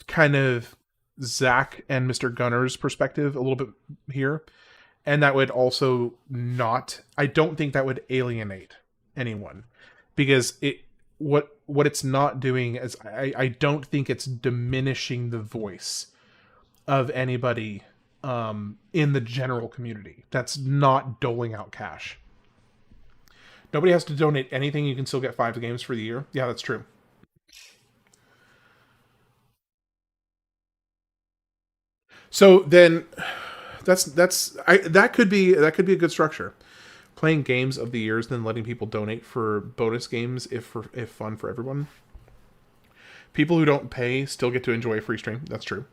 kind of Zach and Mr. Gunner's perspective a little bit here, and that would also not. I don't think that would alienate anyone, because what it's not doing is I don't think it's diminishing the voice of anybody in the general community that's not doling out cash. Nobody has to donate anything. You can still get 5 games for the year. Yeah, that's true. So then that could be a good structure. Playing games of the years, then letting people donate for bonus games if fun for everyone. People who don't pay still get to enjoy a free stream. That's true.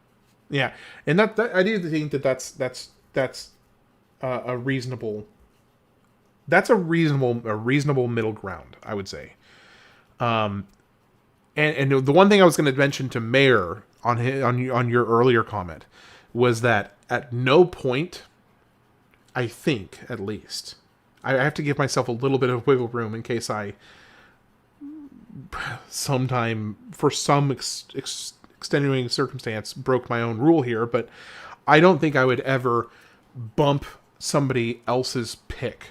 Yeah, and that I do think that's a reasonable. That's a reasonable middle ground, I would say. And the one thing I was going to mention to Mayor on your earlier comment was that at no point, I think at least, I have to give myself a little bit of wiggle room in case I sometime for some extenuating circumstance broke my own rule here, but I don't think I would ever bump somebody else's pick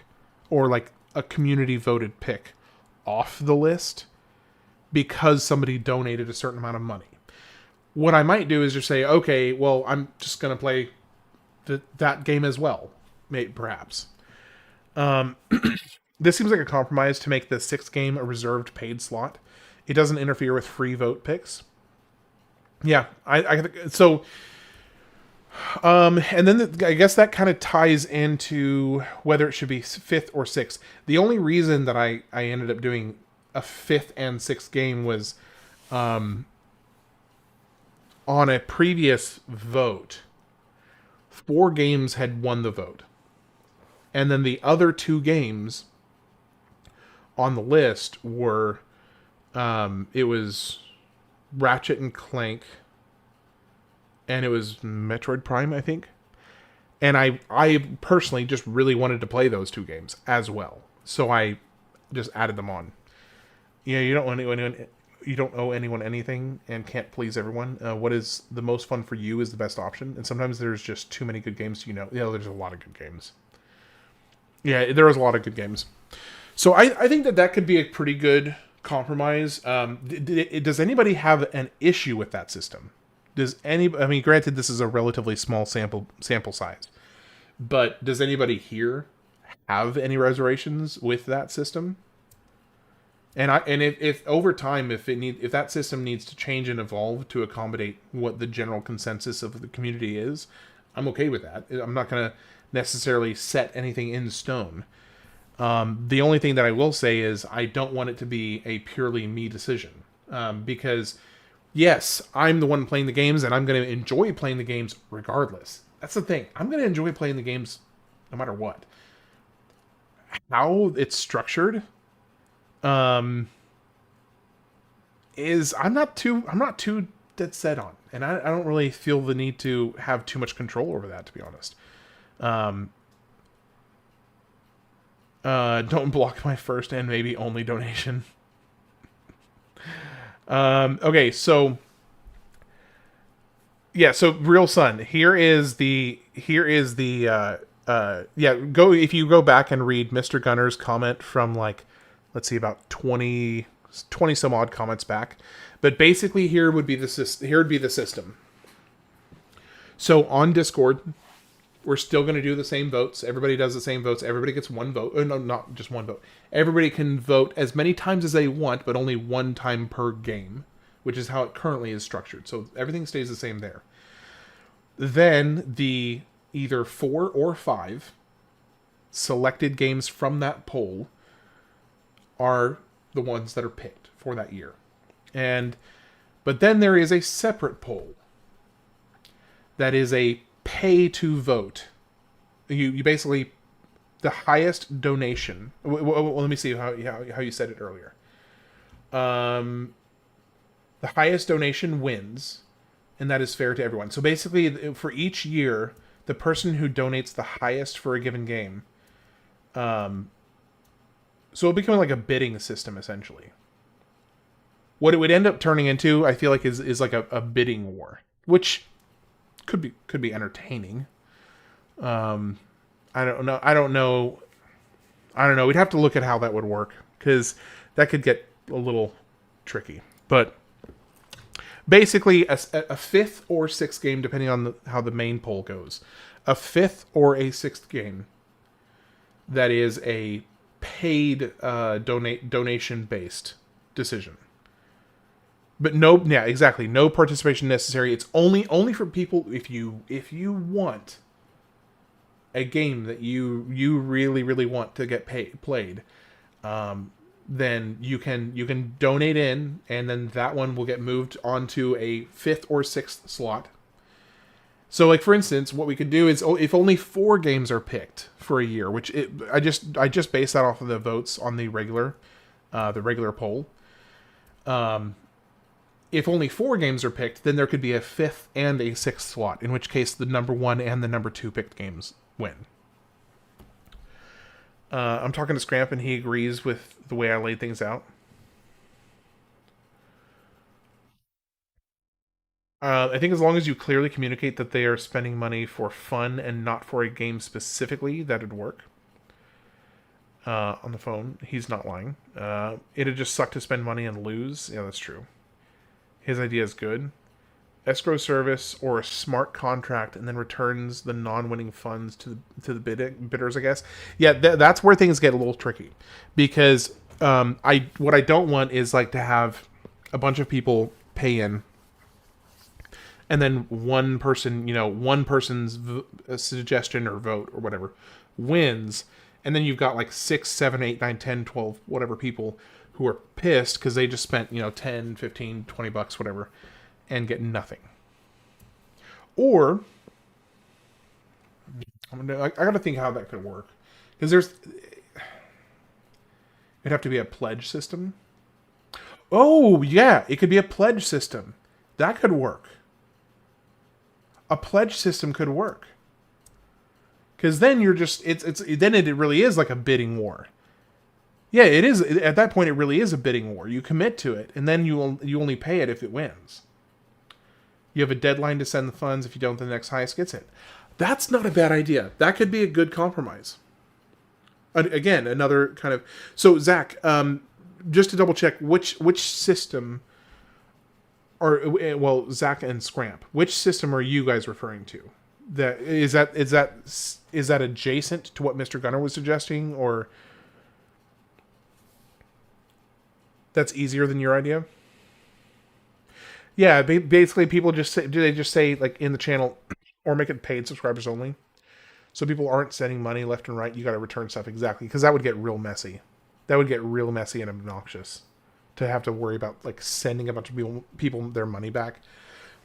or like a community voted pick off the list because somebody donated a certain amount of money. What I might do is just say, okay, well, I'm just going to play that game as well, perhaps. This seems like a compromise to make the 6th game a reserved paid slot. It doesn't interfere with free vote picks. Yeah, so. And then I guess that kind of ties into whether it should be 5th or 6th. The only reason that I ended up doing a 5th and 6th game was on a previous vote, 4 games had won the vote. And then the other 2 games on the list were, it was Ratchet and Clank, and it was Metroid Prime, I think. And I personally just really wanted to play those 2 games as well. So I just added them on. Yeah, you don't owe anyone anything and can't please everyone. What is the most fun for you is the best option. And sometimes there's just too many good games, there's a lot of good games. Yeah, there is a lot of good games. So I think that could be a pretty good compromise. Does anybody have an issue with that system? Granted, this is a relatively small sample size, but does anybody here have any reservations with that system? And if over time, if that system needs to change and evolve to accommodate what the general consensus of the community is, I'm okay with that. I'm not going to necessarily set anything in stone. The only thing that I will say is I don't want it to be a purely me decision, because yes, I'm the one playing the games, and I'm going to enjoy playing the games regardless. That's the thing. I'm going to enjoy playing the games no matter what. How it's structured, is I'm not too dead set on, and I don't really feel the need to have too much control over that, to be honest. Don't block my first and maybe only donation. Okay, so yeah, so Real Sun, if you go back and read Mr. Gunner's comment from like, let's see, about 20 some odd comments back. But basically here would be the system. So on Discord, we're still going to do the same votes. Everybody does the same votes. Everybody gets one vote. No, not just one vote. Everybody can vote as many times as they want, but only one time per game, which is how it currently is structured. So everything stays the same there. Then the either 4 or 5 selected games from that poll are the ones that are picked for that year. But then there is a separate poll that is a pay to vote. You basically, the highest donation. Well, let me see how you said it earlier. The highest donation wins, and that is fair to everyone. So basically, for each year, the person who donates the highest for a given game. So it'll become like a bidding system, essentially. What it would end up turning into, I feel like, is like a bidding war, which could be entertaining. I don't know. We'd have to look at how that would work, because that could get a little tricky. But basically, a fifth or sixth game, depending on how the main poll goes, a fifth or a sixth game that is a paid donation based decision. But no participation necessary. It's only for people if you want a game that you really want to get played, then you can donate in, and then that one will get moved onto a fifth or sixth slot. So, like, for instance, what we could do is, if only 4 games are picked for a year, which I just based that off of the votes on the regular poll. If only 4 games are picked, then there could be a 5th and a 6th slot, in which case the number 1 and the number 2 picked games win. I'm talking to Scramp, and he agrees with the way I laid things out. I think as long as you clearly communicate that they are spending money for fun and not for a game specifically, that'd work. On the phone, he's not lying. It'd just suck to spend money and lose. Yeah, that's true. His idea is good. Escrow service or a smart contract, and then returns the non-winning funds to the bidders, I guess. Yeah, that's where things get a little tricky, because what I don't want is like to have a bunch of people pay in, and then one person's suggestion or vote or whatever wins, and then you've got like 6, 7, 8, 9, 10, 12, whatever people who are pissed because they just spent, 10, 15, 20 bucks, whatever, and get nothing. Or, I gotta think how that could work. Because it'd have to be a pledge system. Oh, yeah, it could be a pledge system. That could work. A pledge system could work. Because then then it really is like a bidding war. Yeah, it is. At that point, it really is a bidding war. You commit to it, and then you only pay it if it wins. You have a deadline to send the funds. If you don't, the next highest gets it. That's not a bad idea. That could be a good compromise. Again, another kind of... So, Zach, just to double check, which system... Zach and Scramp, which system are you guys referring to? Is that adjacent to what Mr. Gunner was suggesting, or that's easier than your idea? Yeah, basically people just say like in the channel, or make it paid subscribers only, so people aren't sending money left and right. You got to return stuff, exactly, because that would get real messy. That would get real messy and obnoxious to have to worry about like sending a bunch of people their money back.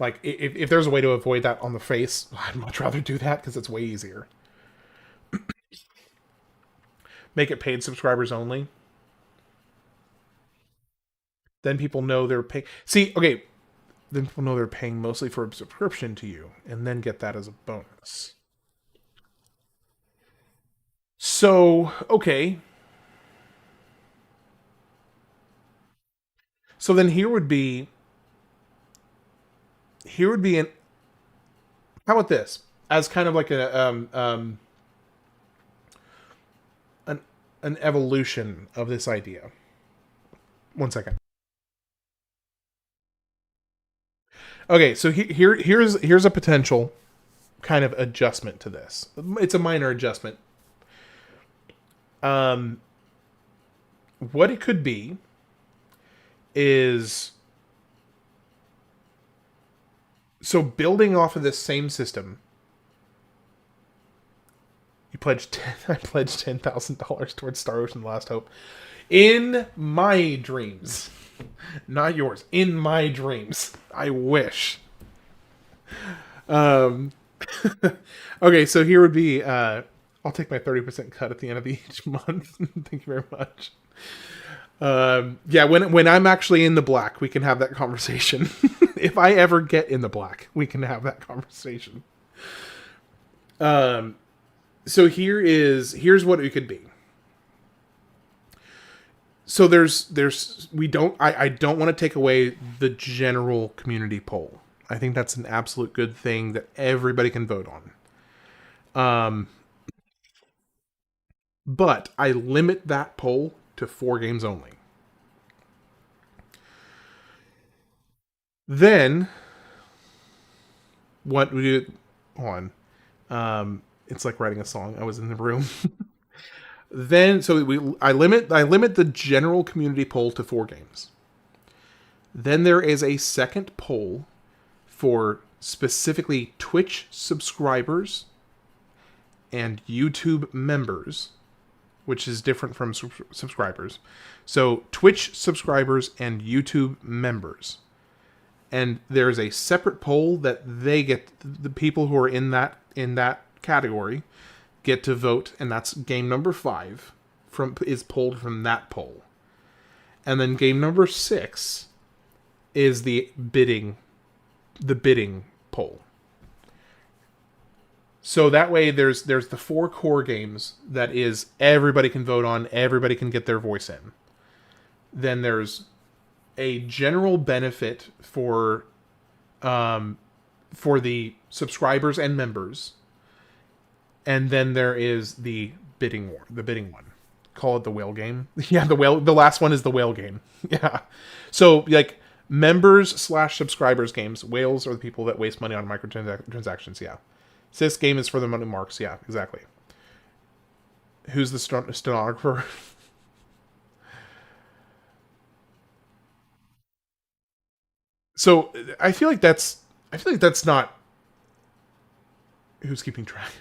Like, if there's a way to avoid that on the face, I'd much rather do that, because it's way easier. Make it paid subscribers only. Then people know they're paying... Then people know they're paying mostly for a subscription to you, and then get that as a bonus. So, okay. So then here would be an... How about this? As kind of like an evolution of this idea. One second. Okay, so here's a potential kind of adjustment to this. It's a minor adjustment. What it could be is... So building off of this same system, I pledged $10,000 towards Star Ocean: The Last Hope. In my dreams. Not yours. In my dreams. I wish. Okay, so here would be... I'll take my 30% cut at the end of each month. Thank you very much. Yeah, when I'm actually in the black, we can have that conversation. If I ever get in the black, we can have that conversation. So here's what it could be. So I don't want to take away the general community poll. I think that's an absolute good thing that everybody can vote on. But I limit that poll to 4 games only. Then what we do on it's like writing a song. I was in the room. Then I limit the general community poll to 4 games. Then there is a second poll for specifically Twitch subscribers and YouTube members, which is different from subscribers. So Twitch subscribers and YouTube members. And there's a separate poll that they get, the people who are in that category get to vote, and that's game number 5 is pulled from that poll. And then game number 6 is the bidding poll. So that way there's the 4 core games that is everybody can vote on, everybody can get their voice in. Then there's a general benefit for the subscribers and members. And then there is the bidding one. Call it the whale game. Yeah, the last one is the whale game. Yeah. So like members / subscribers games, whales are the people that waste money on microtransactions. Yeah. This game is for the money marks. Yeah, exactly. Who's the stenographer? So I feel like that's not who's keeping track.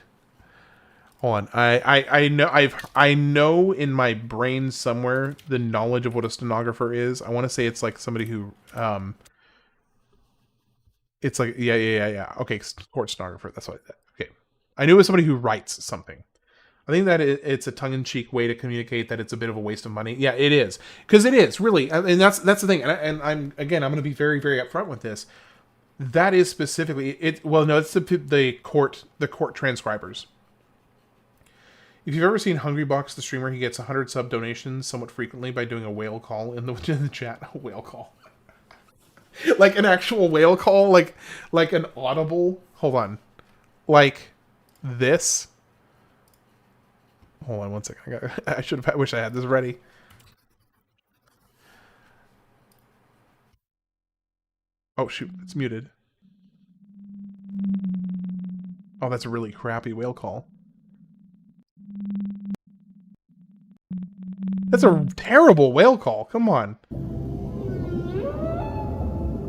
Hold on. I know in my brain somewhere the knowledge of what a stenographer is. I want to say it's like somebody who it's like yeah. Okay, court stenographer. That's what. Okay, I knew it was somebody who writes something. I think that it's a tongue-in-cheek way to communicate that it's a bit of a waste of money. Yeah, it is, because it is really, and that's the thing. And I'm going to be very very upfront with this. That is specifically it. Well, no, it's the court transcribers. If you've ever seen Hungrybox, the streamer, he gets 100 sub donations somewhat frequently by doing a whale call in the chat. A whale call. Like an actual whale call, like an audible. Hold on. Like this. Hold on one second. I wish I had this ready. Oh shoot, it's muted. Oh, that's a really crappy whale call. That's a terrible whale call. Come on.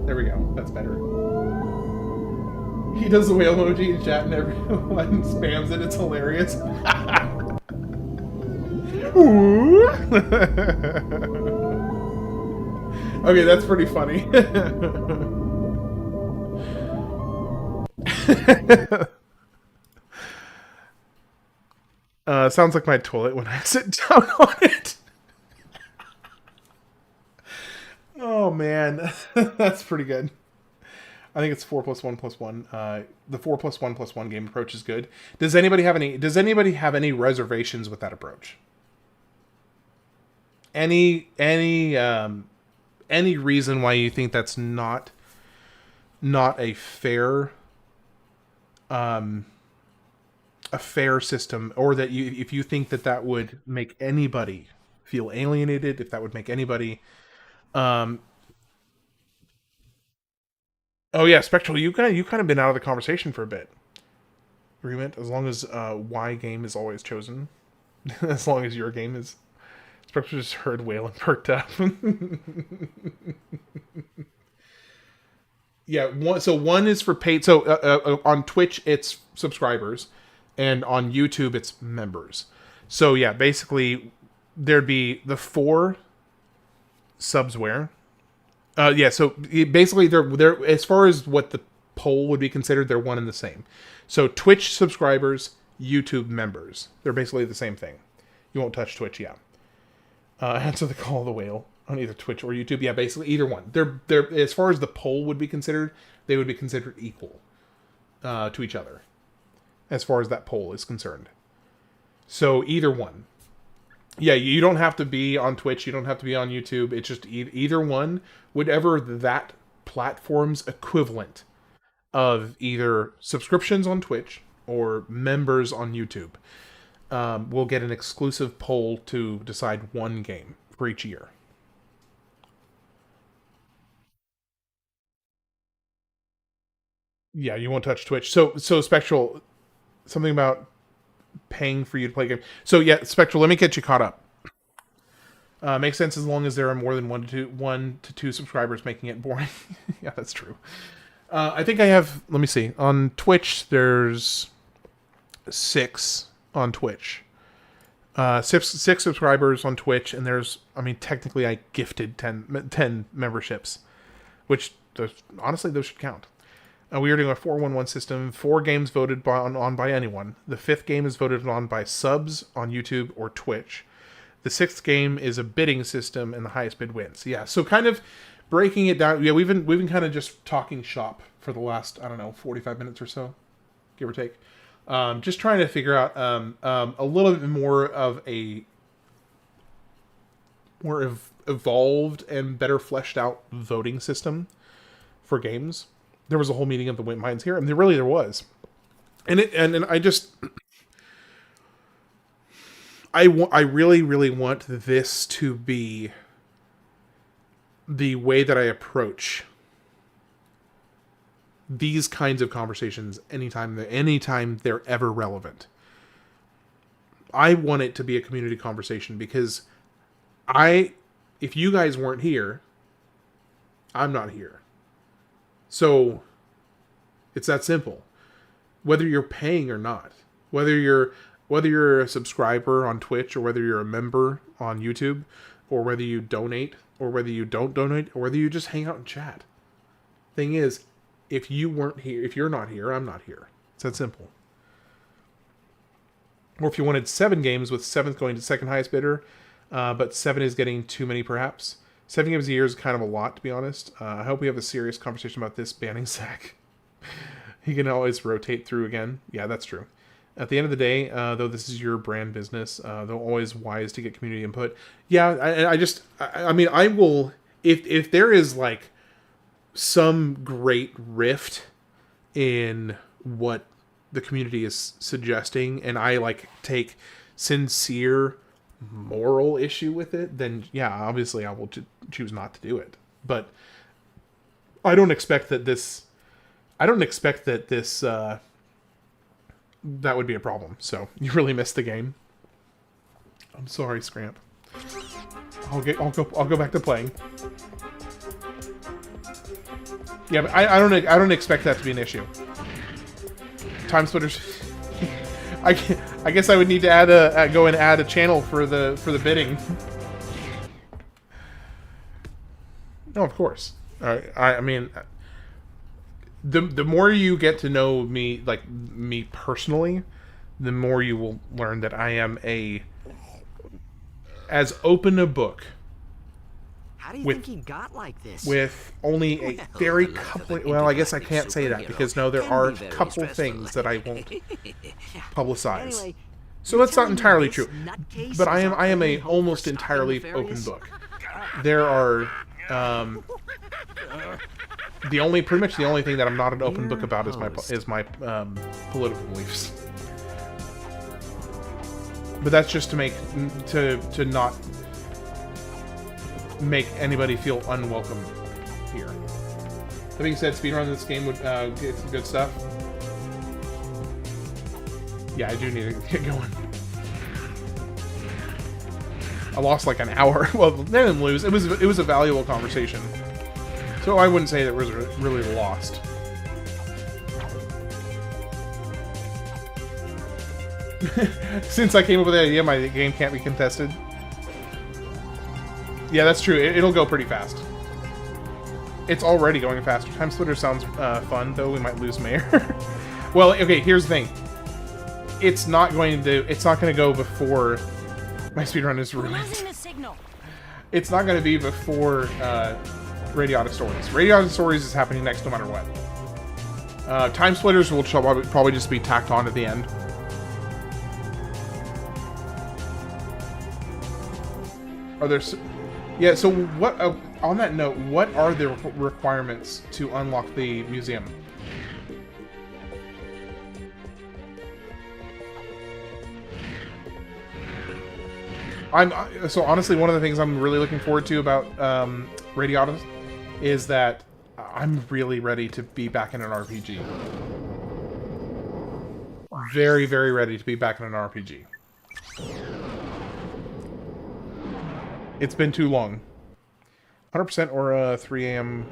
There we go. That's better. He does the whale emoji in chat and everyone spams it. It's hilarious. Okay, that's pretty funny. Sounds like my toilet when I sit down on it. Oh man, that's pretty good. I think it's 4 + 1 + 1. The 4 + 1 + 1 game approach is good. Does anybody have any reservations with that approach? Any reason why you think that's not a fair system, or that if you think that would make anybody feel alienated, if that would make anybody oh yeah, Spectral, you kind of been out of the conversation for a bit. Agreement, as long as Y game is always chosen. As long as your game is. Spectral just heard whale and perked up. Yeah, one is for paid. So on Twitch it's subscribers, and on YouTube it's members. So yeah, basically there'd be the 4 subsware. Yeah, so basically they're as far as what the poll would be considered, they're one and the same. So Twitch subscribers, YouTube members, they're basically the same thing. You won't touch Twitch, yeah. Answer the call of the whale on either Twitch or YouTube. Yeah, basically either one. They're as far as the poll would be considered, they would be considered equal to each other. as far as that poll is concerned. So either one. Yeah, you don't have to be on Twitch. You don't have to be on YouTube. It's just either one. Whatever that platform's equivalent of either subscriptions on Twitch or members on YouTube will get an exclusive poll to decide one game for each year. Yeah, you won't touch Twitch. So Spectral, something about paying for you to play a game. So yeah, Spectral, let me get you caught up. Makes sense as long as there are more than one to two subscribers, making it boring. Yeah, that's true. I think I have, let me see. On Twitch, there's 6 on Twitch. 6 subscribers on Twitch, and there's, I mean, technically I gifted 10 memberships, which, honestly, those should count. We are doing a 4-1-1 system. 4 games voted on by anyone. The 5th game is voted on by subs on YouTube or Twitch. The 6th game is a bidding system, and the highest bid wins. Yeah, so kind of breaking it down. Yeah, we've been kind of just talking shop for the last, I don't know, 45 minutes or so, give or take. Just trying to figure out a little bit more of a more evolved and better fleshed out voting system for games. There was a whole meeting of the minds here, and there was. And I just... I really, really want this to be the way that I approach these kinds of conversations anytime they're ever relevant. I want it to be a community conversation because if you guys weren't here, I'm not here. So it's that simple. Whether you're paying or not, whether you're a subscriber on Twitch, or whether you're a member on YouTube, or whether you donate, or whether you don't donate, or whether you just hang out and chat. Thing is, if you weren't here, if you're not here, I'm not here. It's that simple. Or if you wanted 7 games with 7th going to second highest bidder, but 7 is getting too many perhaps. 7 games a year is kind of a lot, to be honest. I hope we have a serious conversation about this banning Zach. He can always rotate through again. Yeah, that's true. At the end of the day, though this is your brand business, though always wise to get community input. Yeah, I mean, I will, if there is like some great rift in what the community is suggesting, and I like take sincere moral issue with it, then yeah, obviously I will choose not to do it. But I don't expect that this that would be a problem. So you really missed the game. I'm sorry, Scramp. I'll go back to playing. Yeah, but I don't expect that to be an issue. Time splitters. I guess I would need to go and add a channel for the bidding. No, of course. I mean, the more you get to know me, like me personally, the more you will learn that I am as open a book. How do you think he got like this? With only a very couple... Well, I guess I can't say that because no, there are a couple things that I won't publicize. Anyway, so that's not entirely true. But I am a almost entirely open book. There are pretty much the only thing that I'm not an open book about is my political beliefs. But that's just to not make anybody feel unwelcome here. That being said, speedrun this game would get some good stuff. Yeah, I do need to get going. I lost like an hour. Well, they didn't lose. It was a valuable conversation. So I wouldn't say that it was really lost. Since I came up with the idea, my game can't be contested. Yeah, that's true. It'll go pretty fast. It's already going faster. Time Splitter sounds fun, though we might lose Mayor. Well, okay, here's the thing. It's not going to go before my speedrun is ruined. It's not going to be before Radiotic Stories. Radiotic Stories is happening next no matter what. Time splitters will probably just be tacked on at the end. Are there... Yeah, so what... on that note, what are the requirements to unlock the museum? So honestly, one of the things I'm really looking forward to about Radiata is that I'm really ready to be back in an RPG. Very, very ready to be back in an RPG. It's been too long. 100% or a 3 a.m.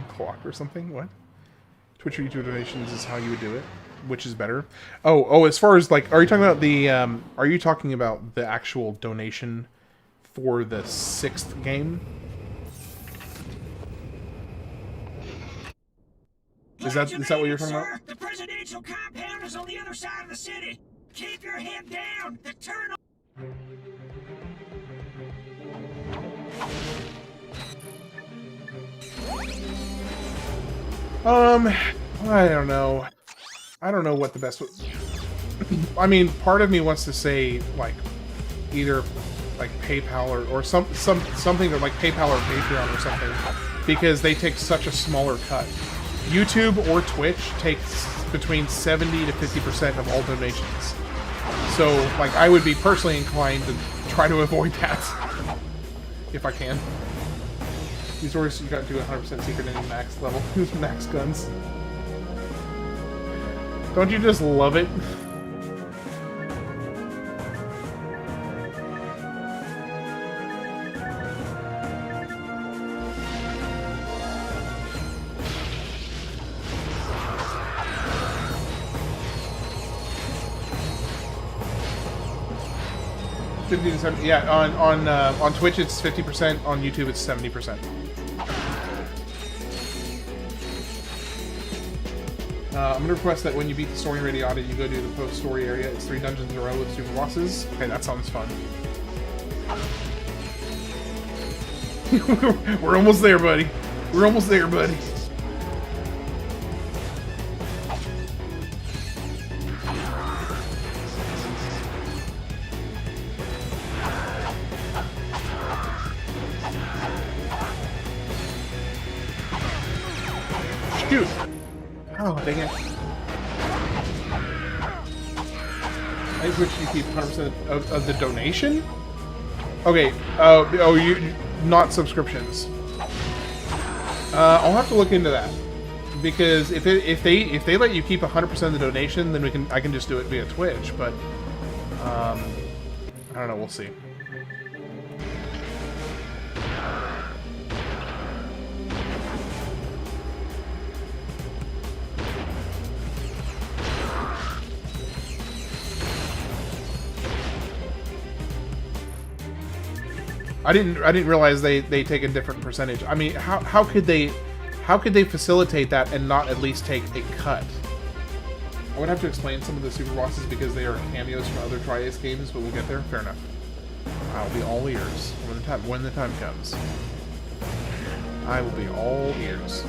clock or something? What? Twitch or YouTube donations is how you would do it. Which is better? Oh, as far as, like, are you talking about the, are you talking about the actual donation for the 6th game? Is that what you're talking about? The presidential compound is on the other side of the city. Keep your head down. The turn. I don't know. I don't know what the best... I mean, part of me wants to say, like, either, like, PayPal or something to, like, PayPal or Patreon or something, because they take such a smaller cut. YouTube or Twitch takes between 70 to 50% of all donations. So, like, I would be personally inclined to try to avoid that. If I can. These orders you got to do 100% secret in max level. Max guns. Don't you just love it? Yeah, on Twitch it's 50%, on YouTube it's 70%. I'm going to request that when you beat the story in Radiata, you go to the post-story area. It's 3 dungeons in a row with super bosses. Okay, that sounds fun. We're almost there, buddy. We're almost there, buddy. Shoot! Oh, dang it. I wish you keep 100% of the donation? Okay, you not subscriptions. I'll have to look into that. Because if they let you keep 100% of the donation, then I can just do it via Twitch, but I don't know, we'll see. I didn't realize they take a different percentage. I mean, how could they facilitate that and not at least take a cut? I would have to explain some of the super bosses because they are cameos from other Tri-Ace games, but we'll get there. Fair enough. I'll be all ears when the time comes. I will be all ears.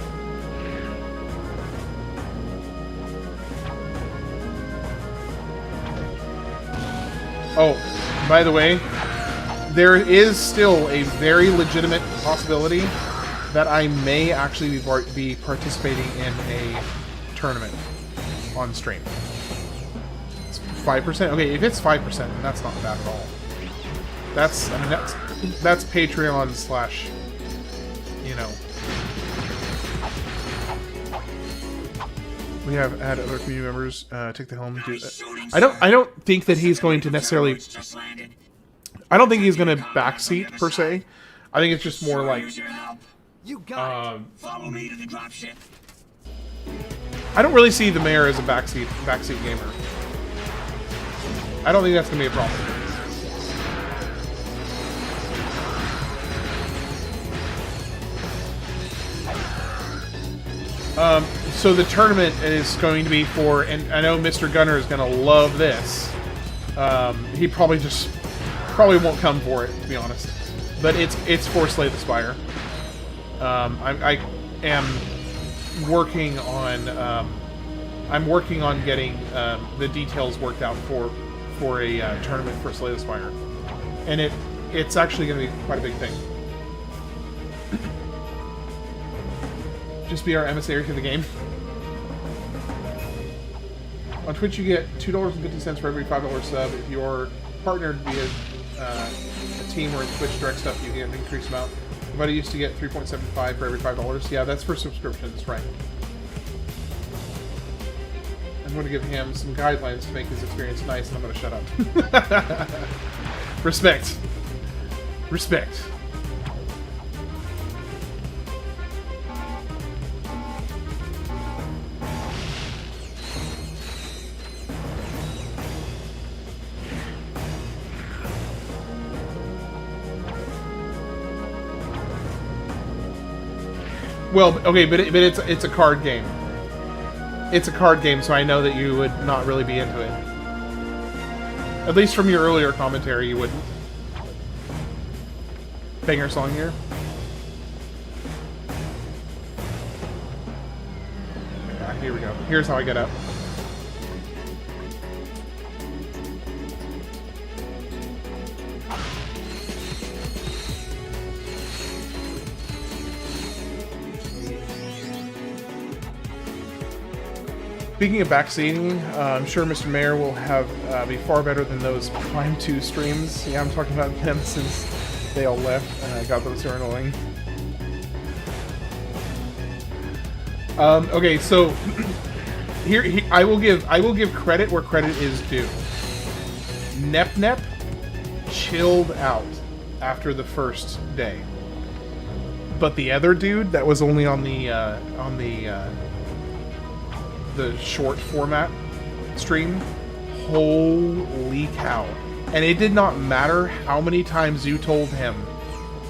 Oh, by the way, there is still a very legitimate possibility that I may actually be participating in a tournament on stream. It's 5%. Okay, if it's 5%, then that's not bad at all. That's Patreon slash, you know. We have had other community members take the helm. I don't think that he's going to necessarily. I don't think he's going to backseat per se. I think it's just more like. Follow me to the dropship. I don't really see the mayor as a backseat gamer. I don't think that's going to be a problem. So the tournament is going to be for, and I know Mr. Gunner is going to love this. He probably won't come for it, to be honest. But it's for Slay the Spire. I am working on getting the details worked out for a tournament for Slay the Spire, and it's actually going to be quite a big thing. Just be our emissary to the game. On Twitch, you get $2.50 for every $5 sub. If you're partnered via a team or in Twitch direct stuff, you get an increased amount. Everybody used to get $3.75 for every $5. Yeah, that's for subscriptions, right? I'm going to give him some guidelines to make his experience nice, and I'm going to shut up. Respect. Respect. Well, okay, but it's a card game. It's a card game, so I know that you would not really be into it. At least from your earlier commentary, you wouldn't. Banger song here. Yeah, here we go. Here's how I get up. Speaking of backseating, I'm sure Mr. Mayor will have be far better than those Prime 2 streams. Yeah, I'm talking about them since they all left, and I got those so annoying. Okay, so here I will give credit where credit is due. Nep chilled out after the first day, but the other dude that was only on the short format stream, holy cow. And it did not matter how many times you told him.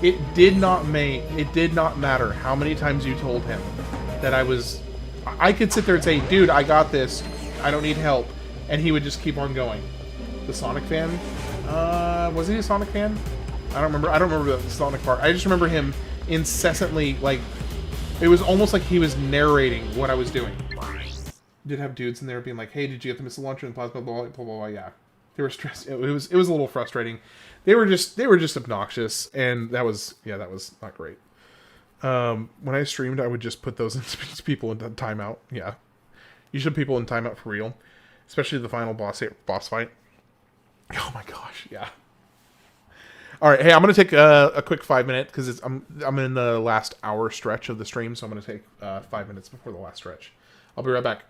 It did not matter how many times you told him that I could sit there and say, dude, I got this, I don't need help, and he would just keep on going. The Sonic fan? Was he a Sonic fan? I don't remember the Sonic part. I just remember him incessantly, like, it was almost like he was narrating what I was doing. Did have dudes in there being like, "Hey, did you get the missile launcher and plasma blah blah blah?" Yeah, they were stressed. It was a little frustrating. They were just obnoxious, and that was not great. When I streamed, I would just put those people into timeout. Yeah, you should put people in timeout for real, especially the final boss fight. Oh my gosh, yeah. All right, hey, I'm gonna take a quick 5 minute because I'm in the last hour stretch of the stream, so I'm gonna take 5 minutes before the last stretch. I'll be right back.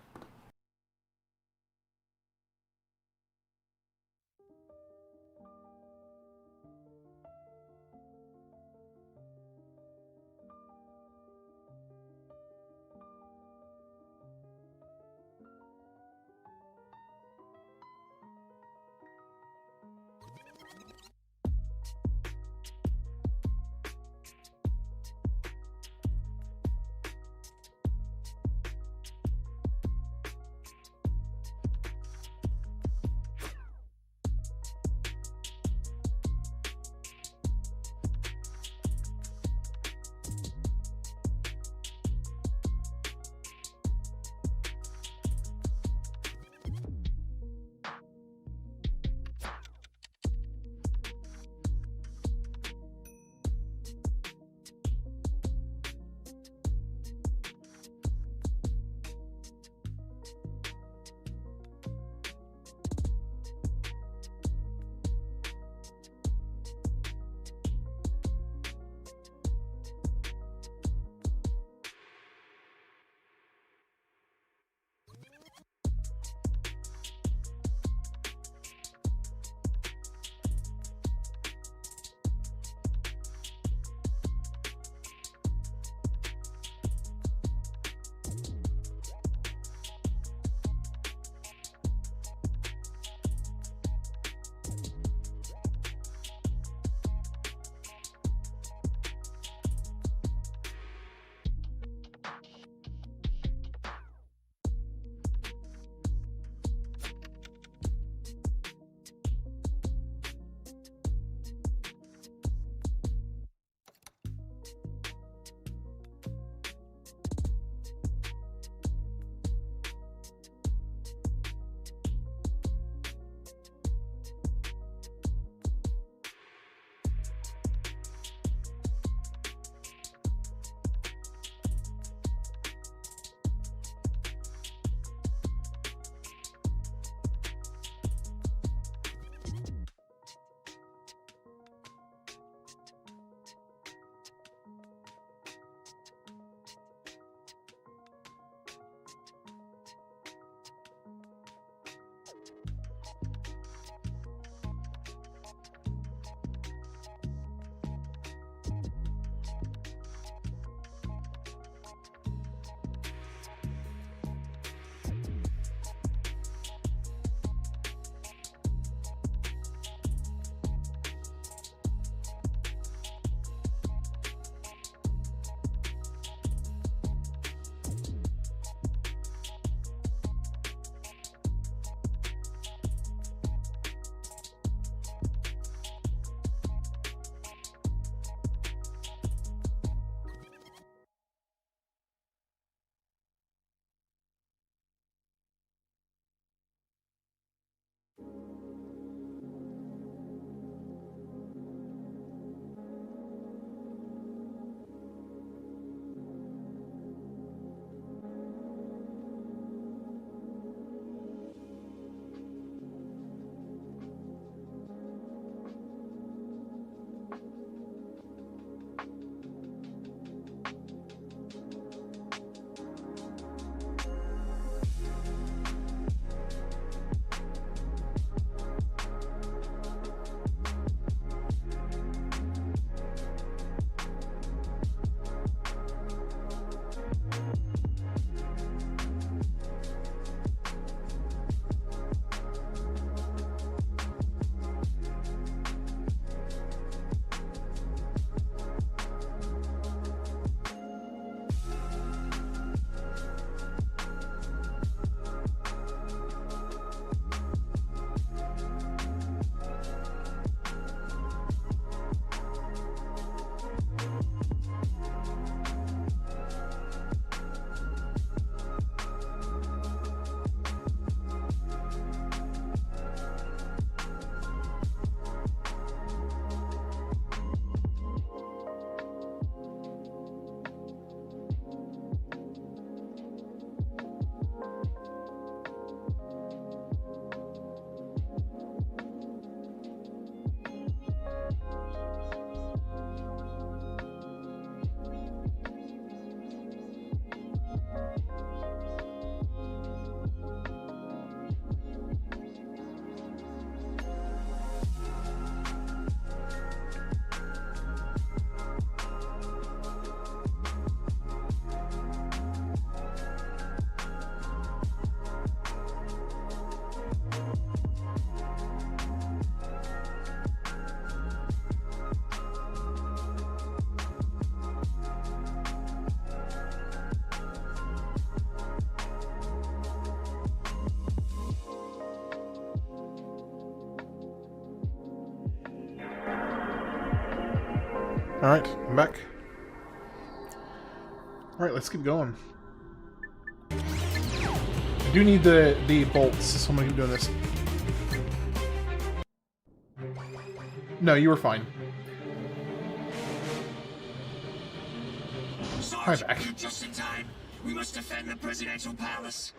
Alright, I'm back. Alright, let's keep going. I do need the bolts, so I'm gonna keep doing this. No, you were fine. Sarge, Hi, back. you're just in time. We must defend the presidential palace.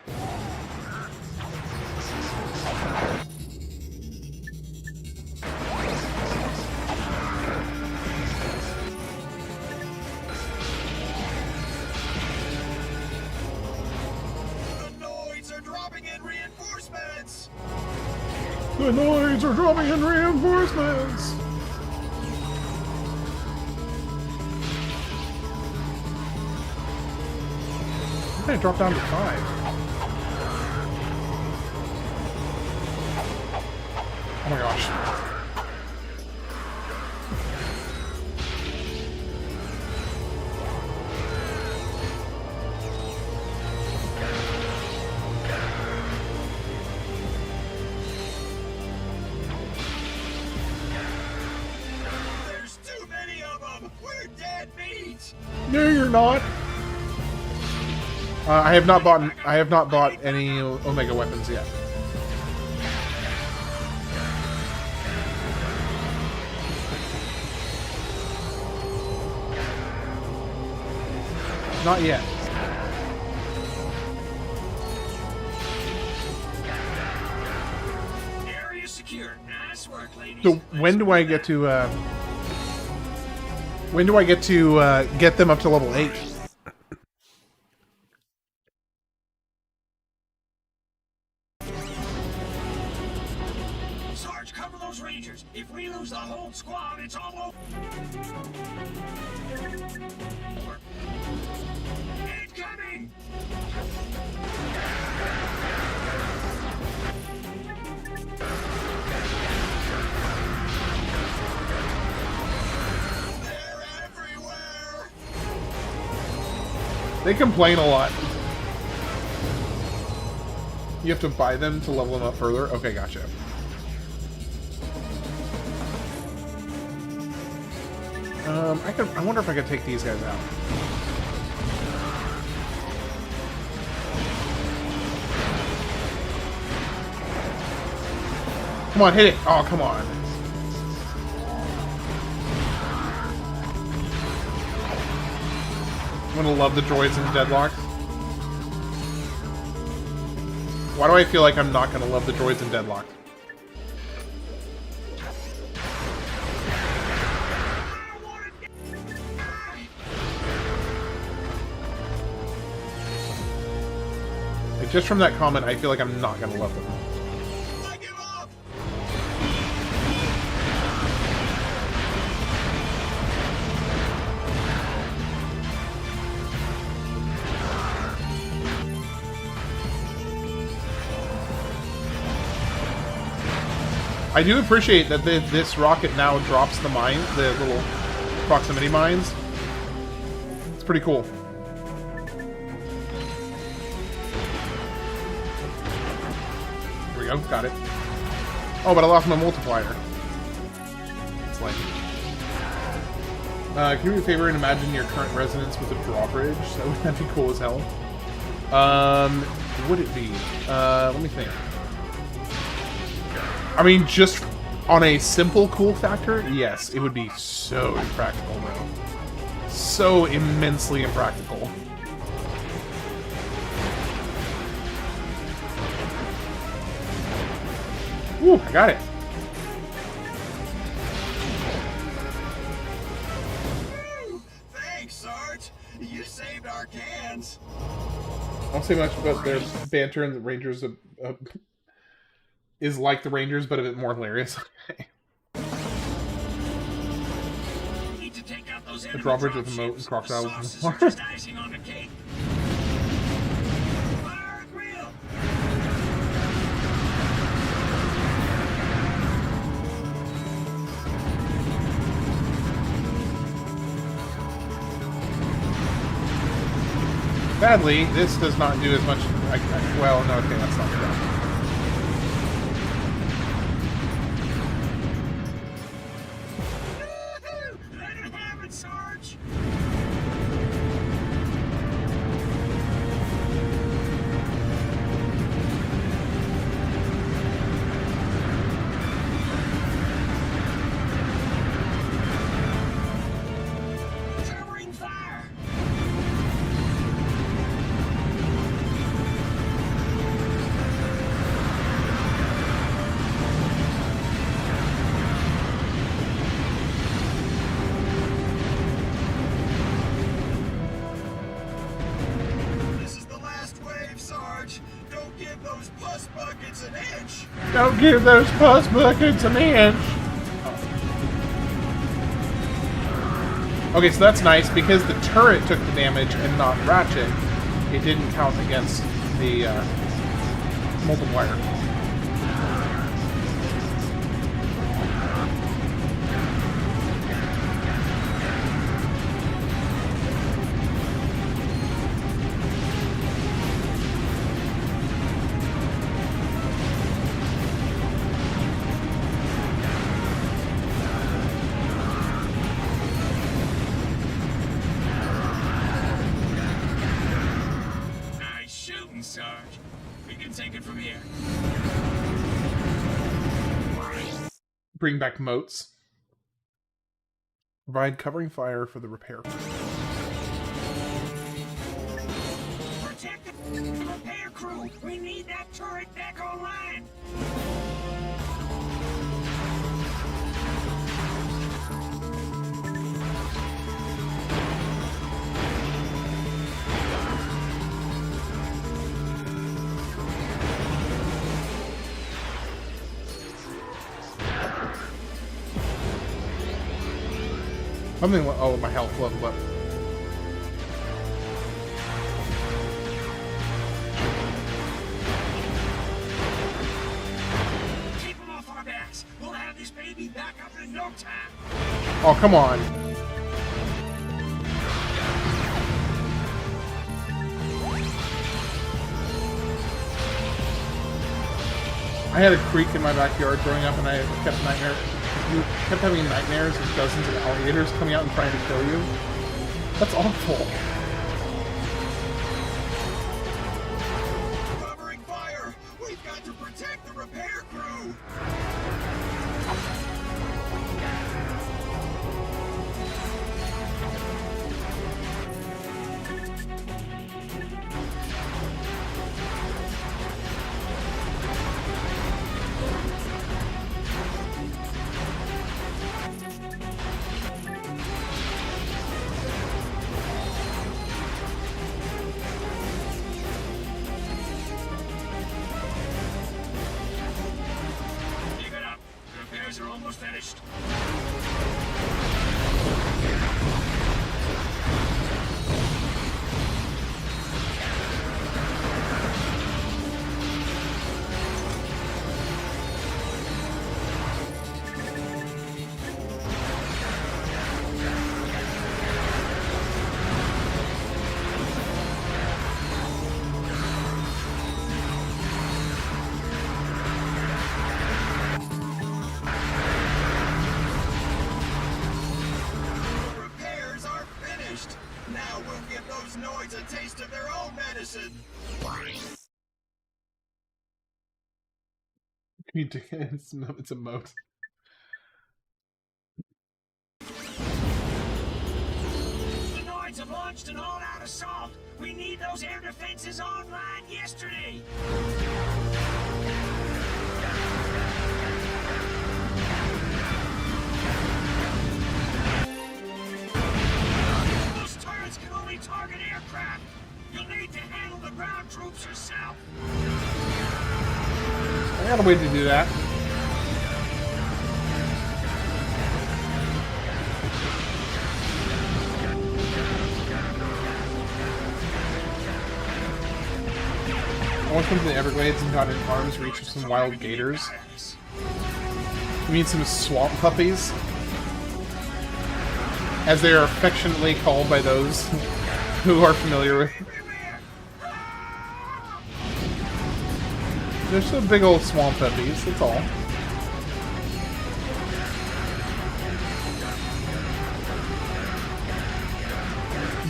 The Noids are dropping in reinforcements. The Noids are dropping in reinforcements! I'm gonna drop down to 5. Oh my gosh. There's too many of them. We're dead meat. No, you're not. I have not bought any Omega weapons yet. Not yet. Area secure. Nice work, ladies. So when do I get to get them up to level 8? Sarge, cover those Rangers. If we lose the whole squad, it's all over. Incoming! They're everywhere! They complain a lot. You have to buy them to level them up further? Okay, gotcha. I wonder if I could take these guys out. Come on, hit it! Oh, come on. I'm gonna love the droids in Deadlock. Why do I feel like I'm not gonna love the droids in Deadlock? Like, just from that comment, I feel like I'm not gonna love them. I give up! I do appreciate that this rocket now drops the mine, the little proximity mines. It's pretty cool. There we go, got it. Oh, but I lost my multiplier. It's like... can you do me a favor and imagine your current residence with a drawbridge? That'd be cool as hell. Would it be? Let me think. I mean, just on a simple cool factor, yes, it would be so impractical, though. So immensely impractical. Ooh, I got it. Thanks, Sarge. You saved our cans. I won't say much about their banter and the Rangers is like the Rangers, but a bit more hilarious. Need to take out those A drawbridge with a moat and crocodiles in the sauces are water. just icing on the cake. Fire at will. Badly, this does not do as much. Well, no, okay, that's not true. Let it happen, Sarge. those puss buckets an inch. Don't give those puss buckets an inch. Okay, so that's nice because the turret took the damage and not Ratchet. It didn't count against the multiplier. Sarge. We can take it from here. Bring back moats. Provide covering fire for the repair. Protect the repair crew. We need that turret back online. Something. Oh, my health leveled up. Keep them off our backs. We'll have this baby back up in no time. Oh, come on. I had a creek in my backyard growing up, and I kept having nightmares of dozens of alligators coming out and trying to kill you. That's awful. Covering fire! We've got to protect the repair crew! Are almost finished. Now we'll give those noids a taste of their own medicine. It's a moat. The noids have launched an all-out assault. We need those air defenses online yesterday. Can only target aircraft. You'll need to handle the ground troops yourself. I got a way to do that. I went from the Everglades and got in arm's reach of some wild gators. You mean some swamp puppies? As they are affectionately called by those who are familiar with. They're just big old swamp puppies, that's all.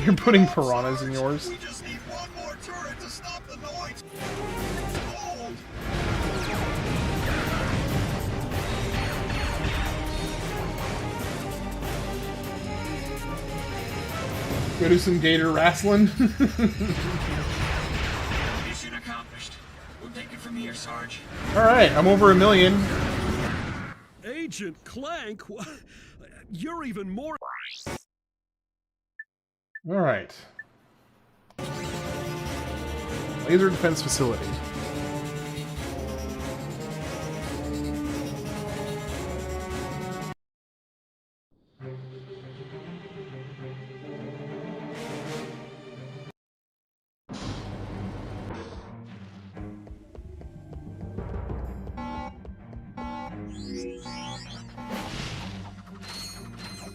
You're putting piranhas in yours. We just need one more turret to stop the noids. Go do some gator wrestling. Mission accomplished. We'll take it from here, Sarge. Alright, I'm over 1 million. Agent Clank? You're even more... Alright. Laser defense facility.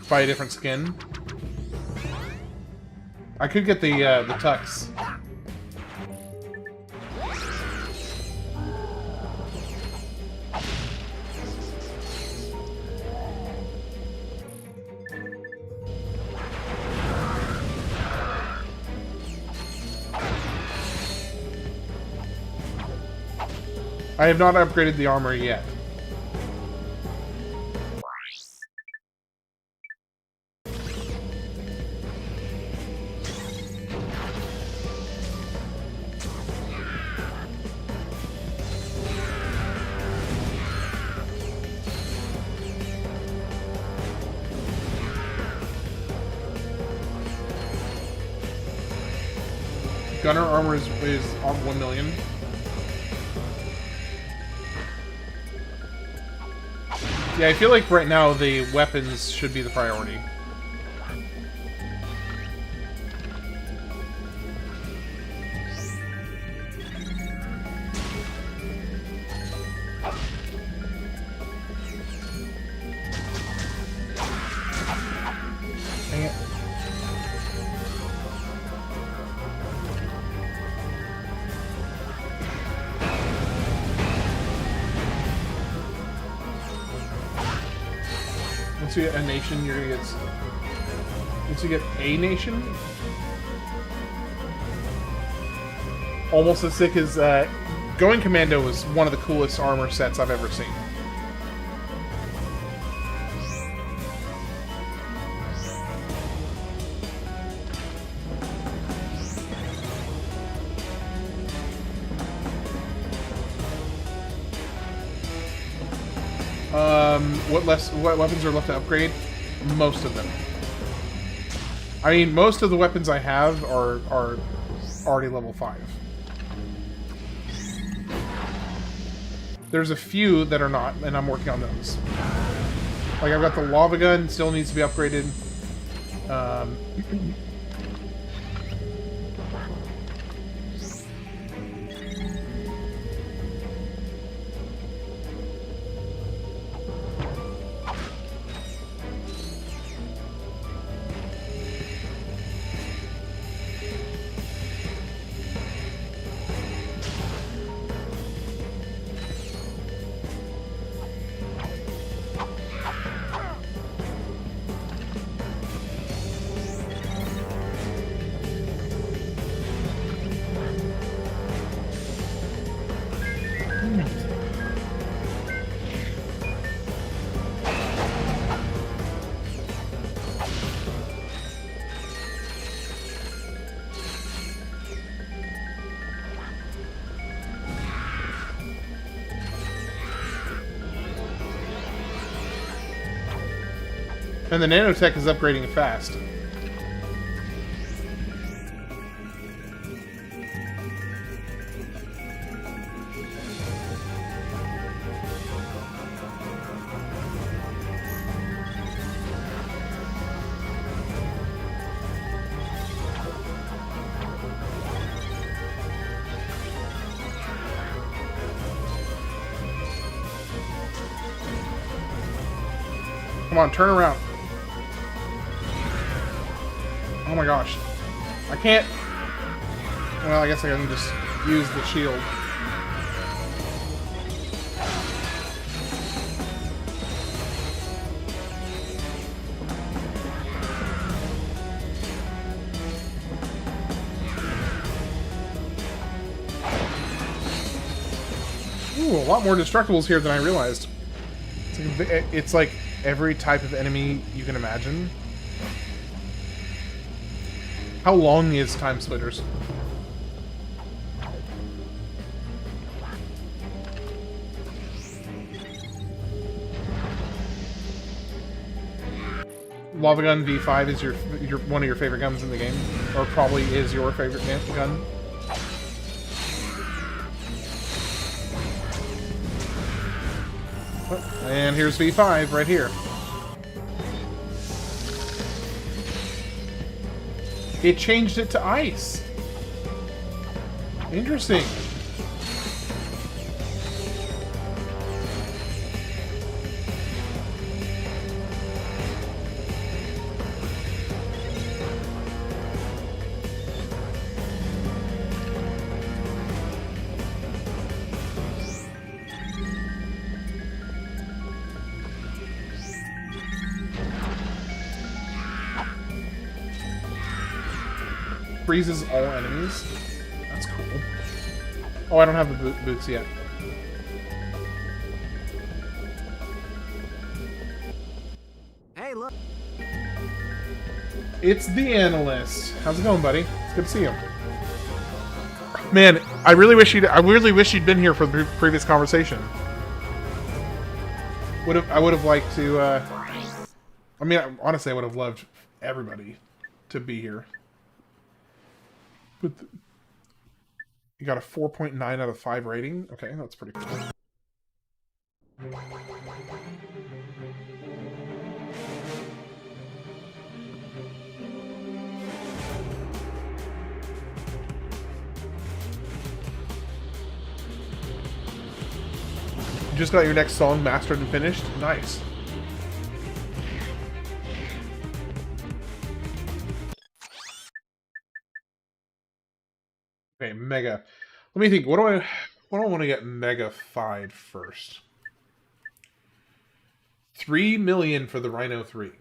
buy a different skin. I could get the tux. I have not upgraded the armor yet. Gunner armor is on 1 million. Yeah, I feel like right now the weapons should be the priority. Dang it. Once you get a nation, you're gonna get... Once you get a nation... Almost as sick as... Going Commando was one of the coolest armor sets I've ever seen. What weapons are left to upgrade? Most of them. I mean, most of the weapons I have are already level 5. There's a few that are not, and I'm working on those. Like, I've got the lava gun, still needs to be upgraded. And the nanotech is upgrading fast. Come on, turn around. Oh my gosh. I can't... Well, I guess I can just use the shield. Ooh, a lot more destructibles here than I realized. It's like every type of enemy you can imagine. How long is Time Splitters? Lava Gun V5 is your one of your favorite guns in the game, or probably is your favorite gun. And here's V5 right here. It changed it to ice. Interesting. freezes all enemies. That's cool. Oh, I don't have the boots yet. Hey, look. It's the analyst. How's it going, buddy? It's good to see you. Man, I really wish you'd been here for the previous conversation. I would have liked to. I mean, honestly, I would have loved everybody to be here. But you got a 4.9 out of 5 rating. Okay, that's pretty cool. You just got your next song mastered and finished? Nice. Okay, Mega. Let me think. What do I want to get Mega-fied first? 3 million for the Rhino 3.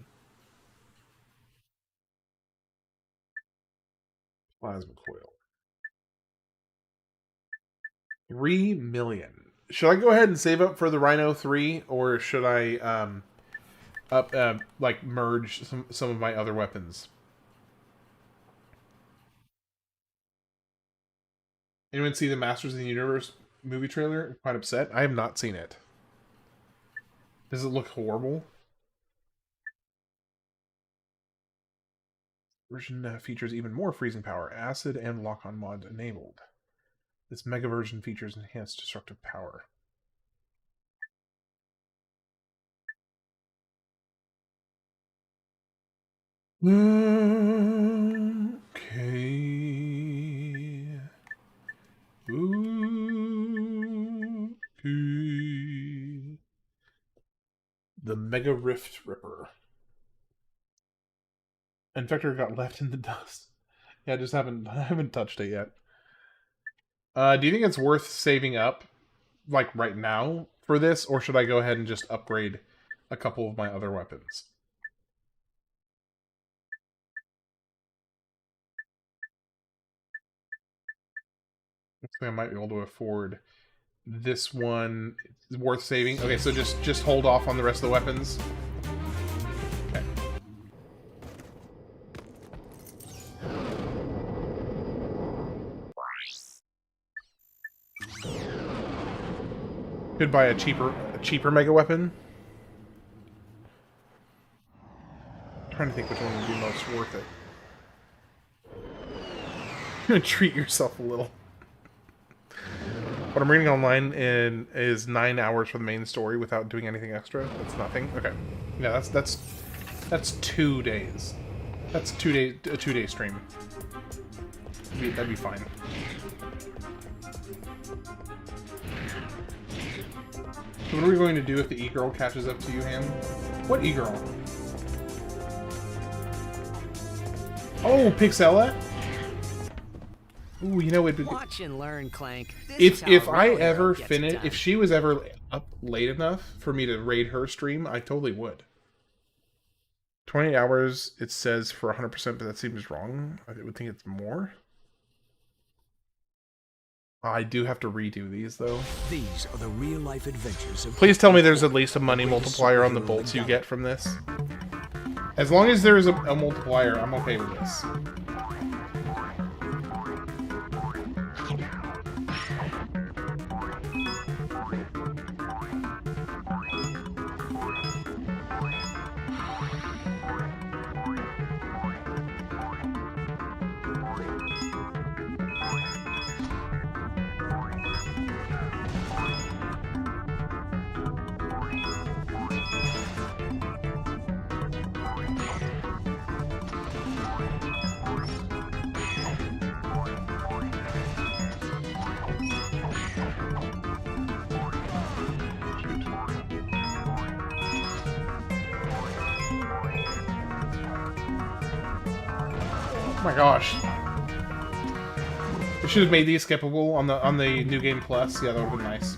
Plasma coil. 3 million. Should I go ahead and save up for the Rhino 3, or should I like merge some of my other weapons? Anyone see the Masters of the Universe movie trailer? I'm quite upset. I have not seen it. Does it look horrible? Version features even more freezing power. Acid and lock-on mods enabled. This mega version features enhanced destructive power. Okay. Okay. The Mega Rift Ripper. Infector got left in the dust. Yeah, I haven't touched it yet. Do you think it's worth saving up, like right now, for this, or should I go ahead and just upgrade a couple of my other weapons? Looks like I might be able to afford this one. It's worth saving. Okay, so just hold off on the rest of the weapons. Okay. Could buy a cheaper mega weapon. I'm trying to think which one would be most worth it. You're gonna treat yourself a little. What I'm reading online is 9 hours for the main story without doing anything extra. That's nothing. Okay. Yeah, that's 2 days. That's a 2-day stream. That'd be fine. So what are we going to do if the e-girl catches up to you, Ham? What e-girl? Oh, Pixella? Ooh, you know, Watch and learn, Clank. If I ever finish, if she was ever up late enough for me to raid her stream, I totally would. 20 hours, it says for 100%, but that seems wrong. I would think it's more. I do have to redo these, though. These are the real-life adventures of... Please tell me there's at least a money multiplier on the bolts you get from this. As long as there is a multiplier, I'm okay with this. Oh my gosh. We should have made these skippable on the New Game Plus. Yeah, that would have been nice.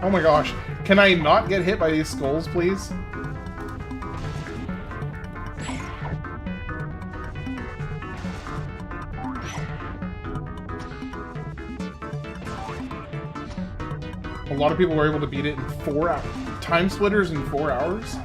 Oh my gosh. Can I not get hit by these skulls, please? A lot of people were able to beat it in 4 hours. Time splitters in 4 hours?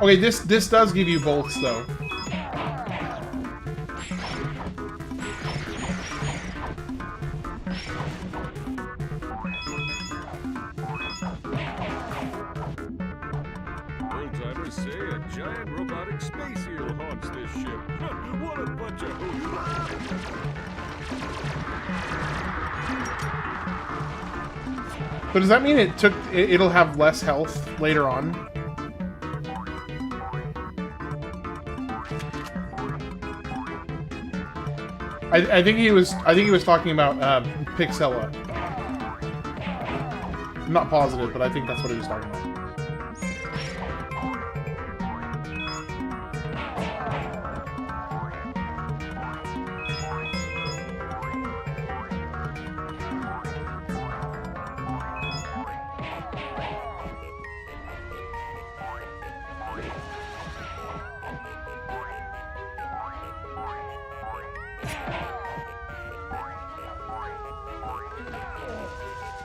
Okay, this does give you bolts, though. Old-timers say a giant robotic space eel haunts this ship. What a bunch of hooligans. But does that mean it'll have less health later on? I think he was talking about Pixella. I'm not positive, but I think that's what he was talking about.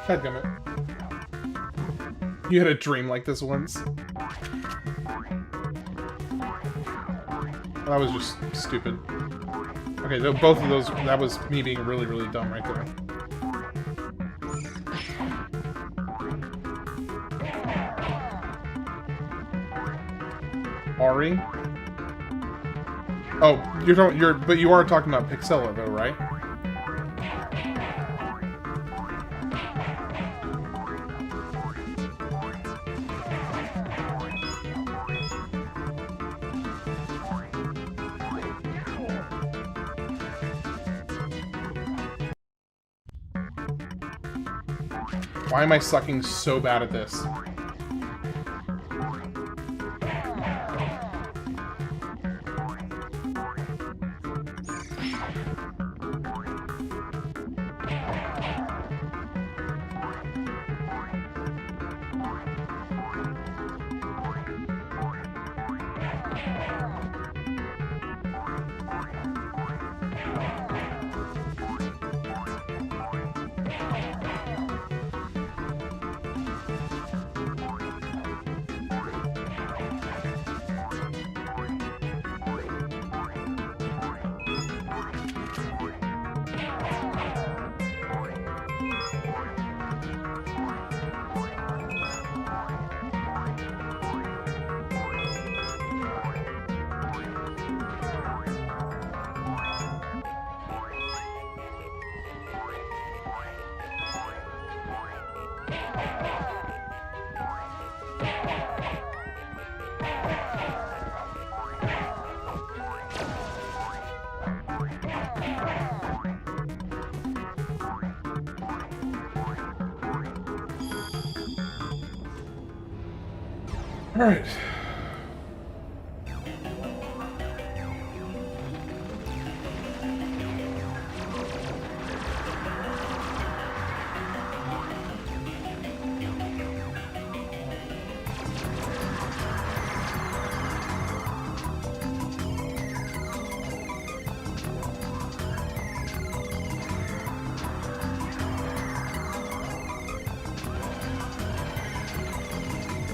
Dadgummit. You had a dream like this once. That was just stupid. Okay, both of those, that was me being really, really dumb right there. Ari? Oh, but you are talking about Pixella though, right? Why am I sucking so bad at this? Alright.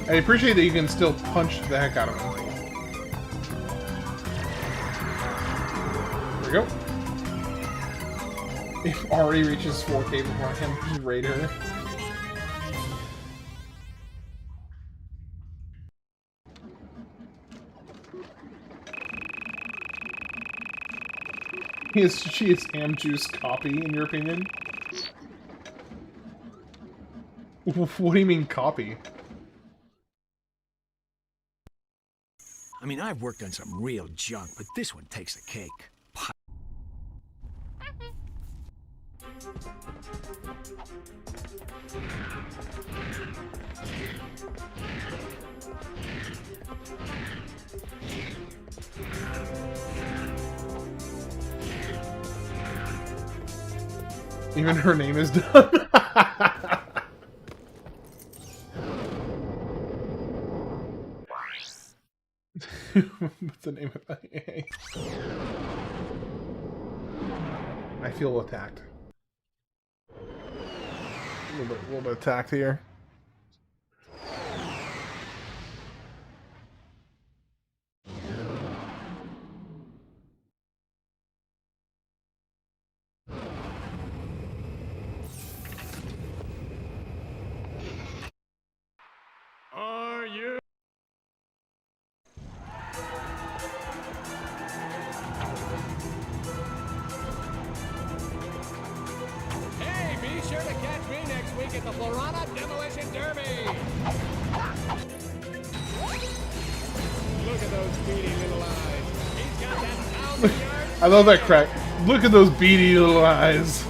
I appreciate that you can still punch the heck out of him. There we go. If Ari reaches 4K before him, just raid her. She is ham juice copy, in your opinion? What do you mean copy? I mean, I've worked on some real junk, but this one takes the cake. Even her name is done. What's the name of that? I feel attacked. A little bit attacked here. Are you? Hey, be sure to catch me next week at the Florana Demolition Derby. Look at those beady little eyes. He's got that 1,000-yard. I love that crack. Look at those beady little eyes.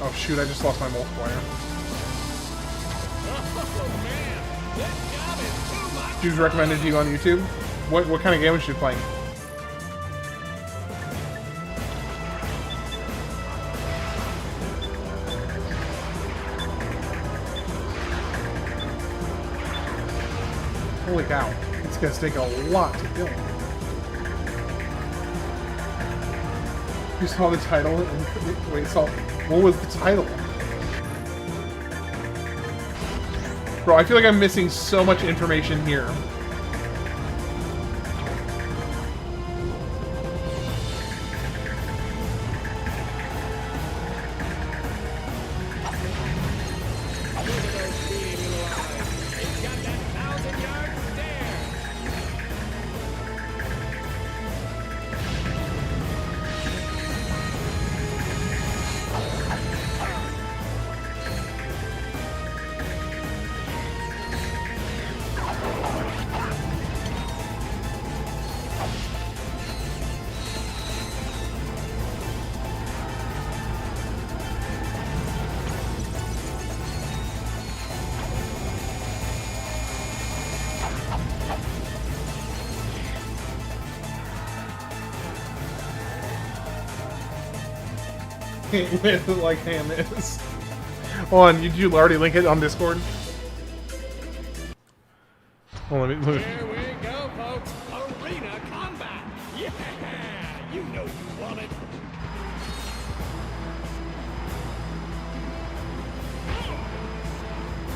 Oh shoot, I just lost my multiplier. Oh man, this job is too much. She was recommended to you on YouTube? What kind of game was she playing? Holy cow. It's gonna take a lot to kill. You saw the title? Wait, what was the title? Bro, I feel like I'm missing so much information here. With like ham is. Hold on, did you already link it on Discord? Well, let me. Here we go, folks. Arena combat. Yeah, you know you want it.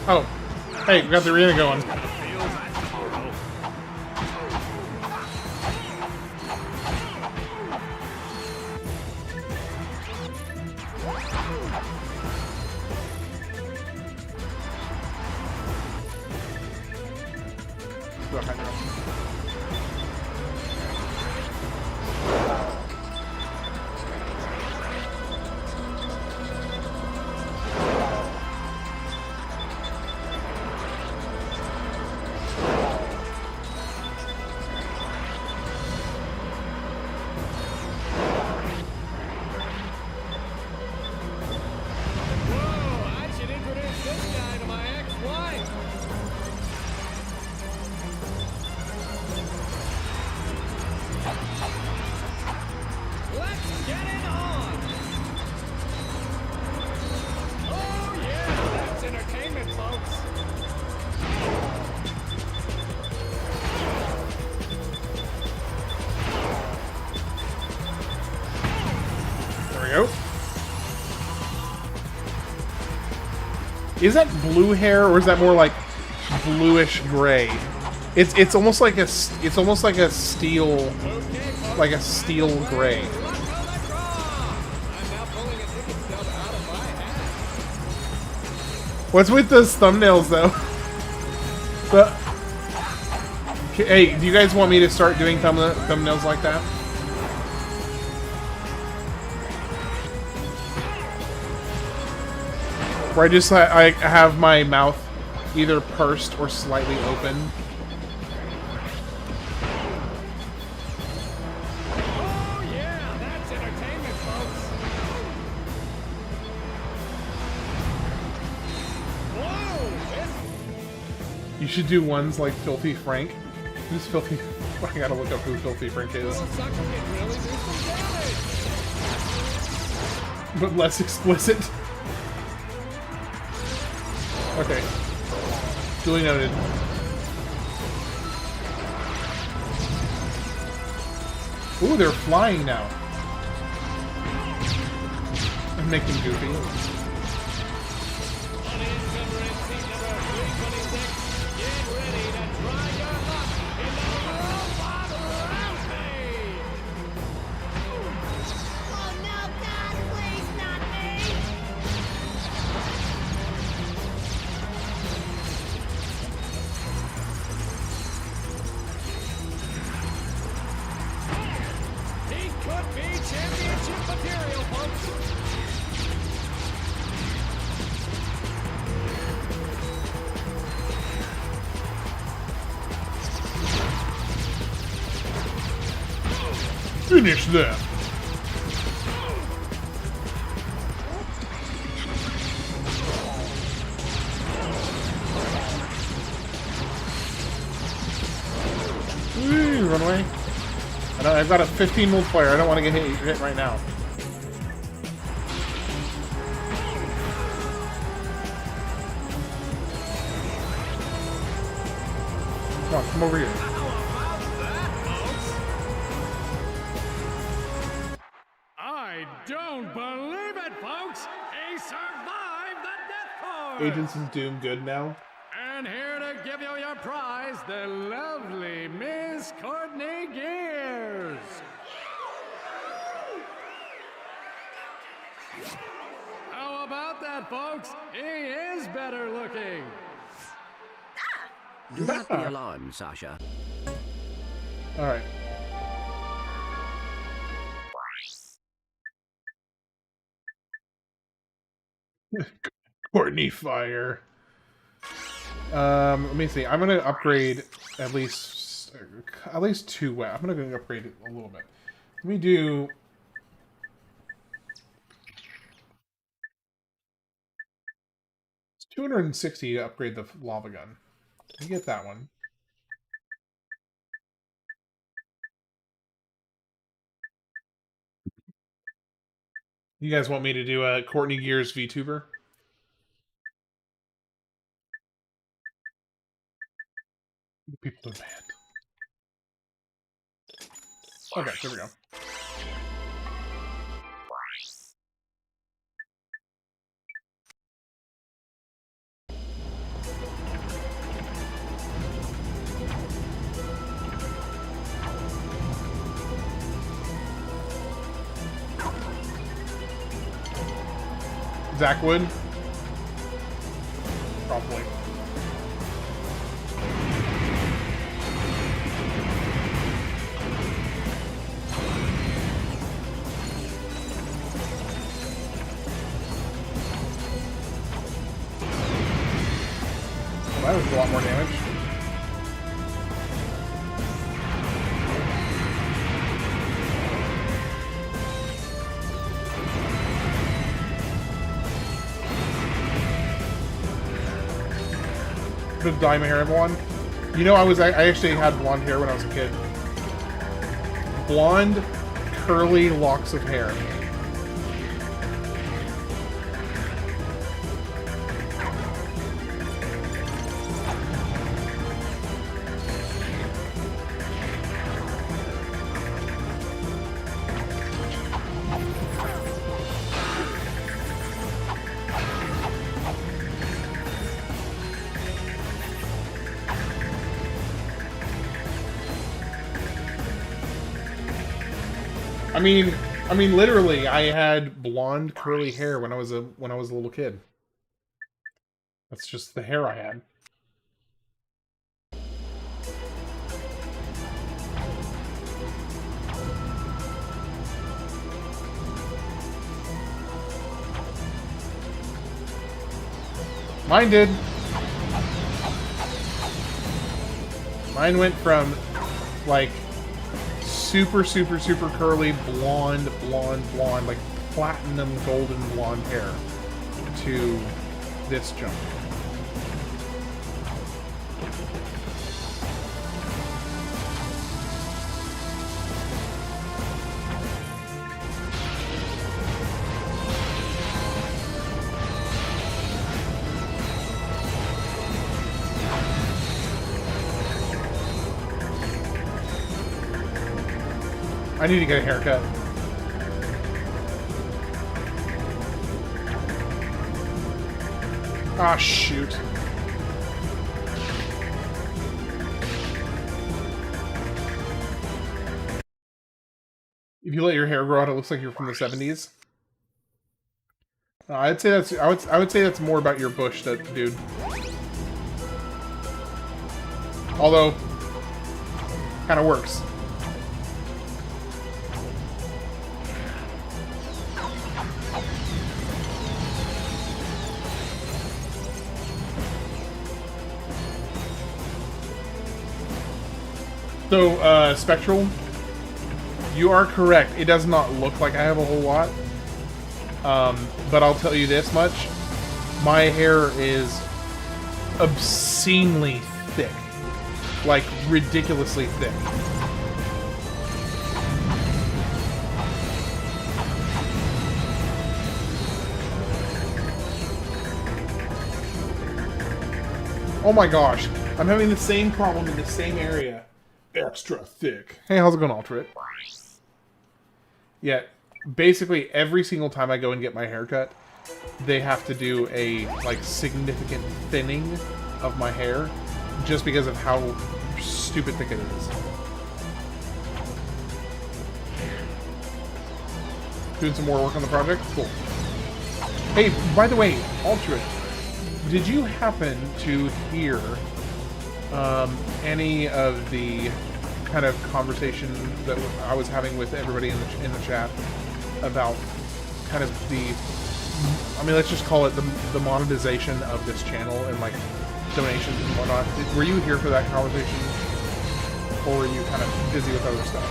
Oh, hey, we got the arena going. Is that blue hair or is that more like bluish gray? It's almost like a steel gray. What's with those thumbnails though? But hey, do you guys want me to start doing thumbnails like that? Where I have my mouth either pursed or slightly open. Oh yeah, that's entertainment, folks. Whoa! You should do ones like Filthy Frank. Who's Filthy? I gotta look up who Filthy Frank is. Little sucker can really do some damage. But less explicit. Okay. Duly noted. Ooh, they're flying now. And making goofy. He could be championship material, folks. Finish that. Run away. I've got a 15 multiplier. I don't want to get hit right now. Come on, come over here. I don't believe it, folks! He survived the death course! Agents of Doom good now. And here to give you your prize, the lovely Miss Courtney Gears! How about that, folks? He is better looking! Do not be alarmed, Sasha. Alright. Courtney Fire. Let me see. I'm gonna upgrade at least two. I'm gonna go upgrade it a little bit. Let me do. It's 260 to upgrade the lava gun. Let me get that one. You guys want me to do a Courtney Gears VTuber? The people demand. Okay, here we go. Zach Wood? Probably. Well, that was a lot more damage. To dye my hair blonde. You know, I actually had blonde hair when I was a kid. Blonde, curly locks of hair. I mean, literally, I had blonde, curly hair when I was a little kid. That's just the hair I had. Mine did. Mine went from, like, super, super, super curly, blonde, like platinum golden blonde hair to this junk. I need to get a haircut. Ah, shoot. If you let your hair grow out, it looks like you're from the 70s. I'd say that's I would say that's more about your bush, dude. Although, kind of works. So, Spectral, you are correct. It does not look like I have a whole lot. But I'll tell you this much. My hair is obscenely thick. Like, ridiculously thick. Oh my gosh. I'm having the same problem in the same area. Extra thick. Hey, how's it going, Altrit? Yeah, basically every single time I go and get my haircut, they have to do a, like, significant thinning of my hair just because of how stupid thick it is. Doing some more work on the project? Cool. Hey, by the way, Altrit, did you happen to hear any of the kind of conversation that I was having with everybody in the chat about kind of the, I mean, let's just call it the monetization of this channel and, like, donations and whatnot? Were you here for that conversation, or were you kind of busy with other stuff?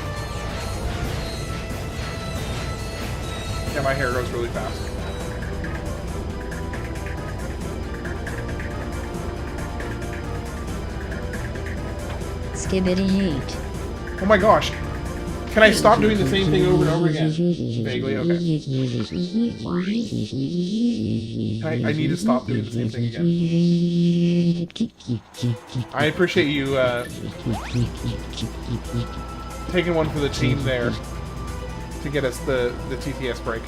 Yeah, my hair grows really fast. Skibbity 8. Oh my gosh. Can I stop doing the same thing over and over again? Vaguely, okay. I need to stop doing the same thing again. I appreciate you taking one for the team there to get us the TTS break.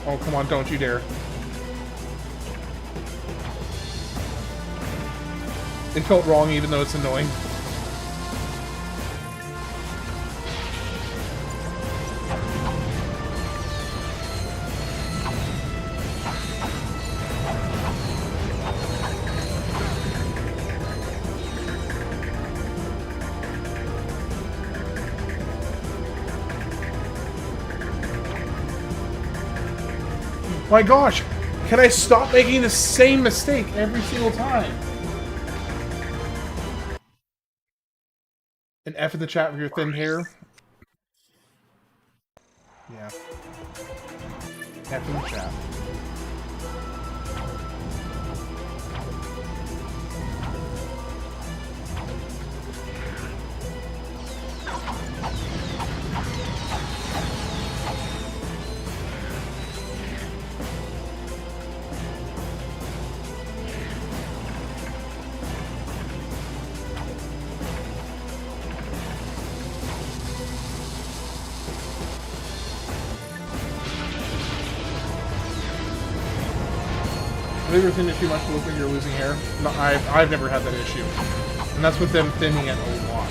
Oh, come on, don't you dare. It felt wrong even though it's annoying. My gosh, can I stop making the same mistake every single time? An F in the chat for your thin hair. Yeah. F in the chat. Have you ever thinned it too much to look like you're losing hair? No, I've never had that issue. And that's with them thinning it a lot.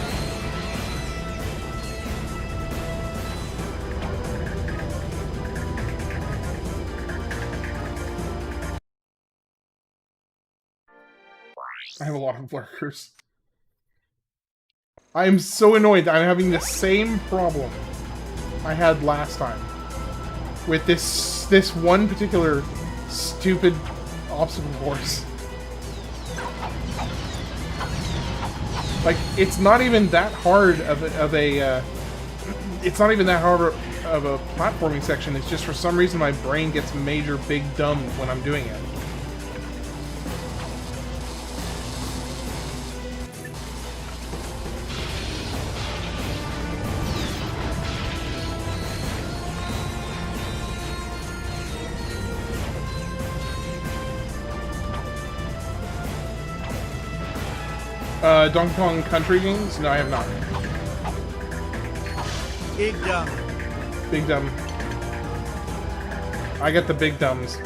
I have a lot of lurkers. I am so annoyed that I'm having the same problem I had last time with this one particular stupid obstacle course. Like, it's not even that hard of a it's not even that hard of a platforming section. It's just for some reason my brain gets major big dumb when I'm doing it. Donkey Kong Country games? No, I have not. Big dumb. Big dumb. I get the big dumbs.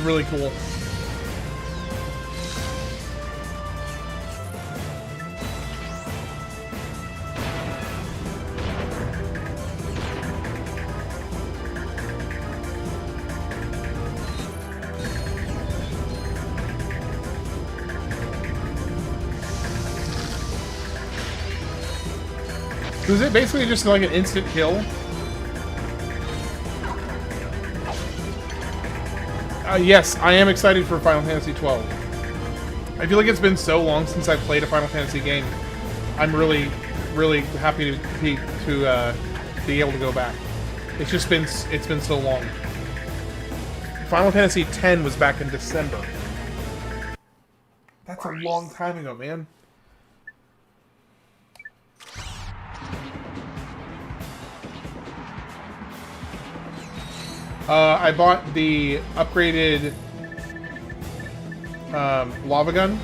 Really cool. So is it basically just like an instant kill? Yes, I am excited for Final Fantasy XII. I feel like it's been so long since I've played a Final Fantasy game. I'm really, really happy to be able to go back. It's been so long. Final Fantasy X was back in December. That's a long time ago, man. I bought the upgraded lava gun.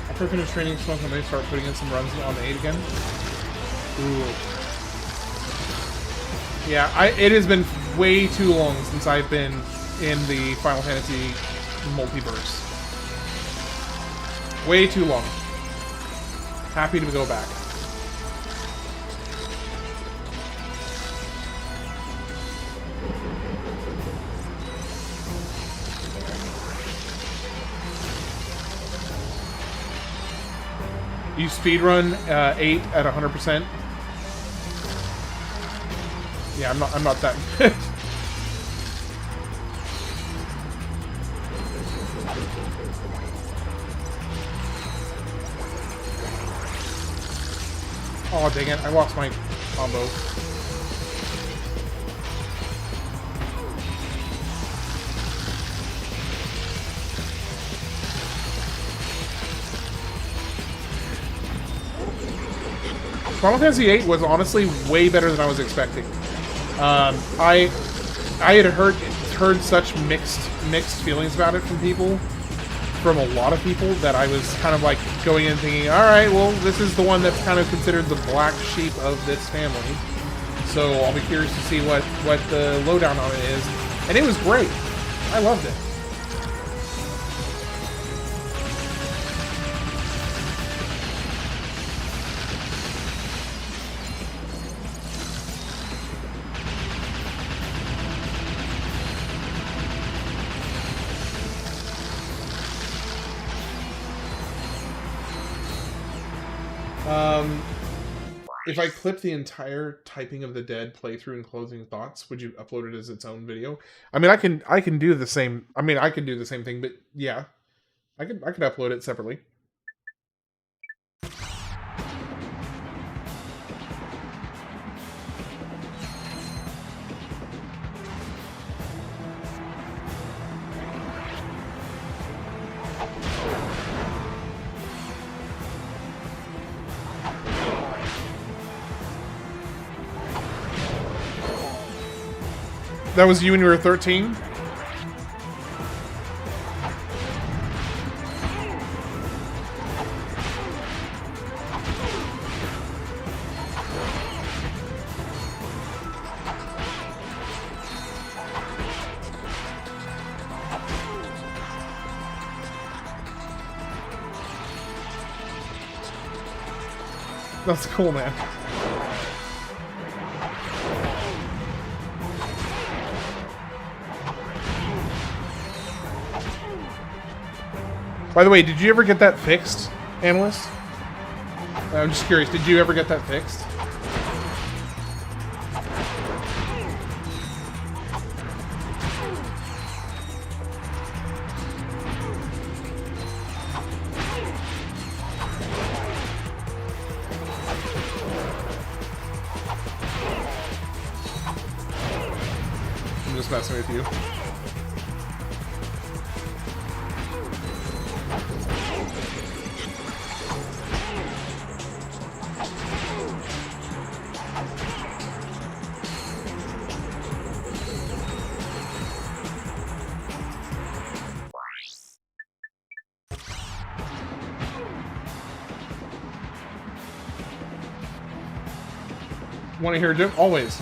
After I finish training smoke, I may start putting in some runs on the 8 again. Ooh. Yeah, it has been way too long since I've been in the Final Fantasy multiverse. Way too long. Happy to go back. You speedrun 8 at 100%. Yeah, I'm not that good. Oh, dang it, I lost my combo. Final Fantasy VIII was honestly way better than I was expecting. I had heard such mixed feelings about it from a lot of people, that I was kind of like going in thinking, all right, well, this is the one that's kind of considered the black sheep of this family, so I'll be curious to see what the lowdown on it is. And it was great. I loved it. If I clip the entire Typing of the Dead playthrough and closing thoughts, would you upload it as its own video? I mean, I can do the same. I mean, I can do the same thing, but yeah, I could upload it separately. That was you when you were 13? That's cool, man. By the way, did you ever get that fixed, Analyst? I'm just curious, did you ever get that fixed? I'm just messing with you. Want to hear a joke? Always.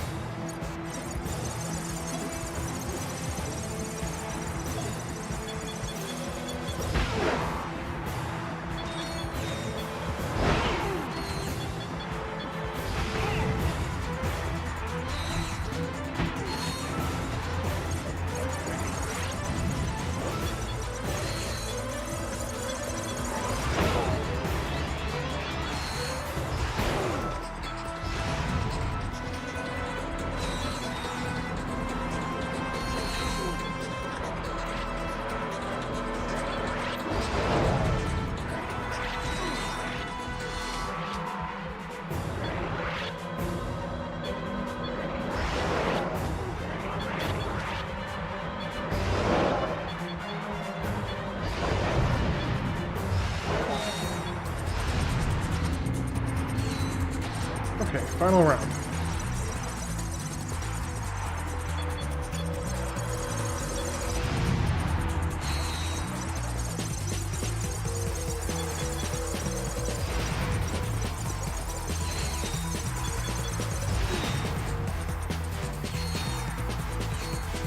Okay, final round.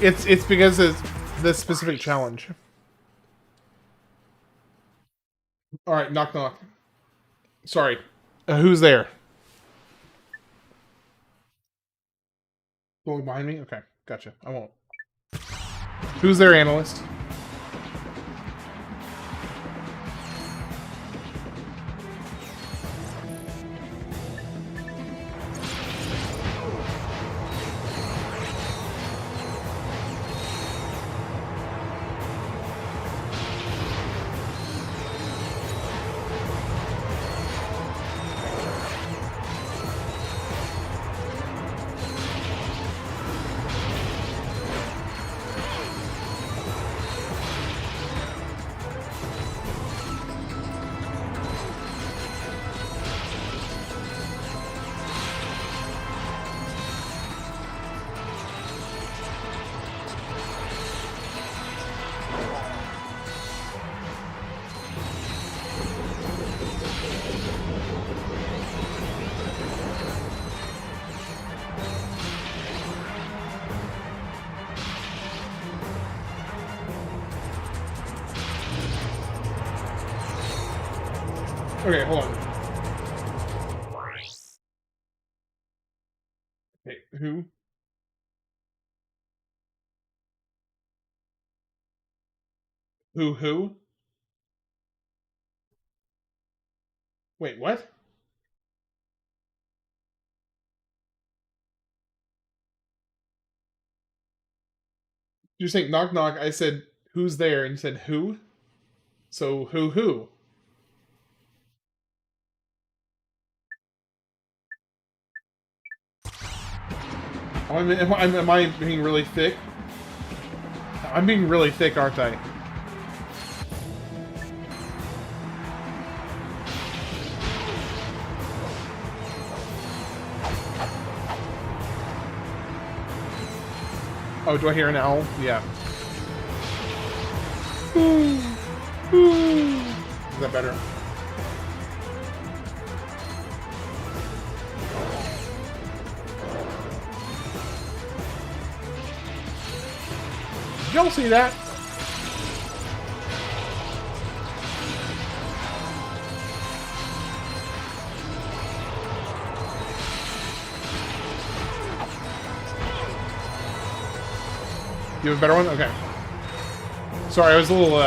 It's because of the specific challenge. All right, knock knock. Sorry, who's there? Going behind me? Okay, gotcha. I won't. Who's their analyst? Okay, hold on. Okay, who? Who? Wait, what? You're saying knock knock. I said who's there, and you said who. So who? Oh, am I being really thick? I'm being really thick, aren't I? Oh, do I hear an owl? Yeah. Is that better? Did y'all see that? You have a better one? Okay. Sorry, I was a little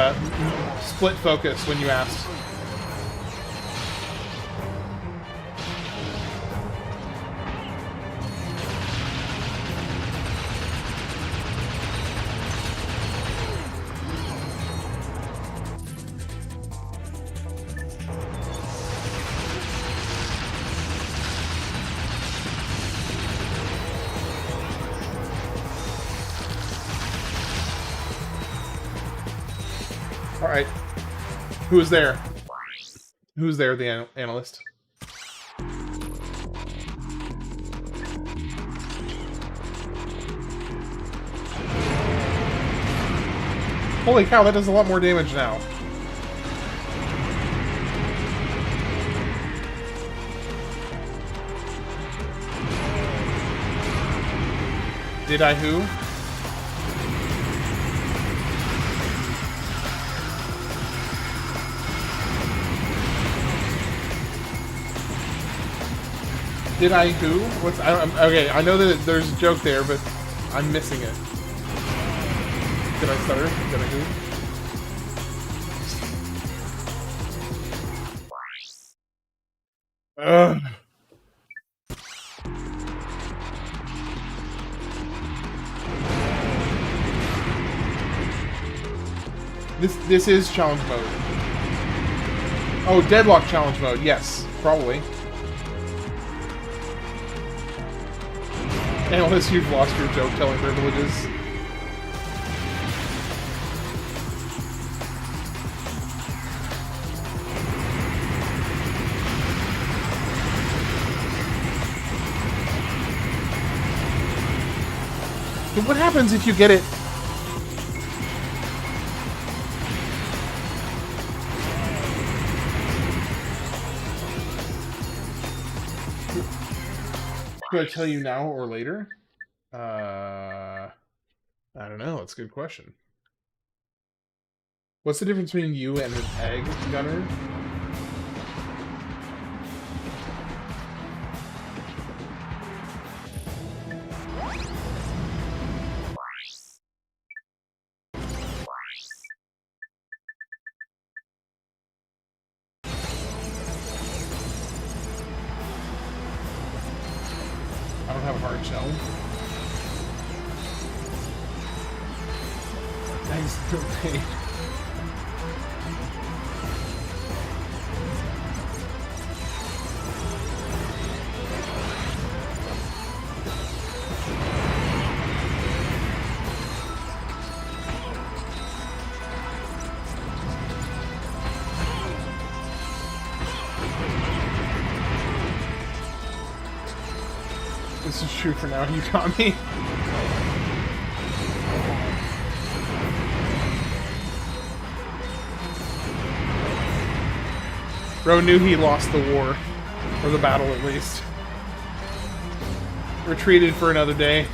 split focus when you asked. Alright. Who is there? Who's there, the analyst? Holy cow, that does a lot more damage now. Did I who? Did I who? What's okay? I know that there's a joke there, but I'm missing it. Did I stutter? Did I who? Ugh. This is challenge mode. Oh, deadlock challenge mode. Yes, probably. Analyst, you've lost your joke-telling privileges. But what happens if you get it? Do I tell you now or later? I don't know. That's a good question. What's the difference between you and an egg gunner? I don't have a hard shell. Thanks for the pain. This is true for now. You got me. Bro knew he lost the war. Or the battle, at least. Retreated for another day.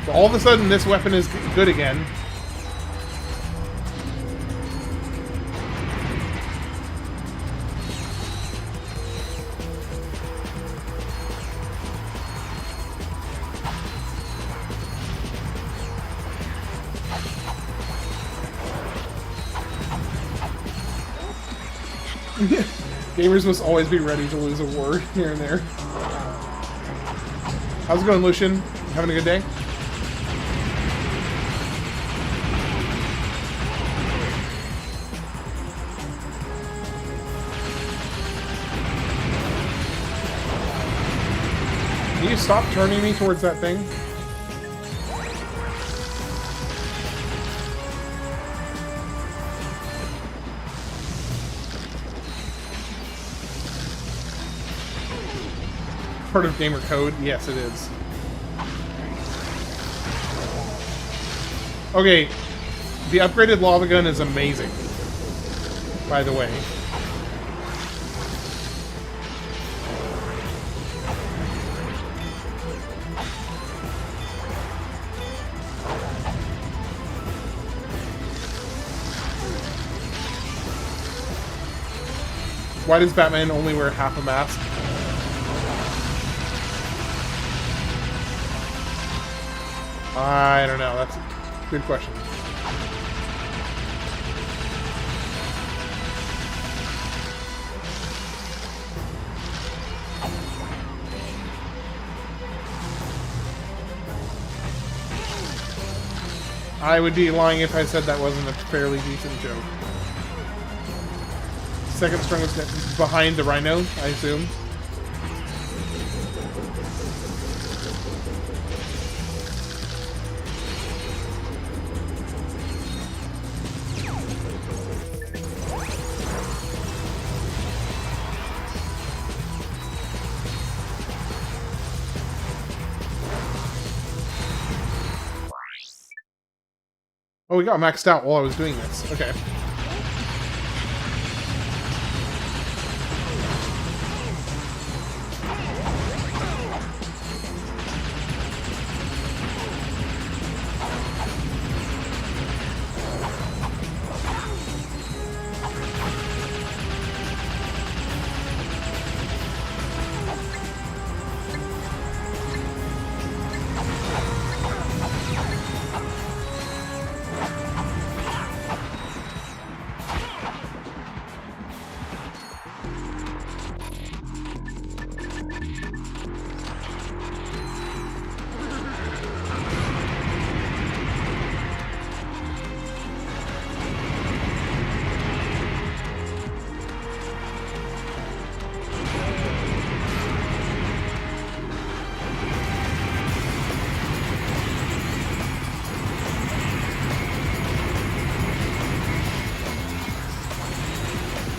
But all of a sudden, this weapon is good again. Gamers must always be ready to lose a war here and there. How's it going, Lucian? having a good day? Can you stop turning me towards that thing? Part of gamer code? Yes, it is. Okay, the upgraded lava gun is amazing, by the way. Why does Batman only wear half a mask? I don't know. That's a good question. I would be lying if I said that wasn't a fairly decent joke. Second strongest behind the Rhino, I assume. Oh, we got maxed out while I was doing this. Okay.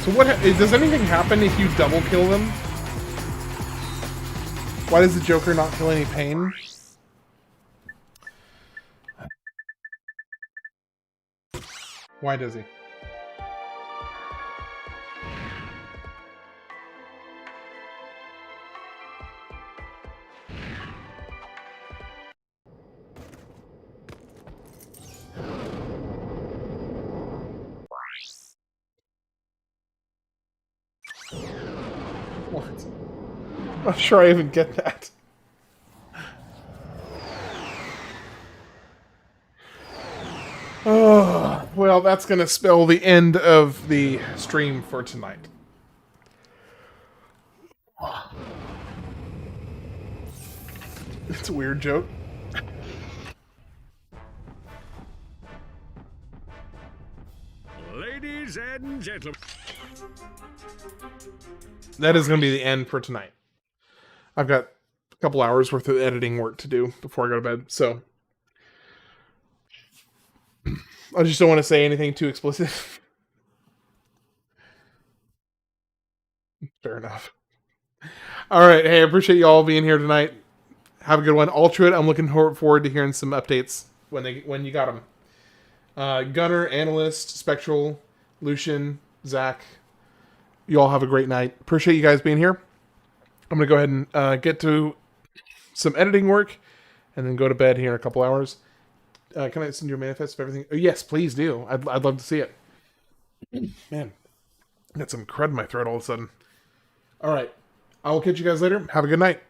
So what, does anything happen if you double kill them? Why does the Joker not feel any pain? Why does he? What? I'm not sure I even get that. Oh, well, that's going to spell the end of the stream for tonight. It's a weird joke. Ladies and gentlemen. That is going to be the end for tonight. I've got a couple hours worth of editing work to do before I go to bed, so I just don't want to say anything too explicit. Fair enough. All right, hey, I appreciate you all being here tonight. Have a good one. Altruit, I'm looking forward to hearing some updates when you got them. Gunner, Analyst, Spectral, Lucian, Zach, you all have a great night. Appreciate you guys being here. I'm going to go ahead and get to some editing work and then go to bed here in a couple hours. Can I send you a manifest of everything? Oh, yes, please do. I'd love to see it. Man, I got some crud in my throat all of a sudden. All right. I will catch you guys later. Have a good night.